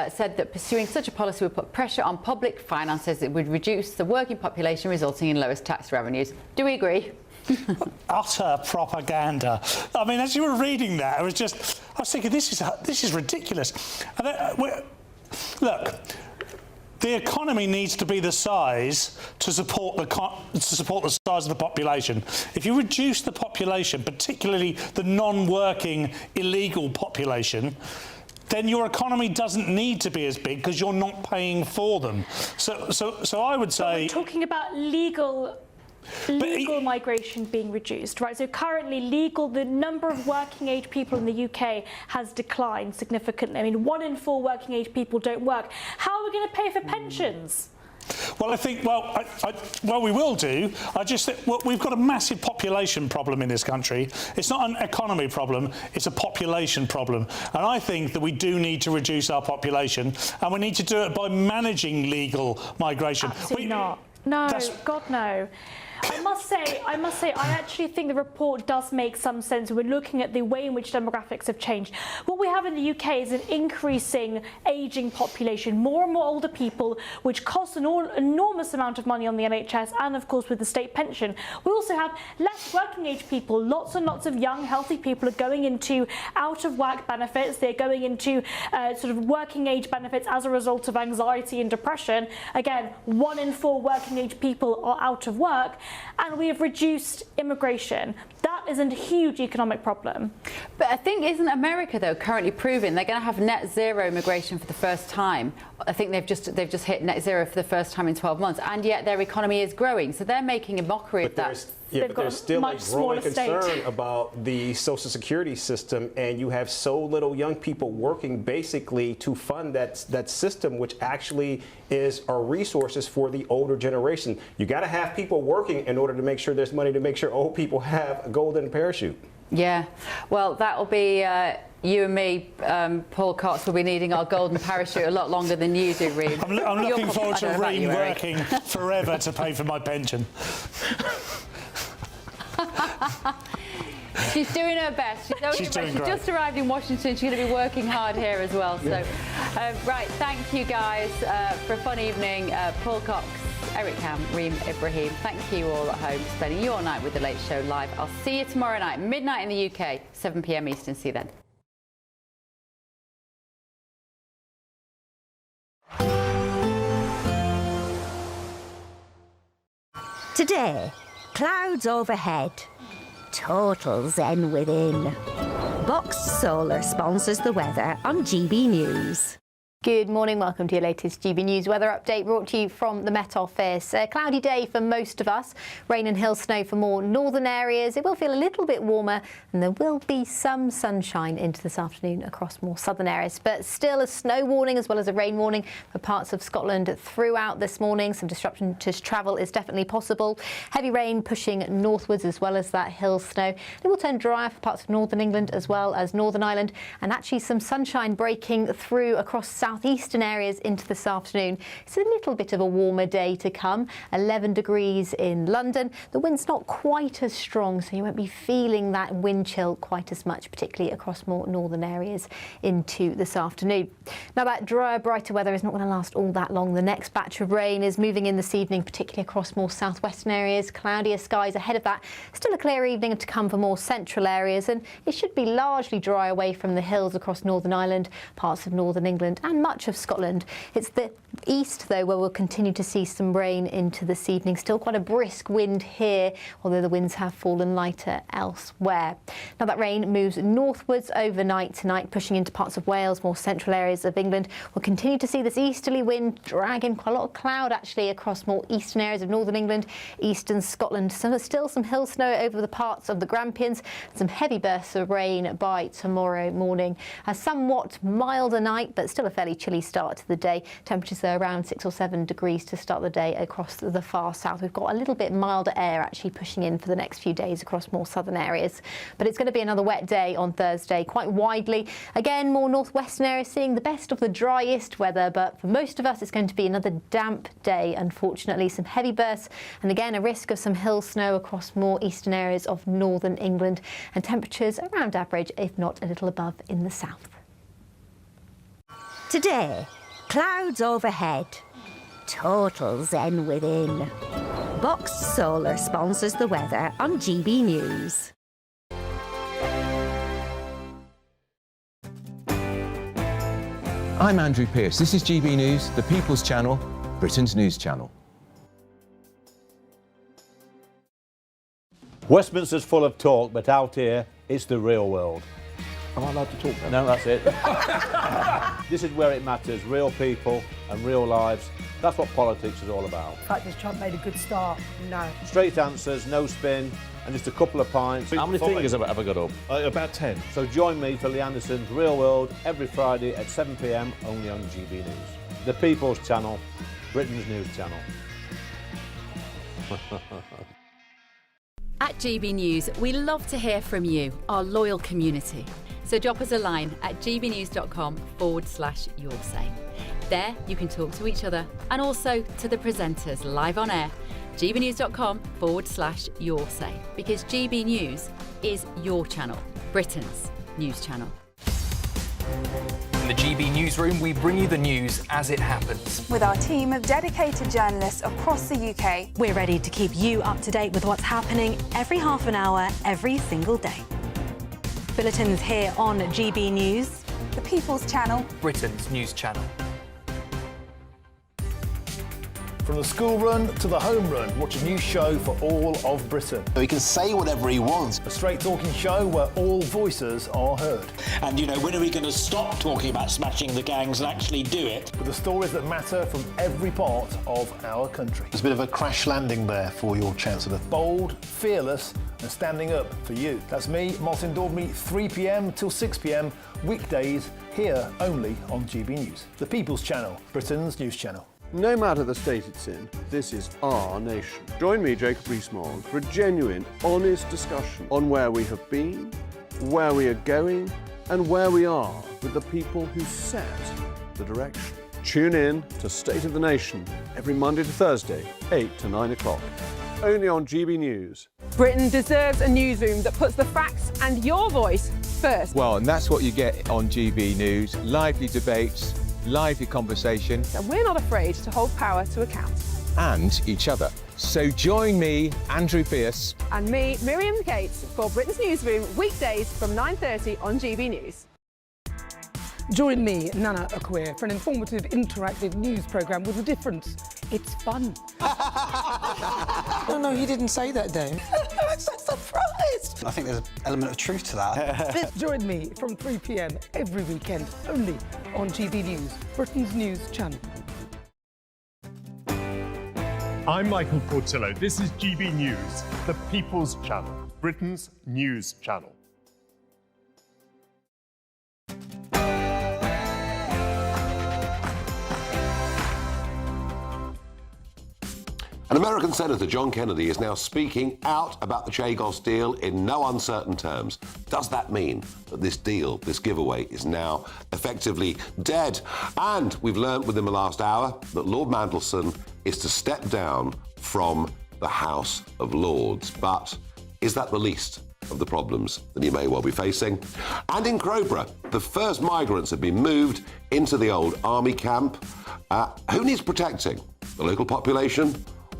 Said that pursuing such a policy would put pressure on public finances. It would reduce the working population, resulting in lowest tax revenues. Do we agree? Utter propaganda. I mean, as you were reading that, I was thinking, this is ridiculous. And look, the economy needs to be the size to support the size of the population. If you reduce the population, particularly the non-working illegal population, then your economy doesn't need to be as big because you're not paying for them. So I would say... But we're talking about legal migration being reduced, right? So currently the number of working age people in the UK has declined significantly. I mean, 1 in 4 working age people don't work. How are we going to pay for pensions? Well, I think, we will do. I just think we've got a massive population problem in this country. It's not an economy problem, it's a population problem. And I think that we do need to reduce our population, and we need to do it by managing legal migration. Absolutely not. No, God, no. I must say, I actually think the report does make some sense. We're looking at the way in which demographics have changed. What we have in the UK is an increasing ageing population, more and more older people, which costs an enormous amount of money on the NHS and, of course, with the state pension. We also have less working age people. Lots and lots of young, healthy people are going into out-of-work benefits. They're going into sort of working age benefits as a result of anxiety and depression. Again, 1 in 4 working age people are out of work. And we have reduced immigration. That is a huge economic problem. But I think, isn't America, though, currently proving they're going to have net zero immigration for the first time? I think they've just hit net zero for the first time in 12 months, and yet their economy is growing. So they're making a mockery of that. But there's still a growing concern about the Social Security system, and you have so little young people working basically to fund that system, which actually is our resources for the older generation. You got to have people working in order to make sure there's money to make sure old people have a golden parachute. Yeah, well, that'll be you and me, Paul Cox, will be needing our golden parachute a lot longer than you do, Reem. I'm looking forward to Reem working forever to pay for my pension. She's doing her best. She's just arrived in Washington. She's going to be working hard here as well. So, right, thank you guys for a fun evening. Paul Cox, Eric Cam, Reem Ibrahim, thank you all at home for spending your night with The Late Show Live. I'll see you tomorrow night, midnight in the UK, 7 p.m. Eastern. See you then. Today, clouds overhead, total zen within. Boxed Solar sponsors the weather on GB News. Good morning, welcome to your latest GB News weather update brought to you from the Met Office. A cloudy day for most of us, rain and hail snow for more northern areas. It will feel a little bit warmer and there will be some sunshine into this afternoon across more southern areas, but still a snow warning as well as a rain warning for parts of Scotland throughout this morning. Some disruption to travel is definitely possible. Heavy rain pushing northwards as well as that hill snow. It will turn drier for parts of northern England as well as Northern Ireland, and actually some sunshine breaking through across South southeastern areas into this afternoon. It's a little bit of a warmer day to come. 11 degrees in London. The wind's not quite as strong, so you won't be feeling that wind chill quite as much, particularly across more northern areas into this afternoon. Now, that drier, brighter weather is not going to last all that long. The next batch of rain is moving in this evening, particularly across more southwestern areas. Cloudier skies ahead of that. Still a clear evening to come for more central areas, and it should be largely dry away from the hills across Northern Ireland, parts of northern England and much of Scotland. It's the east, though, where we'll continue to see some rain into this evening. Still quite a brisk wind here, although the winds have fallen lighter elsewhere. Now, that rain moves northwards overnight tonight, pushing into parts of Wales, more central areas of England. We'll continue to see this easterly wind dragging quite a lot of cloud, actually, across more eastern areas of northern England, eastern Scotland. Still some hill snow over the parts of the Grampians, some heavy bursts of rain by tomorrow morning. A somewhat milder night, but still a fairly chilly start to the day. Temperatures are around 6 or 7 degrees to start the day across the far south. We've got a little bit milder air actually pushing in for the next few days across more southern areas. But it's going to be another wet day on Thursday, quite widely. Again, more northwestern areas seeing the best of the driest weather, but for most of us it's going to be another damp day, unfortunately. Some heavy bursts and again a risk of some hill snow across more eastern areas of northern England, and temperatures around average, if not a little above in the south. Today, clouds overhead, total zen within. Boxed Solar sponsors the weather on GB News. I'm Andrew Pearce. This is GB News, the People's Channel, Britain's news channel. Westminster's full of talk, but out here, it's the real world. Am I allowed to talk now? No, that's it. This is where it matters, real people and real lives. That's what politics is all about. In fact, has Trump made a good start? No. Straight answers, no spin, and just a couple of pints. How many fingers have I got up? About 10. So join me for Lee Anderson's Real World every Friday at 7 p.m, only on GB News. The People's Channel, Britain's news channel. At GB News, we love to hear from you, our loyal community. So drop us a line at gbnews.com/yoursay. There you can talk to each other and also to the presenters live on air. gbnews.com/yoursay, because GB News is your channel, Britain's news channel. In the GB Newsroom, we bring you the news as it happens. With our team of dedicated journalists across the UK, we're ready to keep you up to date with what's happening every half an hour, every single day. Bulletins here on GB News, the People's Channel, Britain's news channel. From the school run to the home run, watch a new show for all of Britain. He can say whatever he wants. A straight talking show where all voices are heard. And, you know, when are we going to stop talking about smashing the gangs and actually do it? With the stories that matter from every part of our country. There's a bit of a crash landing there for your Chancellor. Bold, fearless and standing up for you. That's me, Martin Daubney, 3 p.m. till 6 p.m, weekdays, here only on GB News. The People's Channel, Britain's news channel. No matter the state it's in, this is our nation. Join me, Jacob Rees-Mogg, for a genuine, honest discussion on where we have been, where we are going, and where we are with the people who set the direction. Tune in to State of the Nation every Monday to Thursday, 8 to 9 o'clock. Only on GB News. Britain deserves a newsroom that puts the facts and your voice first. Well, and that's what you get on GB News. Lively debates, lively conversation. And we're not afraid to hold power to account. And each other. So join me, Andrew Pearce. And me, Miriam Gates, for Britain's Newsroom, weekdays from 9:30 on GB News. Join me, Nana Akwe, for an informative, interactive news programme with a difference. It's fun. No, he didn't say that, Dave. I'm so surprised. I think there's an element of truth to that. Join me from 3 p.m. every weekend, only on GB News, Britain's news channel. I'm Michael Portillo. This is GB News, the People's Channel, Britain's news channel. And American Senator John Kennedy is now speaking out about the Chagos deal in no uncertain terms. Does that mean that this deal, this giveaway, is now effectively dead? And we've learned within the last hour that Lord Mandelson is to step down from the House of Lords. But is that the least of the problems that you may well be facing? And in Crowborough, the first migrants have been moved into the old army camp. Who needs protecting? The local population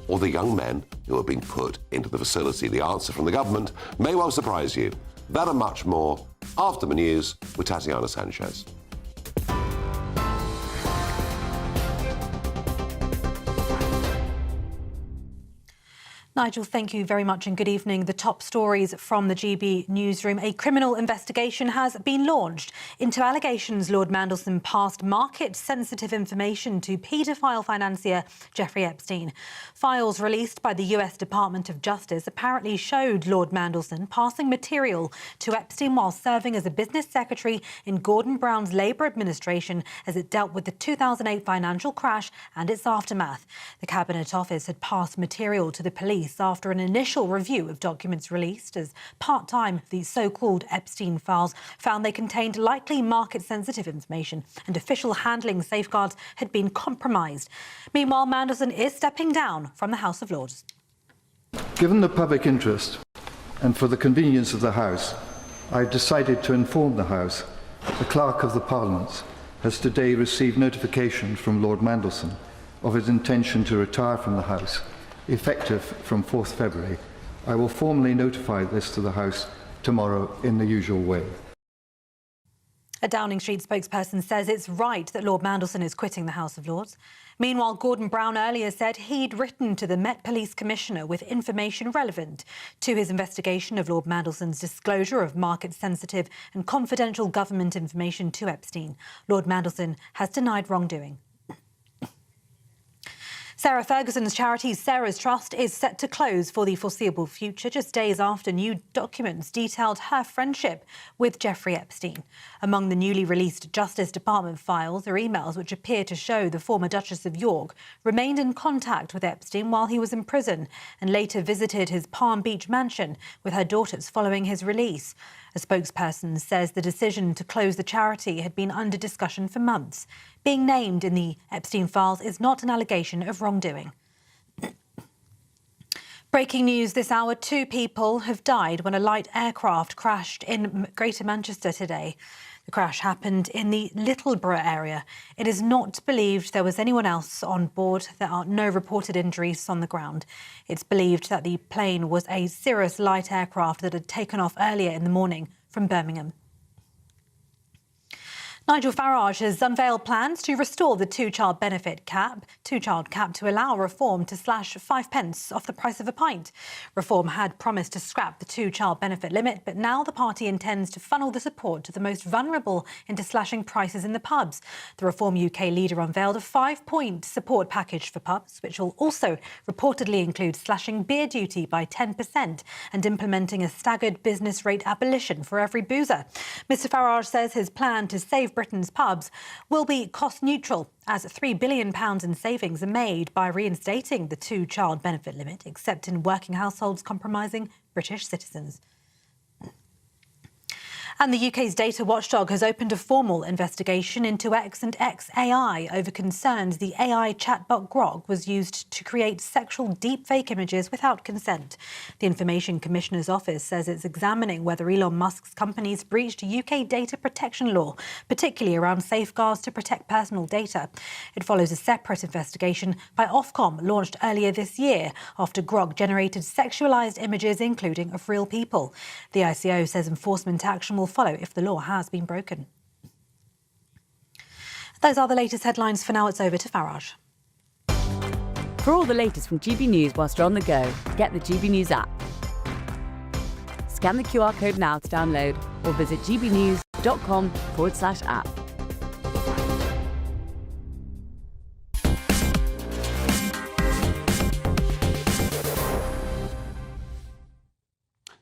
or the young men who are being put into the facility? The answer from the government may well surprise you. That and much more after the news with Tatiana Sanchez. Nigel, thank you very much and good evening. The top stories from the GB newsroom. A criminal investigation has been launched into allegations Lord Mandelson passed market-sensitive information to paedophile financier Jeffrey Epstein. Files released by the US Department of Justice apparently showed Lord Mandelson passing material to Epstein while serving as a business secretary in Gordon Brown's Labour administration as it dealt with the 2008 financial crash and its aftermath. The Cabinet Office had passed material to the police after an initial review of documents released as part-time the so-called Epstein files found they contained likely market-sensitive information and official handling safeguards had been compromised. Meanwhile, Mandelson is stepping down from the House of Lords. Given the public interest and for the convenience of the House, I've decided to inform the House that the Clerk of the Parliament has today received notification from Lord Mandelson of his intention to retire from the House, effective from 4th February. I will formally notify this to the House tomorrow in the usual way. A Downing Street spokesperson says it's right that Lord Mandelson is quitting the House of Lords. Meanwhile, Gordon Brown earlier said he'd written to the Met Police Commissioner with information relevant to his investigation of Lord Mandelson's disclosure of market-sensitive and confidential government information to Epstein. Lord Mandelson has denied wrongdoing. Sarah Ferguson's charity Sarah's Trust is set to close for the foreseeable future, just days after new documents detailed her friendship with Jeffrey Epstein. Among the newly released Justice Department files are emails which appear to show the former Duchess of York remained in contact with Epstein while he was in prison and later visited his Palm Beach mansion with her daughters following his release. A spokesperson says the decision to close the charity had been under discussion for months. Being named in the Epstein files is not an allegation of wrongdoing. Breaking news this hour, 2 people have died when a light aircraft crashed in Greater Manchester today. The crash happened in the Littleborough area. It is not believed there was anyone else on board. There are no reported injuries on the ground. It's believed that the plane was a Cirrus light aircraft that had taken off earlier in the morning from Birmingham. Nigel Farage has unveiled plans to restore the two-child cap to allow Reform to slash 5 pence off the price of a pint. Reform had promised to scrap the two-child benefit limit, but now the party intends to funnel the support to the most vulnerable into slashing prices in the pubs. The Reform UK leader unveiled a 5-point support package for pubs, which will also reportedly include slashing beer duty by 10% and implementing a staggered business rate abolition for every boozer. Mr Farage says his plan to save Britain's pubs will be cost neutral, as £3 billion in savings are made by reinstating the two-child benefit limit, except in working households comprising British citizens. And the UK's data watchdog has opened a formal investigation into X and XAI over concerns the AI chatbot Grok was used to create sexual deepfake images without consent. The Information Commissioner's Office says it's examining whether Elon Musk's companies breached UK data protection law, particularly around safeguards to protect personal data. It follows a separate investigation by Ofcom launched earlier this year after Grok generated sexualised images, including of real people. The ICO says enforcement action will follow if the law has been broken. Those are the latest headlines. For now, it's over to Farage. For all the latest from GB News whilst you're on the go, get the GB News app. Scan the QR code now to download or visit gbnews.com/app.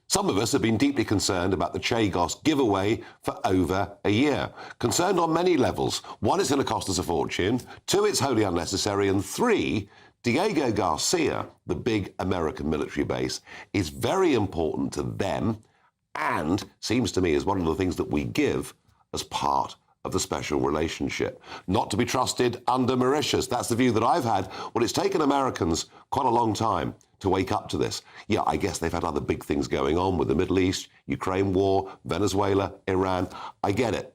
Some of us have been deeply concerned about the Chagos giveaway for over a year. Concerned on many levels. 1, it's going to cost us a fortune. 2, it's wholly unnecessary. And 3, Diego Garcia, the big American military base, is very important to them and seems to me is one of the things that we give as part of the special relationship. Not to be trusted under Mauritius. That's the view that I've had. Well, it's taken Americans quite a long time to wake up to this. Yeah, I guess they've had other big things going on with the Middle East, Ukraine war, Venezuela, Iran. I get it.